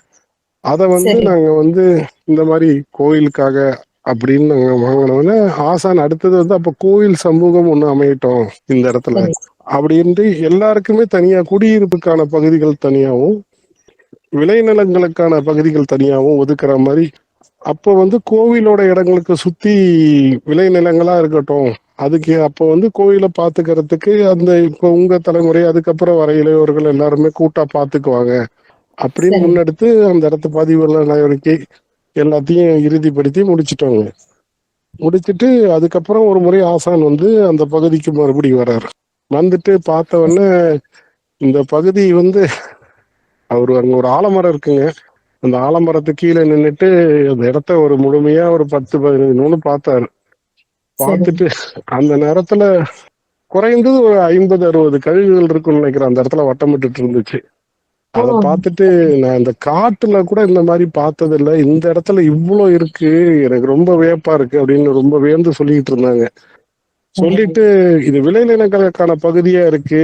அதை வந்து நாங்க வந்து இந்த மாதிரி கோயிலுக்காக அப்படின்னு நாங்க வாங்கினோம்னா ஆசான் அடுத்தது வந்து அப்ப கோயில் சமூகம் ஒண்ணு அமையட்டும் இந்த இடத்துல அப்படின்ட்டு எல்லாருக்குமே தனியா குடியிருப்புக்கான பகுதிகள் தனியாகவும் விளைநிலங்களுக்கான பகுதிகள் தனியாகவும் ஒதுக்குற மாதிரி. அப்போ வந்து கோவிலோட இடங்களுக்கு சுத்தி விளைநிலங்களா இருக்கட்டும், அதுக்கு அப்போ வந்து கோயிலை பாத்துக்கிறதுக்கு அந்த இப்போ உங்க தலைமுறை அதுக்கப்புறம் வர இளையோர்கள் எல்லாருமே கூட்டா பாத்துக்குவாங்க அப்படின்னு முன்னெடுத்து அந்த இடத்து பதிவு நடவடிக்கை எல்லாத்தையும் இறுதிப்படுத்தி முடிச்சிட்டோங்க. முடிச்சுட்டு அதுக்கப்புறம் ஒரு முறை ஆசான் வந்து அந்த பகுதிக்கு மறுபடியும் வர்றாரு. வந்துட்டு பார்த்தவொடனே இந்த பகுதி வந்து அவரு அங்க ஒரு ஆலமரம் இருக்குங்க. அந்த ஆலமரத்து கீழே நின்றுட்டு அந்த இடத்த ஒரு முழுமையா ஒரு 10-15 நூறு பார்த்தாரு. பார்த்துட்டு அந்த நேரத்துல குறைந்தது ஒரு 50-60 கழுகுகள் இருக்குன்னு நினைக்கிறேன் அந்த இடத்துல வட்டமிட்டு இருந்துச்சு. அதை பார்த்துட்டு நான் இந்த காட்டுல கூட இந்த மாதிரி பார்த்தது இல்லை, இந்த இடத்துல இவ்வளோ இருக்கு, எனக்கு ரொம்ப வியப்பா இருக்கு அப்படின்னு ரொம்ப வியந்து சொல்லிட்டு இருந்தாங்க. சொல்லிட்டு இது விளைநிலங்களுக்கான பகுதியா இருக்கு,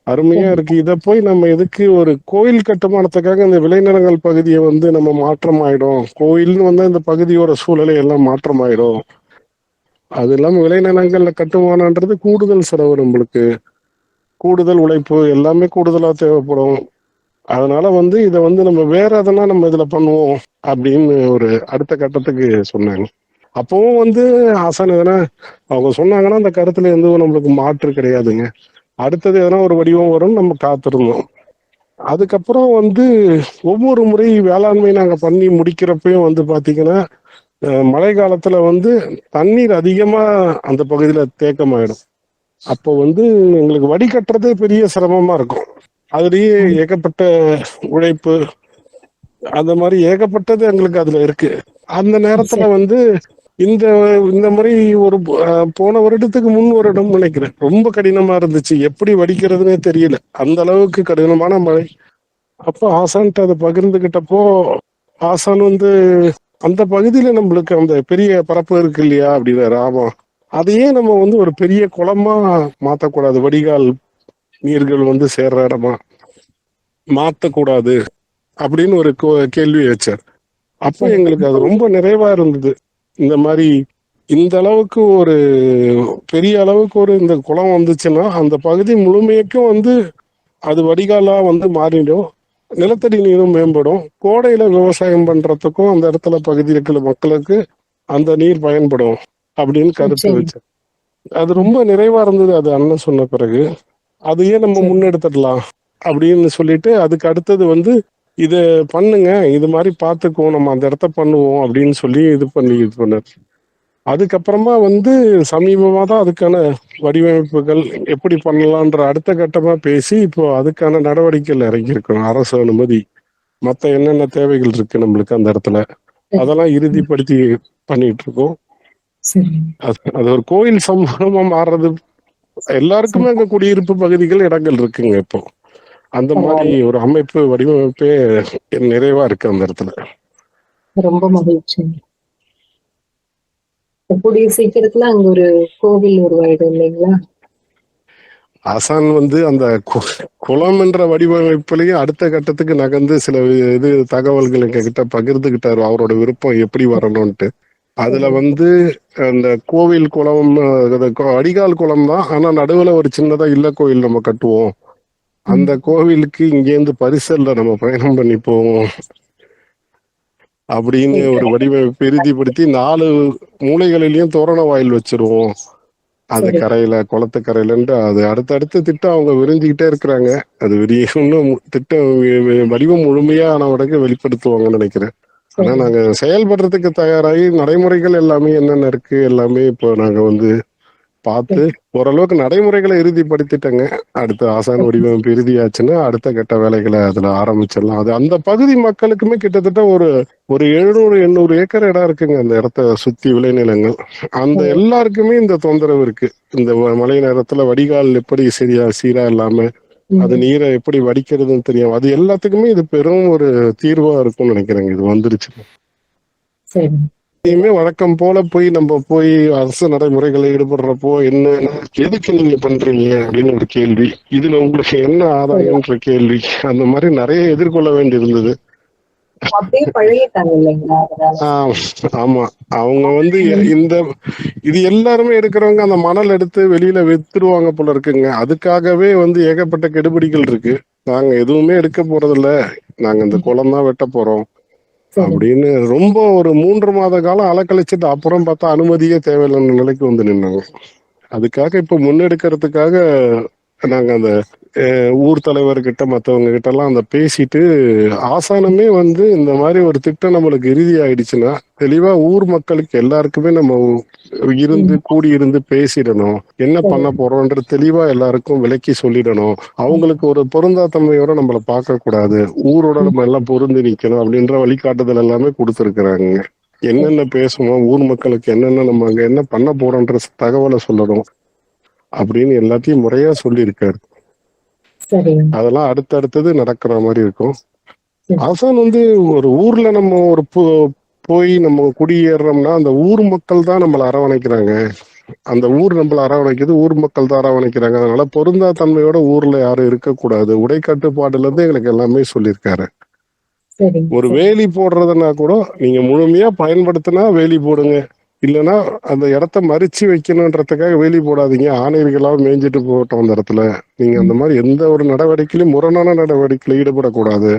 அருமையா இருக்கு, இதை போய் நம்ம எதுக்கு ஒரு கோயில் கட்டுமானத்துக்காக இந்த விளைநிலங்கள் பகுதியை வந்து நம்ம மாற்றம் ஆயிடும், கோயில்னு வந்து இந்த பகுதியோட சூழலை எல்லாம் மாற்றம் ஆயிடும். அது இல்லாம விளைநிலங்கள்ல கட்டுமானன்றது கூடுதல் செலவு, நம்மளுக்கு கூடுதல் உழைப்பு எல்லாமே கூடுதலா தேவைப்படும். அதனால வந்து இதை வந்து நம்ம வேற எதெல்லாம் நம்ம இதுல பண்ணுவோம் அப்படின்னு ஒரு அடுத்த கட்டத்துக்கு சொன்னாங்க. அப்பவும் வந்து ஆசான் எதனா அவங்க சொன்னாங்கன்னா அந்த கருத்துல எதுவும் நம்மளுக்கு மாற்று கிடையாதுங்க. அடுத்தது எதனா ஒரு வடிவம் வரும், நம்ம காத்திருந்தோம். அதுக்கப்புறம் வந்து ஒவ்வொரு முறை வேளாண்மை நாங்க பண்ணி முடிக்கிறப்பையும் வந்து பாத்தீங்கன்னா மழை காலத்துல வந்து தண்ணீர் அதிகமா அந்த பகுதியில தேக்கமாயிடும். அப்போ வந்து எங்களுக்கு வடிகட்டுறதே பெரிய சிரமமா இருக்கும். அதுலயே ஏகப்பட்ட உழைப்பு அந்த மாதிரி ஏகப்பட்டது எங்களுக்கு அதுல இருக்கு. அந்த நேரத்துல வந்து இந்த மாதிரி ஒரு போன வருடத்துக்கு முன் வருடம் நினைக்கிறேன் ரொம்ப கடினமா இருந்துச்சு, எப்படி வடிக்கிறதுனே தெரியல, அந்த அளவுக்கு கடினமான மழை. அப்போ ஆசான்ட்டு அதை பகிர்ந்துகிட்டப்போ ஆசான் வந்து அந்த பகுதியில நம்மளுக்கு அந்த பெரிய பரப்பு இருக்கு இல்லையா அப்படின்னாரு. ஆமா, அதையே நம்ம வந்து ஒரு பெரிய குளமா மாத்தக்கூடாது, வடிகால் நீர்கள் வந்து சேர்ற இடமா மாத்தக்கூடாது அப்படின்னு ஒரு கேள்வி வச்சார். அப்போ எங்களுக்கு அது ரொம்ப நிறைவா இருந்தது. இந்த மாதிரி இந்த அளவுக்கு ஒரு பெரிய அளவுக்கு ஒரு இந்த குளம் வந்துச்சுன்னா அந்த பகுதி முழுமைக்கும் வந்து அது வடிகாலா வந்து மாறிடும், நிலத்தடி நீரும் மேம்படும், கோடையில விவசாயம் பண்றதுக்கும் அந்த இடத்துல பகுதியில் இருக்கிற மக்களுக்கு அந்த நீர் பயன்படும் அப்படின்னு கருத்து வச்சார். அது ரொம்ப நிறைவா இருந்தது. அது அண்ணன் சொன்ன பிறகு அதையே நம்ம சரி. முன்னெடுத்துடலாம் அப்படின்னு சொல்லிட்டு அதுக்கு அடுத்தது வந்து இதை பண்ணுங்க, இது மாதிரி பார்த்துக்குவோம், நம்ம அந்த இடத்த பண்ணுவோம் அப்படின்னு சொல்லி இது பண்ணார். அதுக்கப்புறமா வந்து சமீபமாக தான் அதுக்கான வடிவமைப்புகள் எப்படி பண்ணலான்ற அடுத்த கட்டமா பேசி இப்போ அதுக்கான நடவடிக்கைகள் இறங்கியிருக்கோம். அரசு அனுமதி, மற்ற என்னென்ன தேவைகள் இருக்கு நம்மளுக்கு அந்த இடத்துல, அதெல்லாம் இறுதிப்படுத்தி பண்ணிட்டு இருக்கோம். சரி. அது ஒரு கோயில் சமூகமா மாறுறது. எல்லாருக்குமே அங்க குடியிருப்பு பகுதிகள் இடங்கள் இருக்குங்க இப்போ. அந்த மாதிரி பரவாயில்ல. ஒரு அமைப்பு வடிவமைப்பே நிறைவா இருக்கு அந்த இடத்துல. ரொம்ப மகிழ்ச்சி. கூடிய சீக்கிரத்துல அங்க ஒரு கோவில் உருவாயிடும் இல்லைங்களா? ஆசான் வந்து அந்த குளம் என்ற வடிவமைப்புலயும் அடுத்த கட்டத்துக்கு நகர்ந்து சில இது தகவல்கள் எங்க கிட்ட பகிர்ந்துகிட்டாரு, அவரோட விருப்பம் எப்படி வரணும்ட்டு. அதுல வந்து அந்த கோவில் குளம், வடிகால் குளம் தான், ஆனா நடுவுல ஒரு சின்னதா இல்ல கோயில் நம்ம கட்டுவோம், அந்த கோவிலுக்கு இங்கேருந்து பரிசல்ல நம்ம பயணம் பண்ணி போவோம் அப்படின்னு ஒரு வடிவமைப்பு இறுதிப்படுத்தி 4 மூலைகளிலையும் தோரண வாயில் வச்சிருவோம் அது சரி. கரையில, குளத்து கரையிலன்ட்டு. அது அடுத்தடுத்த திட்டம் அவங்க விரிஞ்சுக்கிட்டே இருக்கிறாங்க. அது இன்னும் திட்டம் வடிவம் முழுமையான உடனே வெளிப்படுத்துவாங்கன்னு நினைக்கிறேன். ஆனா சரி. நாங்க செயல்படுறதுக்கு தயாராகி நடைமுறைகள் எல்லாமே என்னென்ன இருக்கு எல்லாமே இப்போ நாங்க வந்து பார்த்து ஓரளவுக்கு நடைமுறைகளை இறுதிப்படுத்திட்டேங்க. அடுத்த ஆசான் வடிவமைப்பு இறுதியாச்சுன்னா அடுத்த கட்ட வேலைகளை அதுல ஆரம்பிச்சிடலாம். அது அந்த பகுதி மக்களுக்குமே கிட்டத்தட்ட ஒரு 700-800 ஏக்கர் இடம் இருக்குங்க அந்த இடத்த சுத்தி, விளைநிலங்கள். அந்த எல்லாருக்குமே இந்த தொந்தரவு இருக்கு. இந்த மழை நேரத்துல வடிகால் எப்படி சீரா இல்லாம அது நீரை எப்படி வடிக்கிறதுன்னு தெரியும். அது எல்லாத்துக்குமே இது பெரும் ஒரு தீர்வா இருக்கும்னு நினைக்கிறேங்க இது வந்துருச்சு. சரி. இனிமே வழக்கம் போல நம்ம போய் அரசு நடைமுறைகளை ஈடுபடுறப்போ என்ன எதுக்கு நீங்க பண்றீங்க அப்படின்னு ஒரு கேள்வி, இதுல உங்களுக்கு என்ன ஆதாயம்ன்ற கேள்வி, அந்த மாதிரி நிறைய எதிர்கொள்ள வேண்டி இருந்தது. அப்படியே பழகிட்டாங்க இல்லைங்களா? ஆமா, அவங்க வந்து இது எல்லாருமே எடுக்கிறவங்க அந்த மணல் எடுத்து வெளியில வித்துருவாங்க போல இருக்குங்க. அதுக்காகவே வந்து ஏகப்பட்ட கெடுபிடிகள் இருக்கு. நாங்க எதுவுமே எடுக்க போறது இல்ல, நாங்க இந்த குளம் தான் வெட்ட போறோம் அப்படின்னு ரொம்ப ஒரு 3 மாத காலம் அலக்கழிச்சிட்டு அப்புறம் பார்த்தா அனுமதியே தேவையில்லைன்னு நிலைக்கு வந்து நின்னாங்க. அதுக்காக இப்ப முன்னெடுக்கிறதுக்காக நாங்க அந்த ஊர் தலைவர்கிட்ட மற்றவங்க கிட்ட எல்லாம் அந்த பேசிட்டு, ஆசானமே வந்து இந்த மாதிரி ஒரு திட்டம் நம்மளுக்கு இறுதி ஆயிடுச்சுன்னா தெளிவா ஊர் மக்களுக்கு எல்லாருக்குமே நம்ம கூடி இருந்து பேசிடணும், என்ன பண்ண போறோம்ன்ற தெளிவா எல்லாருக்கும் விளக்கி சொல்லிடணும். அவங்களுக்கு ஒரு பொருந்தாத்தன்மையோட நம்மள பார்க்க கூடாது, ஊரோட நம்ம எல்லாம் பொருந்தி நிக்கணும் அப்படின்ற வழிகாட்டுதல் எல்லாமே கொடுத்துருக்குறாங்க. என்னென்ன பேசணும், ஊர் மக்களுக்கு என்னென்ன நம்ம அங்க என்ன பண்ண போறோம்ன்ற தகவலை சொல்லணும் அப்படின்னு எல்லாத்தையும் முறையா சொல்லியிருக்காரு. அதெல்லாம் அடுத்தடுத்தது நடக்கிற மாதிரி இருக்கும். ஆசான் வந்து ஒரு ஊர்ல நம்ம ஒரு போய் நம்ம குடியேறோம்னா அந்த ஊர் மக்கள் தான் நம்மளை அரவணைக்கிறாங்க, அந்த ஊர் நம்மள அரவணைக்குது, ஊர் மக்கள் தான் அரவணைக்கிறாங்க. அதனால பொருந்தா தன்மையோட ஊர்ல யாரும் இருக்கக்கூடாது, உடை கட்டுப்பாடுல இருந்து எங்களுக்கு எல்லாமே சொல்லியிருக்காரு. ஒரு வேலி போடுறதுன்னா கூட நீங்க முழுமையா பயன்படுத்தினா வேலி போடுங்க, இல்லைன்னா அந்த இடத்த மறிச்சு வைக்கணுன்றதுக்காக வேலி போடாதீங்க, ஆணையர்களாக மேய்ஞ்சிட்டு போட்டோம் அந்த இடத்துல. நீங்க அந்த மாதிரி எந்த ஒரு நடவடிக்கையிலும் முரணான நடவடிக்கையில ஈடுபடக்கூடாது,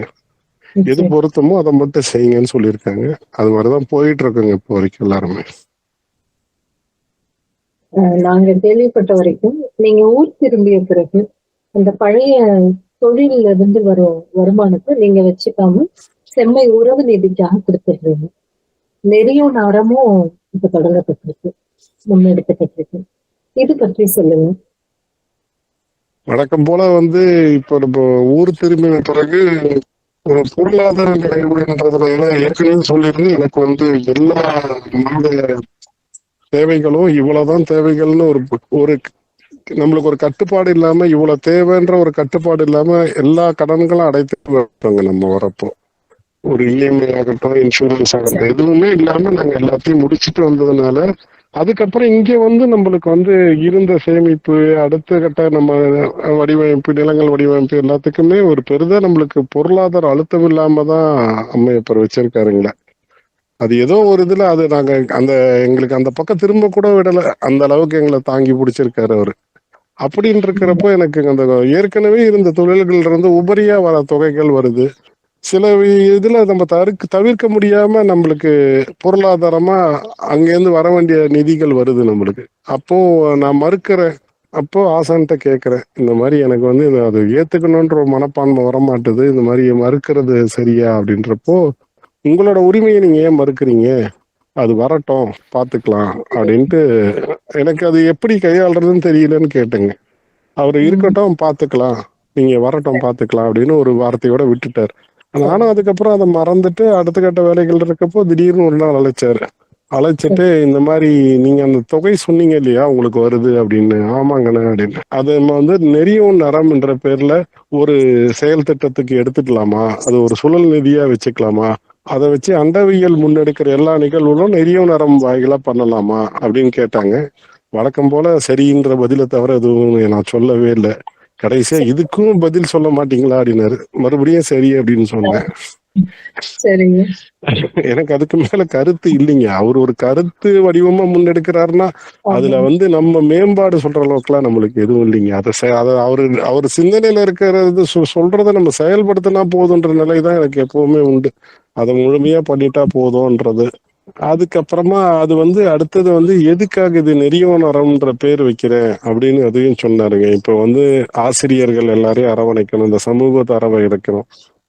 எது பொருத்தமோ அதை மட்டும் செய்யுங்கன்னு சொல்லியிருக்காங்க. அது மாதிரிதான் போயிட்டு இருக்குங்க இப்போ வரைக்கும் எல்லாருமே. நாங்க கேள்விப்பட்ட வரைக்கும் நீங்க ஊர் திரும்பிய பிறகு அந்த பழைய தொழில இருந்து வரும் வருமானத்தை நீங்க வச்சுக்காம செம்மை உறவு நிதிக்காக கொடுத்துடுறீங்க. நெறியும் அறமும் இப்ப தொடங்கப்பட்டிருக்கு, முன்னெடுக்கப்பட்டிருக்கு. இது பற்றி சொல்லுங்க. வழக்கம் போல வந்து இப்போ நம்ம ஊர் திரும்பின பிறகு ஒரு பொருளாதார நிலைன்றதுனால ஏற்கனவே சொல்லியிருந்து எனக்கு வந்து எல்லா தேவைகளும் இவ்வளவுதான் தேவைகள்னு ஒரு நம்மளுக்கு ஒரு கட்டுப்பாடு இல்லாம, இவ்வளவு தேவைன்ற ஒரு கட்டுப்பாடு இல்லாம எல்லா கடன்களும் அடைத்து நம்ம வரப்போ ஒரு இஎம்ஐ ஆகட்டும், இன்சூரன்ஸ் ஆகட்டும், எதுவுமே இல்லாம நாங்க எல்லாத்தையும் முடிச்சுட்டு வந்ததுனால அதுக்கப்புறம் இங்க வந்து நம்மளுக்கு வந்து இருந்த சேமிப்பு, அடுத்த கட்ட நம்ம வடிவமைப்பு, நிலங்கள் வடிவமைப்பு எல்லாத்துக்குமே ஒரு பெரிதா நம்மளுக்கு பொருளாதார அழுத்தம் இல்லாம தான் அம்மையப்பர் வச்சிருக்காருங்களே. அது ஏதோ ஒரு இதுல அது நாங்க அந்த எங்களுக்கு அந்த பக்கம் திரும்ப கூட விடல, அந்த அளவுக்கு எங்களை தாங்கி பிடிச்சிருக்காரு அவரு. அப்படின்னு இருக்கிறப்போ எனக்கு அந்த ஏற்கனவே இருந்த தொழில்கள் இருந்து உபரியா வர தொகைகள் வருது, சில இதுல நம்ம தவிர்க்க முடியாம நம்மளுக்கு பொருளாதாரமா அங்கேருந்து வர வேண்டிய நிதிகள் வருது நம்மளுக்கு. அப்போ நான் மறுக்கிறேன். அப்போ ஆசான்கிட்ட கேட்கிறேன், இந்த மாதிரி எனக்கு வந்து அது ஏத்துக்கணுன்ற ஒரு மனப்பான்மை வரமாட்டுது, இந்த மாதிரி மறுக்கிறது சரியா அப்படின்றப்போ, உங்களோட உரிமையை நீங்க ஏன் மறுக்கிறீங்க, அது வரட்டும் பார்த்துக்கலாம் அப்படின்ட்டு. எனக்கு அது எப்படி கையாளுறதுன்னு தெரியலன்னு கேட்டேங்க. அவர் இருக்கட்டும் பார்த்துக்கலாம், நீங்க வரட்டும் பார்த்துக்கலாம் அப்படின்னு ஒரு வார்த்தையோட விட்டுட்டார். நானும் அதுக்கப்புறம் அதை மறந்துட்டு அடுத்த கட்ட வேலைகள் இருக்கப்போ திடீர்னு ஒரு நாள் அழைச்சிட்டு இந்த மாதிரி நீங்க அந்த தொகை சொன்னீங்க இல்லையா உங்களுக்கு வருது அப்படின்னு. ஆமாங்கண்ணே அப்படின்னு. அது நம்ம வந்து நெறியும் நரம் என்ற பேர்ல ஒரு செயல் திட்டத்துக்கு எடுத்துக்கலாமா, அது ஒரு சுழல் நிதியா வச்சுக்கலாமா, அதை வச்சு அண்டவியல் முன்னெடுக்கிற எல்லா நிகழ்வுகளும் நெறியும் நரம் வாயிலா பண்ணலாமா அப்படின்னு கேட்டாங்க. வழக்கம் போல சரின்ற பதிலை தவிர எதுவும் நான் சொல்லவே இல்லை. கடைசியா இதுக்கும் பதில் சொல்ல மாட்டீங்களா அப்படின்னாரு. மறுபடியும் சரி அப்படின்னு சொன்னேன். சரிங்க. எனக்கு அதுக்கு மேல கருத்து இல்லைங்க. அவர் ஒரு கருத்து வடிவமா முன்னெடுக்கிறாருன்னா அதுல வந்து நம்ம மேம்பாடு சொல்ற அளவுக்குலாம் நம்மளுக்கு எதுவும் இல்லைங்க. அதை அவர் சிந்தனையில இருக்கிறது சொல்றதை நம்ம செயல்படுத்தினா போதுன்ற நிலைதான் எனக்கு எப்பவுமே உண்டு. அதை முழுமையா பண்ணிட்டா போதும்ன்றது. அதுக்கப்புறமா அது வந்து அடுத்தது வந்து எதுக்காக இது நெறியோனரம்ன்ற பேர் வைக்கிறேன் அப்படின்னு அதையும் சொன்னாருங்க. இப்ப வந்து ஆசிரியர்கள் எல்லாரையும் அரவணைக்கணும், இந்த சமூகத்தை அரவணைக்கணும்,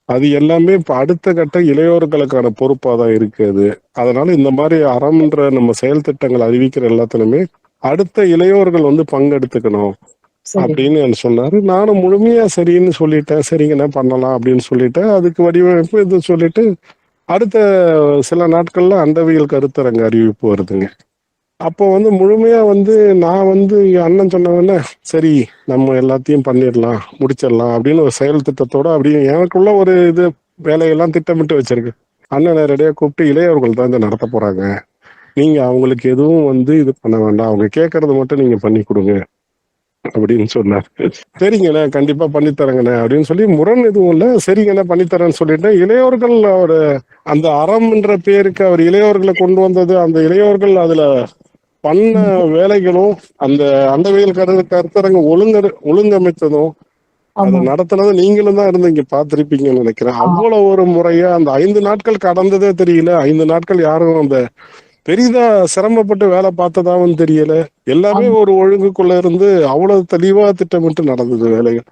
அது எல்லாமே இப்ப அடுத்த கட்ட இளையோர்களுக்கான பொறுப்பா தான் இருக்கு அது. அதனால இந்த மாதிரி அறம்ன்ற நம்ம செயல் திட்டங்கள் அறிவிக்கிற எல்லாத்துலயுமே அடுத்த இளையோர்கள் வந்து பங்கெடுத்துக்கணும் அப்படின்னு சொன்னாரு. நானும் முழுமையா சரின்னு சொல்லிட்டேன். சரிங்கண்ணா பண்ணலாம் அப்படின்னு சொல்லிட்டேன். அதுக்கு வடிவமைப்பு இது சொல்லிட்டு அடுத்த சில நாட்கள்ல அண்டவியல் கருத்தரங்க அறிவிப்பு வருதுங்க. அப்போ வந்து முழுமையா வந்து நான் வந்து அண்ணன் சொன்னவொடனே சரி நம்ம எல்லாத்தையும் பண்ணிடலாம் முடிச்சிடலாம் அப்படின்னு ஒரு செயல் திட்டத்தோட அப்படியே எனக்குள்ள ஒரு இது வேலையெல்லாம் திட்டமிட்டு வச்சிருக்கு. அண்ணன் நேரடியாக கூப்பிட்டு இளையவர்கள் தான் இதை நடத்த போறாங்க, நீங்க அவங்களுக்கு எதுவும் வந்து இது பண்ண வேண்டாம், அவங்க கேட்கறது மட்டும் நீங்க பண்ணி கொடுங்க அப்படின்னு சொன்னார். சரிங்கண்ணே கண்டிப்பா பண்ணித்தரங்கண்ணே அப்படின்னு சொல்லி முரண் எதுவும் இல்லை. சரிங்கண்ணே பண்ணித்தரேன்னு சொல்லிட்டு இளையோர்கள் அவர் அந்த அறம்ன்ற பேருக்கு அவர் இளையோர்களை கொண்டு வந்தது, அந்த இளையோர்கள் அதுல பண்ண வேலைகளும் அந்த அண்டவியல் கருத்தரங்க ஒழுங்கமைத்ததும் அதை நடத்தினது நீங்களும் தான் இருந்து இங்க பார்த்திருப்பீங்கன்னு நினைக்கிறேன். அவ்வளவு ஒரு முறையா அந்த 5 நாட்கள் கடந்ததே தெரியல. 5 நாட்கள் யாரும் அந்த பெரிதா சிரமப்பட்டு வேலை பார்த்ததாவும் தெரியல. எல்லாமே ஒரு ஒழுங்குக்குள்ள இருந்து அவ்வளவு தெளிவா திட்டமிட்டு நடந்தது வேலைகள்.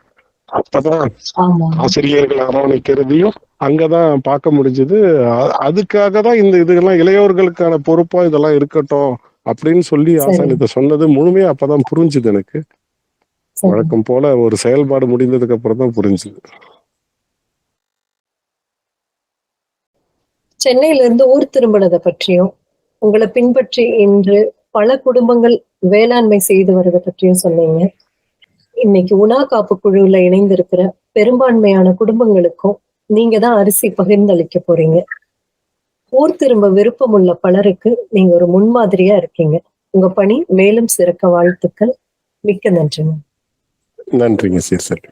அப்பதான் ஆசிரியர்கள் அரவணைக்கிறதையும் அங்கதான் பார்க்க முடிஞ்சது. அதுக்காக தான் இந்த இதெல்லாம் இளையோர்களுக்கான பொறுப்பா இதெல்லாம் இருக்கட்டும் அப்படின்னு சொல்லி ஆசான் இதை சொன்னது முழுமையா அப்பதான் புரிஞ்சுது எனக்கு. வழக்கம் போல ஒரு செயல்பாடு முடிந்ததுக்கு அப்புறம் தான் புரிஞ்சுது. சென்னையில இருந்து ஊர் திரும்பினதை பற்றியும் உங்களை பின்பற்றி இன்று பல குடும்பங்கள் வேளாண்மை செய்து வருவதை பற்றியும் சொன்னீங்க. இன்னைக்கு உணா காப்பு குழுவுல இணைந்திருக்கிற பெரும்பான்மையான குடும்பங்களுக்கும் நீங்க தான் அரிசி பகிர்ந்தளிக்க போறீங்க. ஊர் திரும்ப விருப்பம் உள்ள பலருக்கு நீங்க ஒரு முன்மாதிரியா இருக்கீங்க. உங்க பணி மேலும் சிறக்க வாழ்த்துக்கள். மிக்க நன்றிங்க. நன்றிங்க சீர்செல்வி.